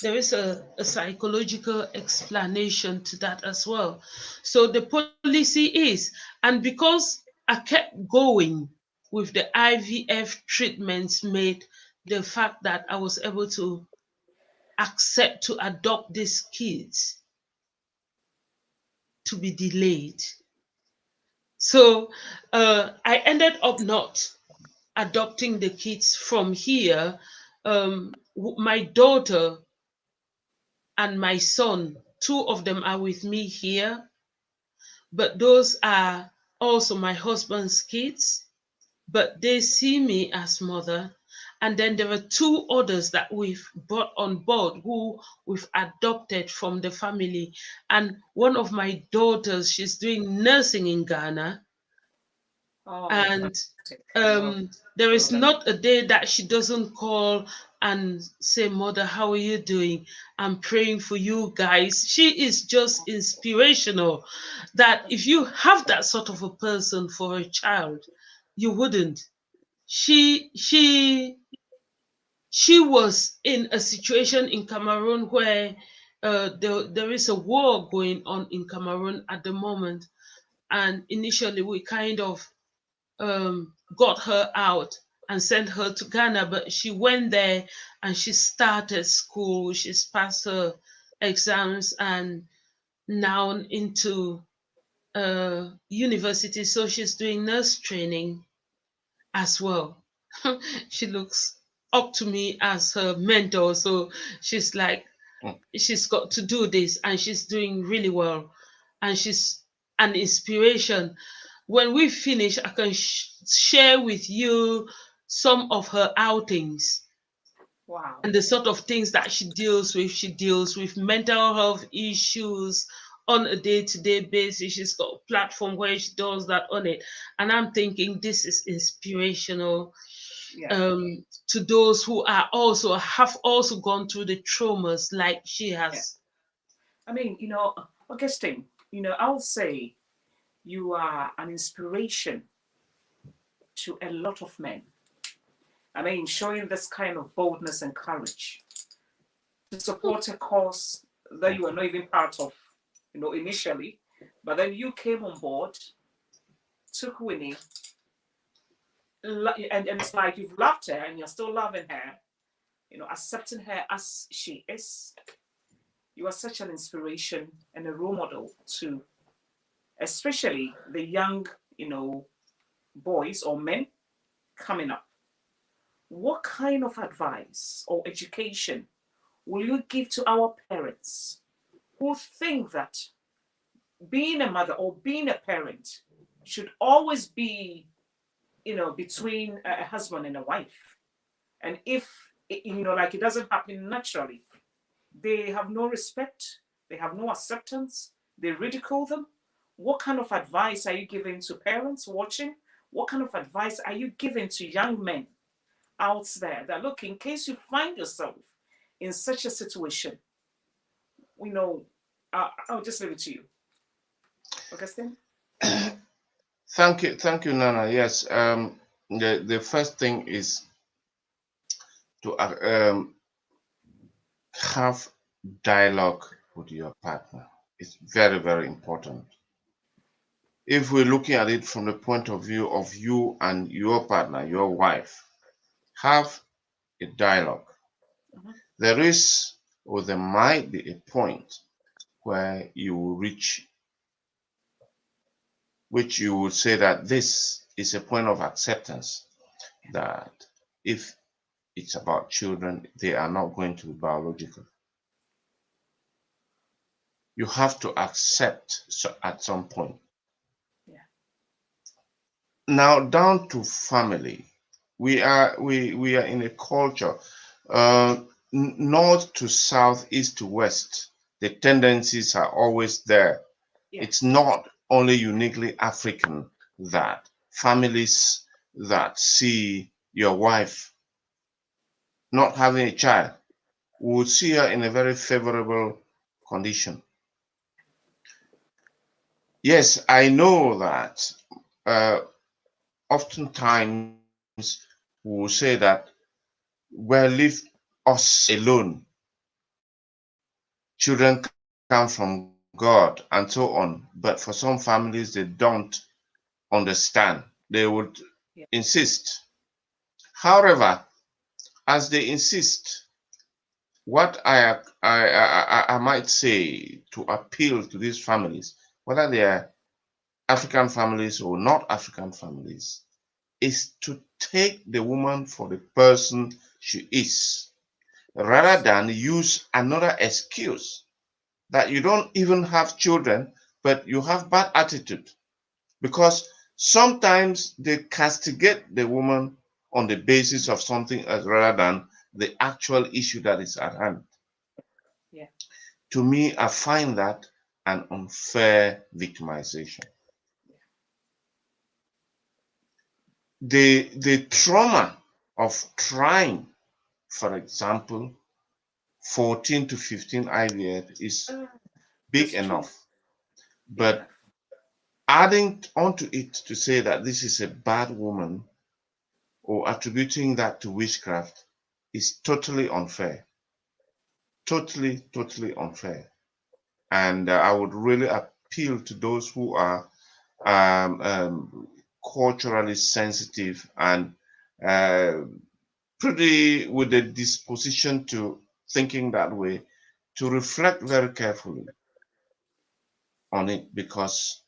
Speaker 2: There is a psychological explanation to that as well. So the policy is, and because I kept going with the IVF treatments, made the fact that I was able to accept to adopt these kids to be delayed. So I ended up not adopting the kids from here. My daughter and my son, two of them are with me here, but those are also my husband's kids, but they see me as mother. And then there are two others that we've brought on board who we've adopted from the family. And one of my daughters, she's doing nursing in Ghana.
Speaker 1: Oh,
Speaker 2: And
Speaker 1: fantastic. Well,
Speaker 2: there
Speaker 1: well
Speaker 2: is
Speaker 1: done.
Speaker 2: not a day that she doesn't call and say, Mother, how are you doing? I'm praying for you guys. She is just inspirational. That if you have that sort of a person for a child, you wouldn't. She was in a situation in Cameroon where there is a war going on in Cameroon at the moment. And initially we kind of got her out and sent her to Ghana, but she went there and she started school. She's passed her exams and now into university. So she's doing nurse training as well. She looks up to me as her mentor. So she's like,
Speaker 3: Mm.
Speaker 2: she's got to do this and she's doing really well. And she's an inspiration. When we finish, I can share with you some of her outings
Speaker 1: Wow.
Speaker 2: and the sort of things that she deals with. She deals with mental health issues on a day-to-day basis. She's got a platform where she does that on it. And I'm thinking this is inspirational
Speaker 1: Yeah.
Speaker 2: to those who are also have also gone through the traumas like she
Speaker 1: Yeah.
Speaker 2: has.
Speaker 1: I mean, Augustine, I'll say you are an inspiration to a lot of men. I mean, showing this kind of boldness and courage to support a cause that you were not even part of, initially, but then you came on board, took Winnie, and it's like you've loved her and you're still loving her, accepting her as she is. You are such an inspiration and a role model to especially the young, boys or men coming up. What kind of advice or education will you give to our parents who think that being a mother or being a parent should always be, between a husband and a wife? And if, like it doesn't happen naturally, they have no respect, they have no acceptance, they ridicule them. What kind of advice are you giving to parents watching? What kind of advice are you giving to young men out there that, look, in case you find yourself in such a situation, I'll just leave it to you. Augustine?
Speaker 3: Thank you, Nana. Yes, the first thing is to have dialogue with your partner. It's very, very important. If we're looking at it from the point of view of you and your partner, your wife, have a dialogue.
Speaker 1: Mhm.
Speaker 3: There is, or there might be a point where you will reach which you would say that this is a point of acceptance, that if it's about children, they are not going to be biological. You have to accept at some point.
Speaker 1: Yeah.
Speaker 3: Now down to family. We are in a culture, north to south, east to west. The tendencies are always there.
Speaker 1: Yeah.
Speaker 3: It's not only uniquely African that families that see your wife not having a child would see her in a very favorable condition. Yes, I know that oftentimes we will say that, well, leave us alone. Children come from God and so on. But for some families, they don't understand. They would
Speaker 1: Yeah.
Speaker 3: insist. However, as they insist, what I might say to appeal to these families, whether they are African families or not African families, is to take the woman for the person she is, rather than use another excuse that you don't even have children, but you have bad attitude. Because sometimes they castigate the woman on the basis of something else rather than the actual issue that is at hand.
Speaker 1: Yeah.
Speaker 3: To me, I find that an unfair victimization. The trauma of trying, for example, 14 to 15 IVF is big
Speaker 1: That's true.
Speaker 3: enough.
Speaker 1: Big
Speaker 3: But
Speaker 1: enough.
Speaker 3: adding onto it to say that this is a bad woman or attributing that to witchcraft is totally unfair. Totally, totally unfair. And I would really appeal to those who are culturally sensitive and uh, pretty with a disposition to thinking that way, to reflect very carefully on it, because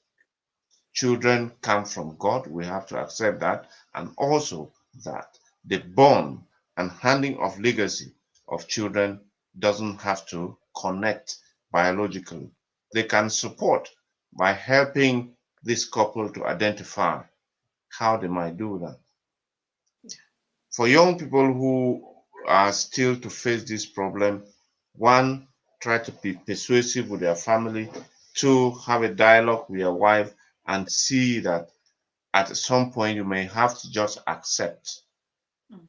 Speaker 3: children come from God. We have to accept that. And also that the bond and handing of legacy of children doesn't have to connect biologically. They can support by helping this couple to identify how they might do that. For young people who are still to face this problem, one, try to be persuasive with their family. Two, have a dialogue with your wife and see that at some point you may have to just accept.
Speaker 1: Mm.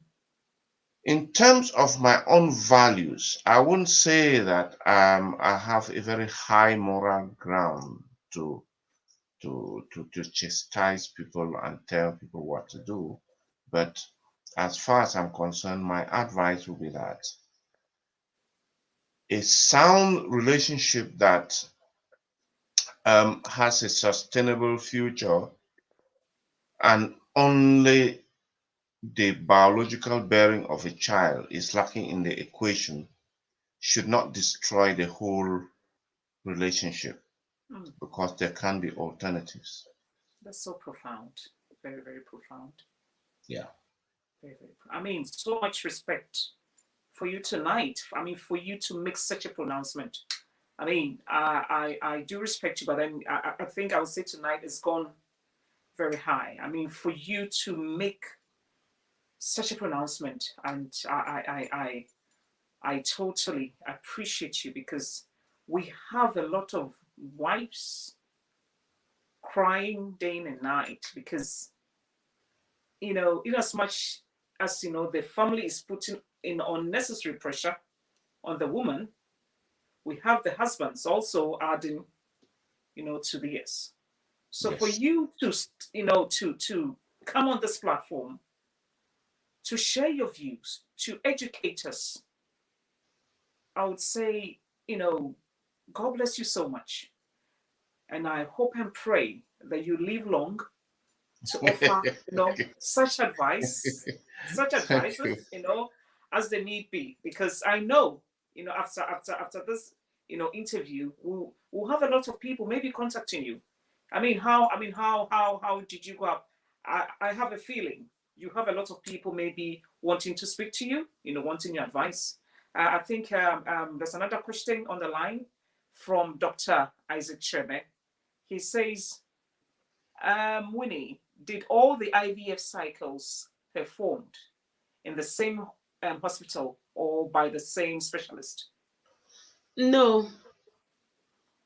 Speaker 3: In terms of my own values, I wouldn't say that I have a very high moral ground to chastise people and tell people what to do. But as far as I'm concerned, my advice would be that a sound relationship that has a sustainable future, and only the biological bearing of a child is lacking in the equation, should not destroy the whole relationship,
Speaker 1: Mm.
Speaker 3: because there can be alternatives.
Speaker 1: That's so profound. Very, very profound.
Speaker 3: Yeah.
Speaker 1: Very, very. I mean, so much respect for you tonight. I mean, for you to make such a pronouncement. I mean, I do respect you, but then I think I would say tonight has gone very high. I mean, for you to make such a pronouncement, and I totally appreciate you, because we have a lot of wives crying day and night because, in as much as, the family is putting in unnecessary pressure on the woman, we have the husbands also adding, to the yes. So for
Speaker 3: Yes.
Speaker 1: you to, to come on this platform, to share your views, to educate us, I would say, God bless you so much. And I hope and pray that you live long to offer, such advice, such
Speaker 3: Thank
Speaker 1: advices,
Speaker 3: you.
Speaker 1: as they need be. Because I know, after this, interview, we'll have a lot of people maybe contacting you how did you go up? I have a feeling you have a lot of people maybe wanting to speak to you, wanting your advice. I think there's another question on the line from Dr. Isaac Chebe. He says, Winnie, did all the IVF cycles performed in the same hospital or by the same specialist?
Speaker 2: No.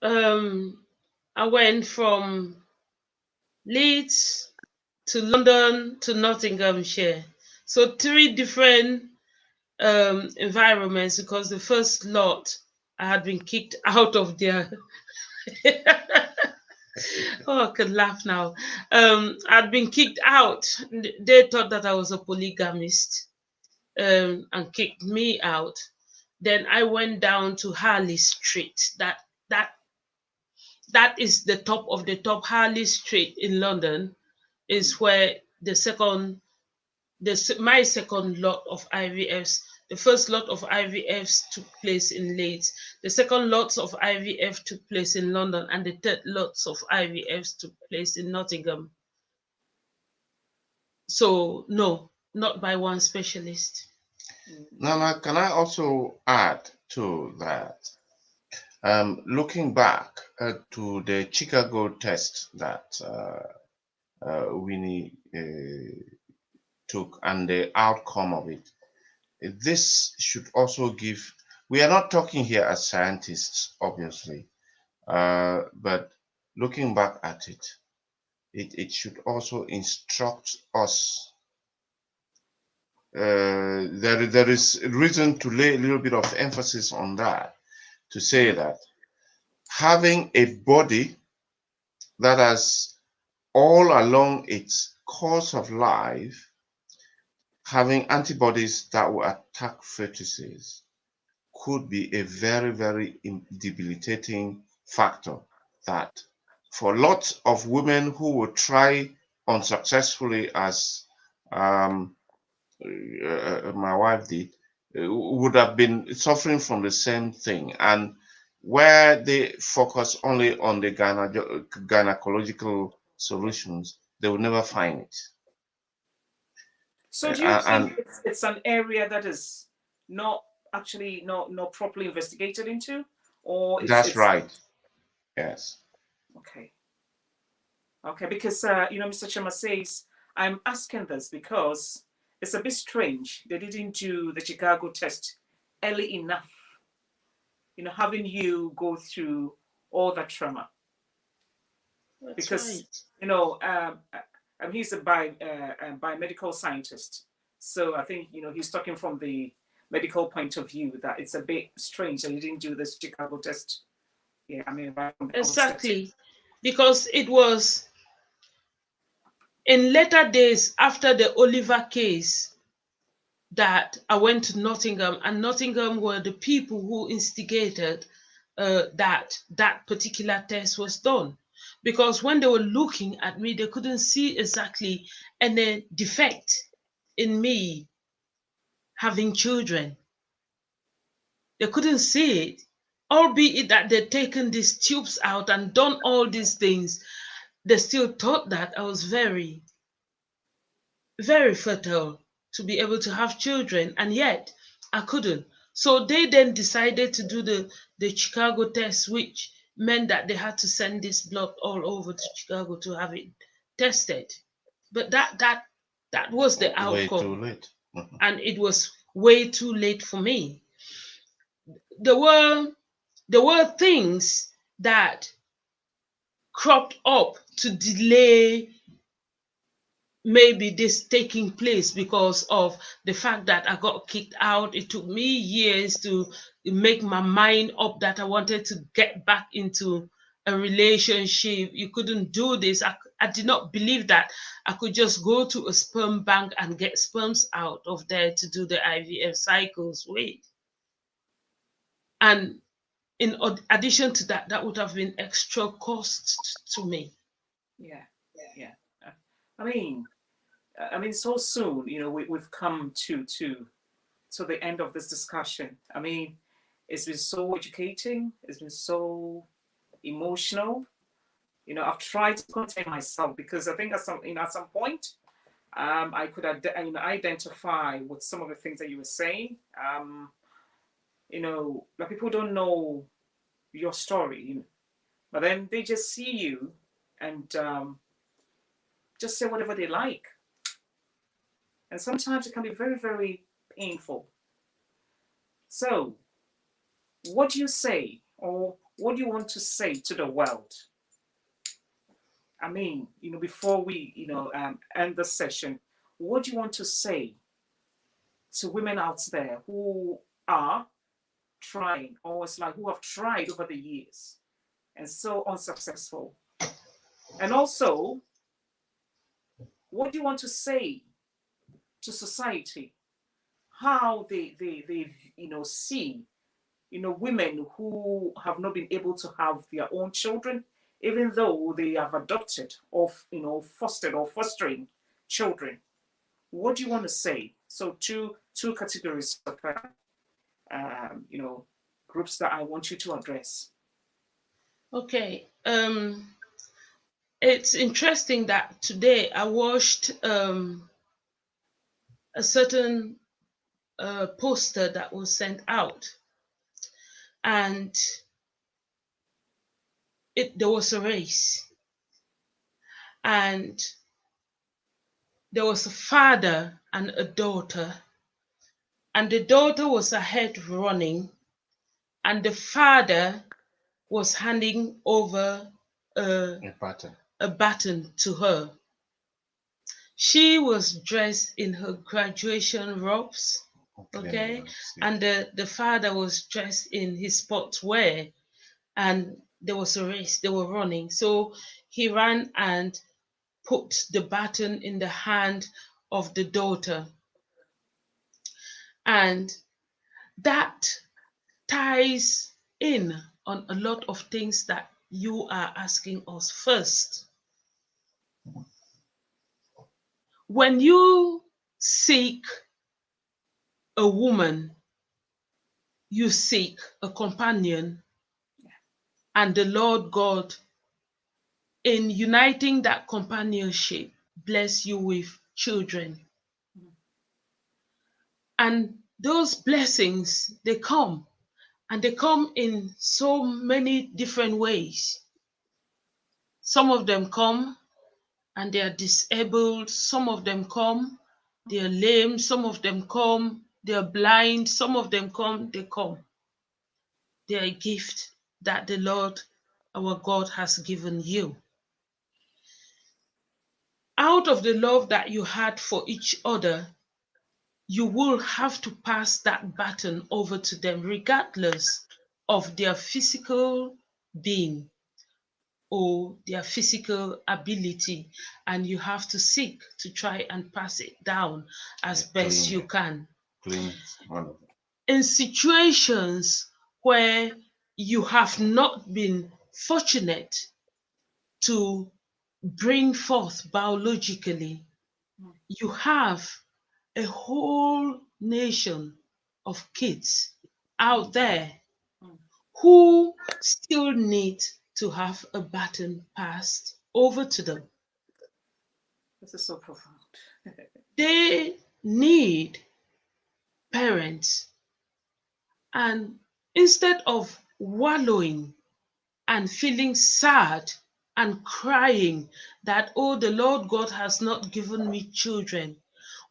Speaker 2: I went from Leeds to London to Nottinghamshire. So 3 different environments, because the first lot I had been kicked out of their oh, I could laugh now. I'd been kicked out. They thought that I was a polygamist, and kicked me out. Then I went down to Harley Street. That that is the top of the top. Harley Street in London is where my second lot of IVFs. The first lot of IVFs took place in Leeds. The second lots of IVF took place in London, and the third lots of IVFs took place in Nottingham. So no, not by one specialist.
Speaker 3: Nana, can I also add to that? Looking back to the Chicago test that Winnie took and the outcome of it, this should also give, we are not talking here as scientists, obviously, but looking back at it, it should also instruct us. There is reason to lay a little bit of emphasis on that, to say that having a body that has all along its course of life, having antibodies that will attack fetuses could be a very, very debilitating factor that for lots of women who will try unsuccessfully, as my wife did, would have been suffering from the same thing. And where they focus only on the gynecological solutions, they will never find it.
Speaker 1: So do you think it's an area that is not properly investigated into, or
Speaker 3: that's right? Yes.
Speaker 1: Okay. Okay, because Mr. Chema says, I'm asking this because it's a bit strange. They didn't do the Chicago test early enough, having you go through all that trauma.
Speaker 2: That's
Speaker 1: because
Speaker 2: right.
Speaker 1: He's a biomedical scientist, so I think he's talking from the medical point of view that it's a bit strange that you didn't do this Chicago test. Yeah, right from the
Speaker 2: Exactly, because it was in later days after the Oliver case that I went to Nottingham, and Nottingham were the people who instigated that particular test was done. Because when they were looking at me, they couldn't see exactly any defect in me having children. They couldn't see it, albeit that they'd taken these tubes out and done all these things. They still thought that I was very, very fertile to be able to have children, and yet I couldn't. So they then decided to do the Chicago test, which meant that they had to send this blood all over to Chicago to have it tested. But that was the outcome.
Speaker 3: Way too late.
Speaker 2: And it was way too late for me. There were things that cropped up to delay maybe this taking place because of the fact that I got kicked out. It took me years to make my mind up that I wanted to get back into a relationship. You couldn't do this. I did not believe that I could just go to a sperm bank and get sperms out of there to do the IVF cycles with. And in addition to that, that would have been extra cost to me.
Speaker 1: Yeah. So soon, we've come to the end of this discussion. It's been so educating. It's been so emotional. You know, I've tried to contain myself because I think at some point, I could identify with some of the things that you were saying. You know, like people don't know your story, but then they just see you and just say whatever they like. And sometimes it can be very, very painful. So, what do you say, or what do you want to say to the world? I mean, you know, before we, end the session, what do you want to say to women out there who are trying, or it's like who have tried over the years and so unsuccessful? And also, what do you want to say to society? How they see, women who have not been able to have their own children, even though they have adopted or, fostered or fostering children. What do you want to say? So two categories of, groups that I want you to address.
Speaker 2: Okay. It's interesting that today I watched a certain poster that was sent out, and there was a race, and there was a father and a daughter, and the daughter was ahead running, and the father was handing over a baton to her. She was dressed in her graduation robes, okay, and the father was dressed in his sports wear, and there was a race, they were running. So he ran and put the baton in the hand of the daughter. And that ties in on a lot of things that you are asking us. First, when you seek a woman, you seek a companion, and the Lord God, in uniting that companionship, bless you with children. And those blessings, they come, and they come in so many different ways. Some of them come and they are disabled. Some of them come, they are lame. Some of them come, they are blind. Some of them come, they come. They are a gift that the Lord, our God, has given you. Out of the love that you had for each other, you will have to pass that baton over to them, regardless of their physical being or their physical ability, and you have to seek to try and pass it down as best you can. In situations where you have not been fortunate to bring forth biologically, you have a whole nation of kids out there who still need to have a baton passed over to them.
Speaker 1: This is so profound.
Speaker 2: They need parents, and instead of wallowing and feeling sad and crying that, oh, the Lord God has not given me children,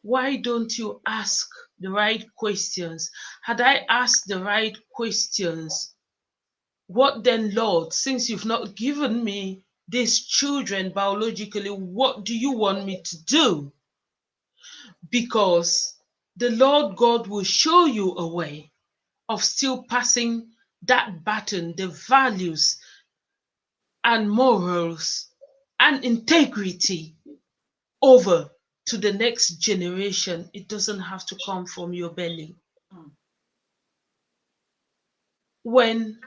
Speaker 2: why don't you ask the right questions? Had I asked the right questions, what then, Lord, since you've not given me these children biologically, what do you want me to do? Because the Lord God will show you a way of still passing that baton, the values and morals and integrity over to the next generation. It doesn't have to come from your belly. When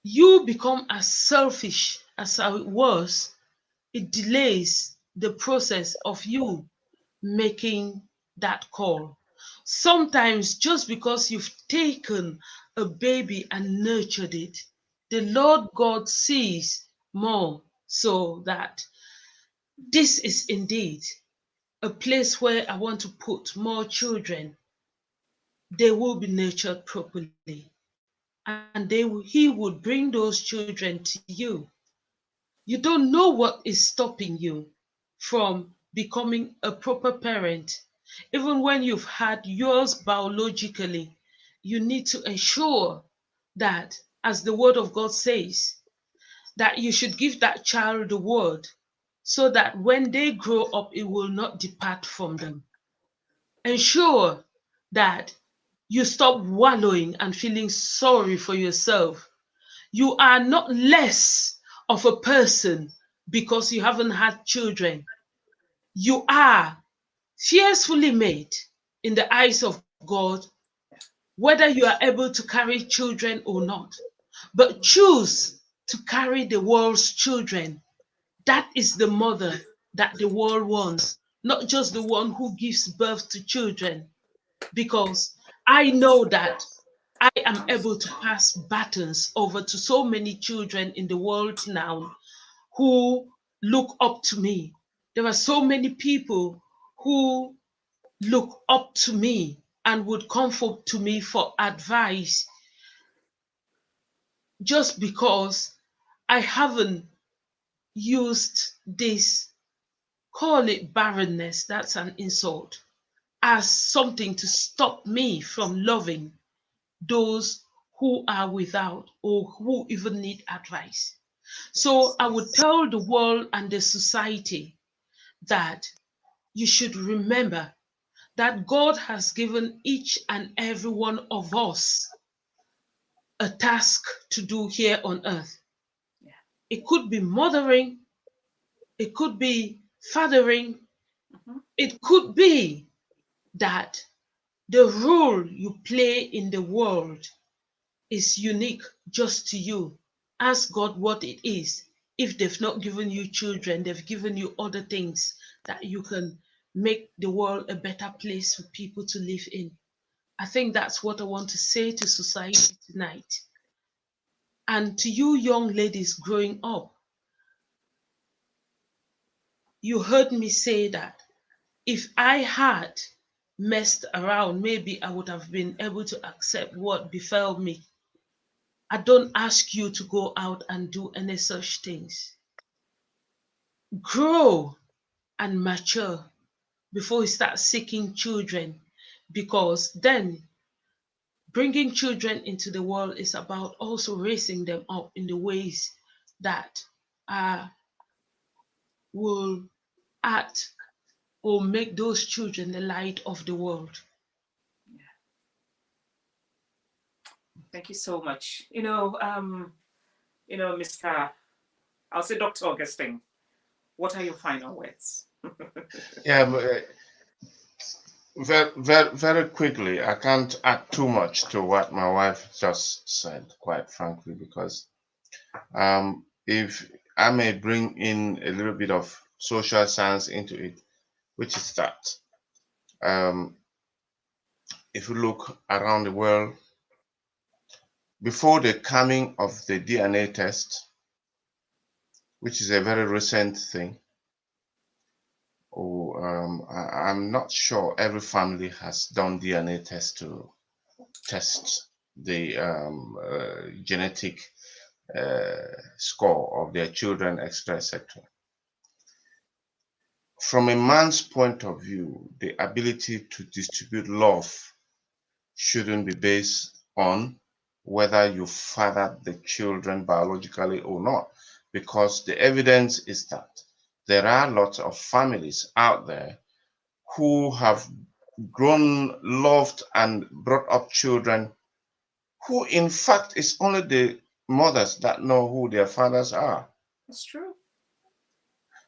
Speaker 2: you become as selfish as how it was, it delays the process of you making that call. Sometimes just because you've taken a baby and nurtured it, the Lord God sees more so that this is indeed a place where I want to put more children. They will be nurtured properly, and he would bring those children to you. You don't know what is stopping you from becoming a proper parent. Even when you've had yours biologically, you need to ensure that, as the word of God says, that you should give that child the word so that when they grow up, it will not depart from them. Ensure that you stop wallowing and feeling sorry for yourself. You are not less of a person because you haven't had children. You are fearfully made in the eyes of God, whether you are able to carry children or not. But choose to carry the world's children. That is the mother that the world wants, not just the one who gives birth to children. Because I know that I am able to pass batons over to so many children in the world now who look up to me. There are so many people who look up to me and would come forward to me for advice just because I haven't used this, call it barrenness, that's an insult, as something to stop me from loving those who are without or who even need advice. So I would tell the world and the society that you should remember that God has given each and every one of us a task to do here on earth.
Speaker 1: Yeah.
Speaker 2: It could be mothering, it could be fathering, it could be that the role you play in the world is unique just to you. Ask God what it is. If they've not given you children, they've given you other things that you can make the world a better place for people to live in. I think that's what I want to say to society tonight. And to you young ladies growing up, you heard me say that if I had messed around, maybe I would have been able to accept what befell me. I don't ask you to go out and do any such things. Grow and mature before you start seeking children, because then bringing children into the world is about also raising them up in the ways that will add or make those children the light of the world.
Speaker 1: Thank you so much. Mr. I'll say Dr. Augustine, what are your final words?
Speaker 3: Yeah, very quickly, I can't add too much to what my wife just said, quite frankly, because if I may bring in a little bit of social science into it, which is that if you look around the world, before the coming of the DNA test, which is a very recent thing, I'm not sure every family has done DNA test to test the genetic score of their children, etc., etc. From a man's point of view, the ability to distribute love shouldn't be based on whether you fathered the children biologically or not, because the evidence is that there are lots of families out there who have grown, loved, and brought up children who, in fact, is only the mothers that know who their fathers are.
Speaker 1: That's true.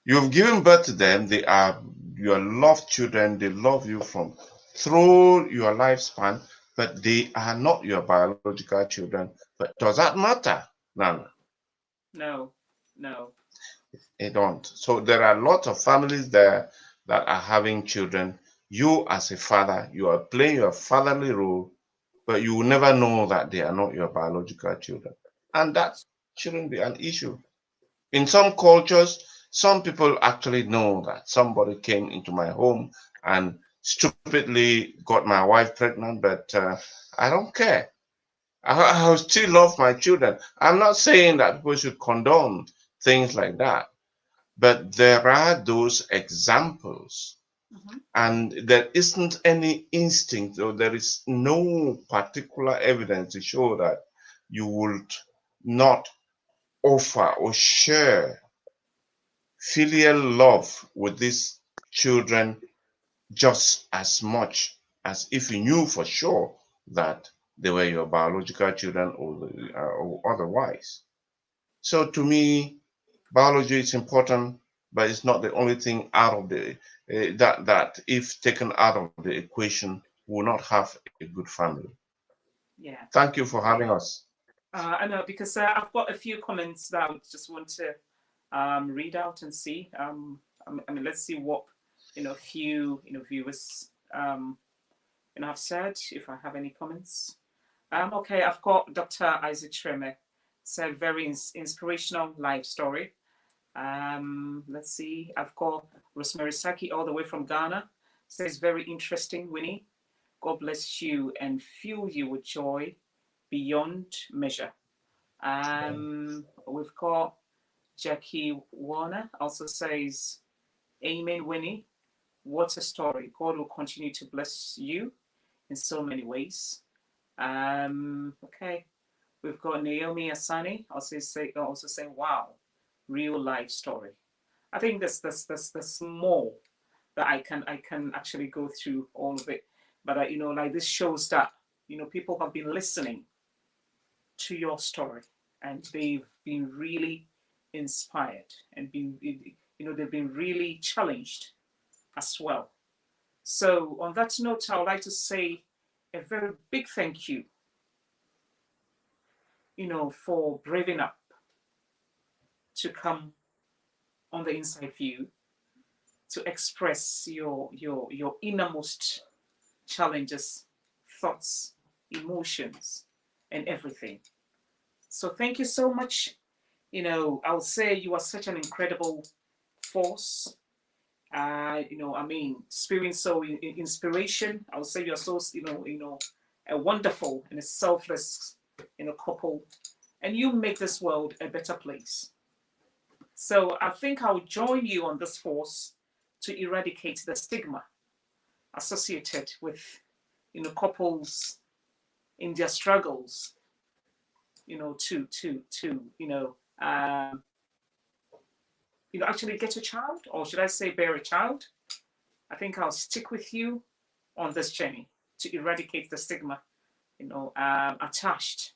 Speaker 3: You've given birth to them, they are your loved children, they love you from through your lifespan, but they are not your biological children. But does that matter, Nana?
Speaker 1: No.
Speaker 3: They don't. So there are lots of families there that are having children. You, as a father, you are playing your fatherly role, but you will never know that they are not your biological children. And that shouldn't be an issue. In some cultures, some people actually know that somebody came into my home and stupidly got my wife pregnant, but I don't care. I still love my children. I'm not saying that people should condone things like that, but there are those examples, and there isn't any instinct, or there is no particular evidence to show that you would not offer or share filial love with these children just as much as if you knew for sure that they were your biological children, or otherwise. So to me, biology is important, but it's not the only thing out of the that if taken out of the equation, will not have a good family.
Speaker 1: Yeah.
Speaker 3: Thank you for having us.
Speaker 1: I know, because I've got a few comments that I would just want to read out and see. I mean, let's see what a few viewers have said. If I have any comments. Okay, I've got Dr. Isaac Chebe, said very inspirational life story. Let's see. I've got Rosemary Saki all the way from Ghana. Says very interesting, Winnie. God bless you and fill you with joy beyond measure. We've got Jackie Warner also says, Amen, Winnie. What a story. God will continue to bless you in so many ways. Okay. We've got Naomi Asani also saying, wow, real life story. I think there's more that I can actually go through all of it. But like this shows that people have been listening to your story, and they've been really inspired, and they've been really challenged as well. So on that note, I would like to say a very big thank you, for braving up to come on the Inside View to express your innermost challenges, thoughts, emotions, and everything. So thank you so much. I would say you are such an incredible force. I mean, spewing so inspiration. I would say you are so, a wonderful and a selfless, couple, and you make this world a better place. So I think I'll join you on this force to eradicate the stigma associated with, couples in their struggles, actually get a child, or should I say bear a child. I think I'll stick with you on this journey to eradicate the stigma, attached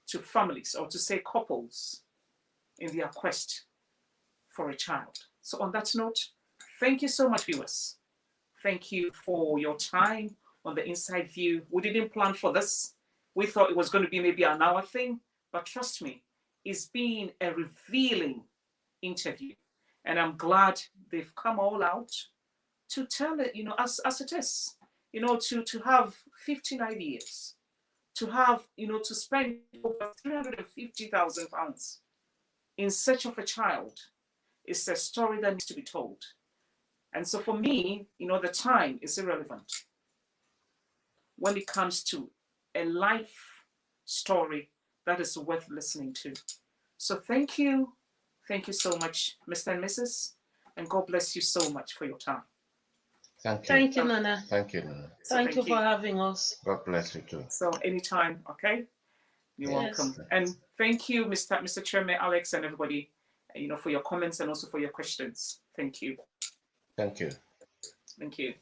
Speaker 1: to families, or to say couples in their quest for a child. So on that note, thank you so much, viewers. Thank you for your time on the Inside View. We didn't plan for this. We thought it was going to be maybe an hour thing, but trust me, it's been a revealing interview. And I'm glad they've come all out to tell it, as it is, to have 59 years, to have, to spend over £350,000 in search of a child. It's a story that needs to be told. And so for me, the time is irrelevant when it comes to a life story that is worth listening to. So thank you. Thank you so much, Mr. and Mrs. And God bless you so much for your time.
Speaker 3: Thank you.
Speaker 2: Thank you, Nana.
Speaker 3: Thank you, Nana.
Speaker 1: So
Speaker 2: Thank you for having us.
Speaker 3: God bless you too.
Speaker 1: So anytime, okay? You're
Speaker 2: Yes.
Speaker 1: welcome. And thank you, Mr. Chebe, Alex, and everybody, for your comments and also for your questions. Thank you.
Speaker 3: Thank you.
Speaker 1: Thank you.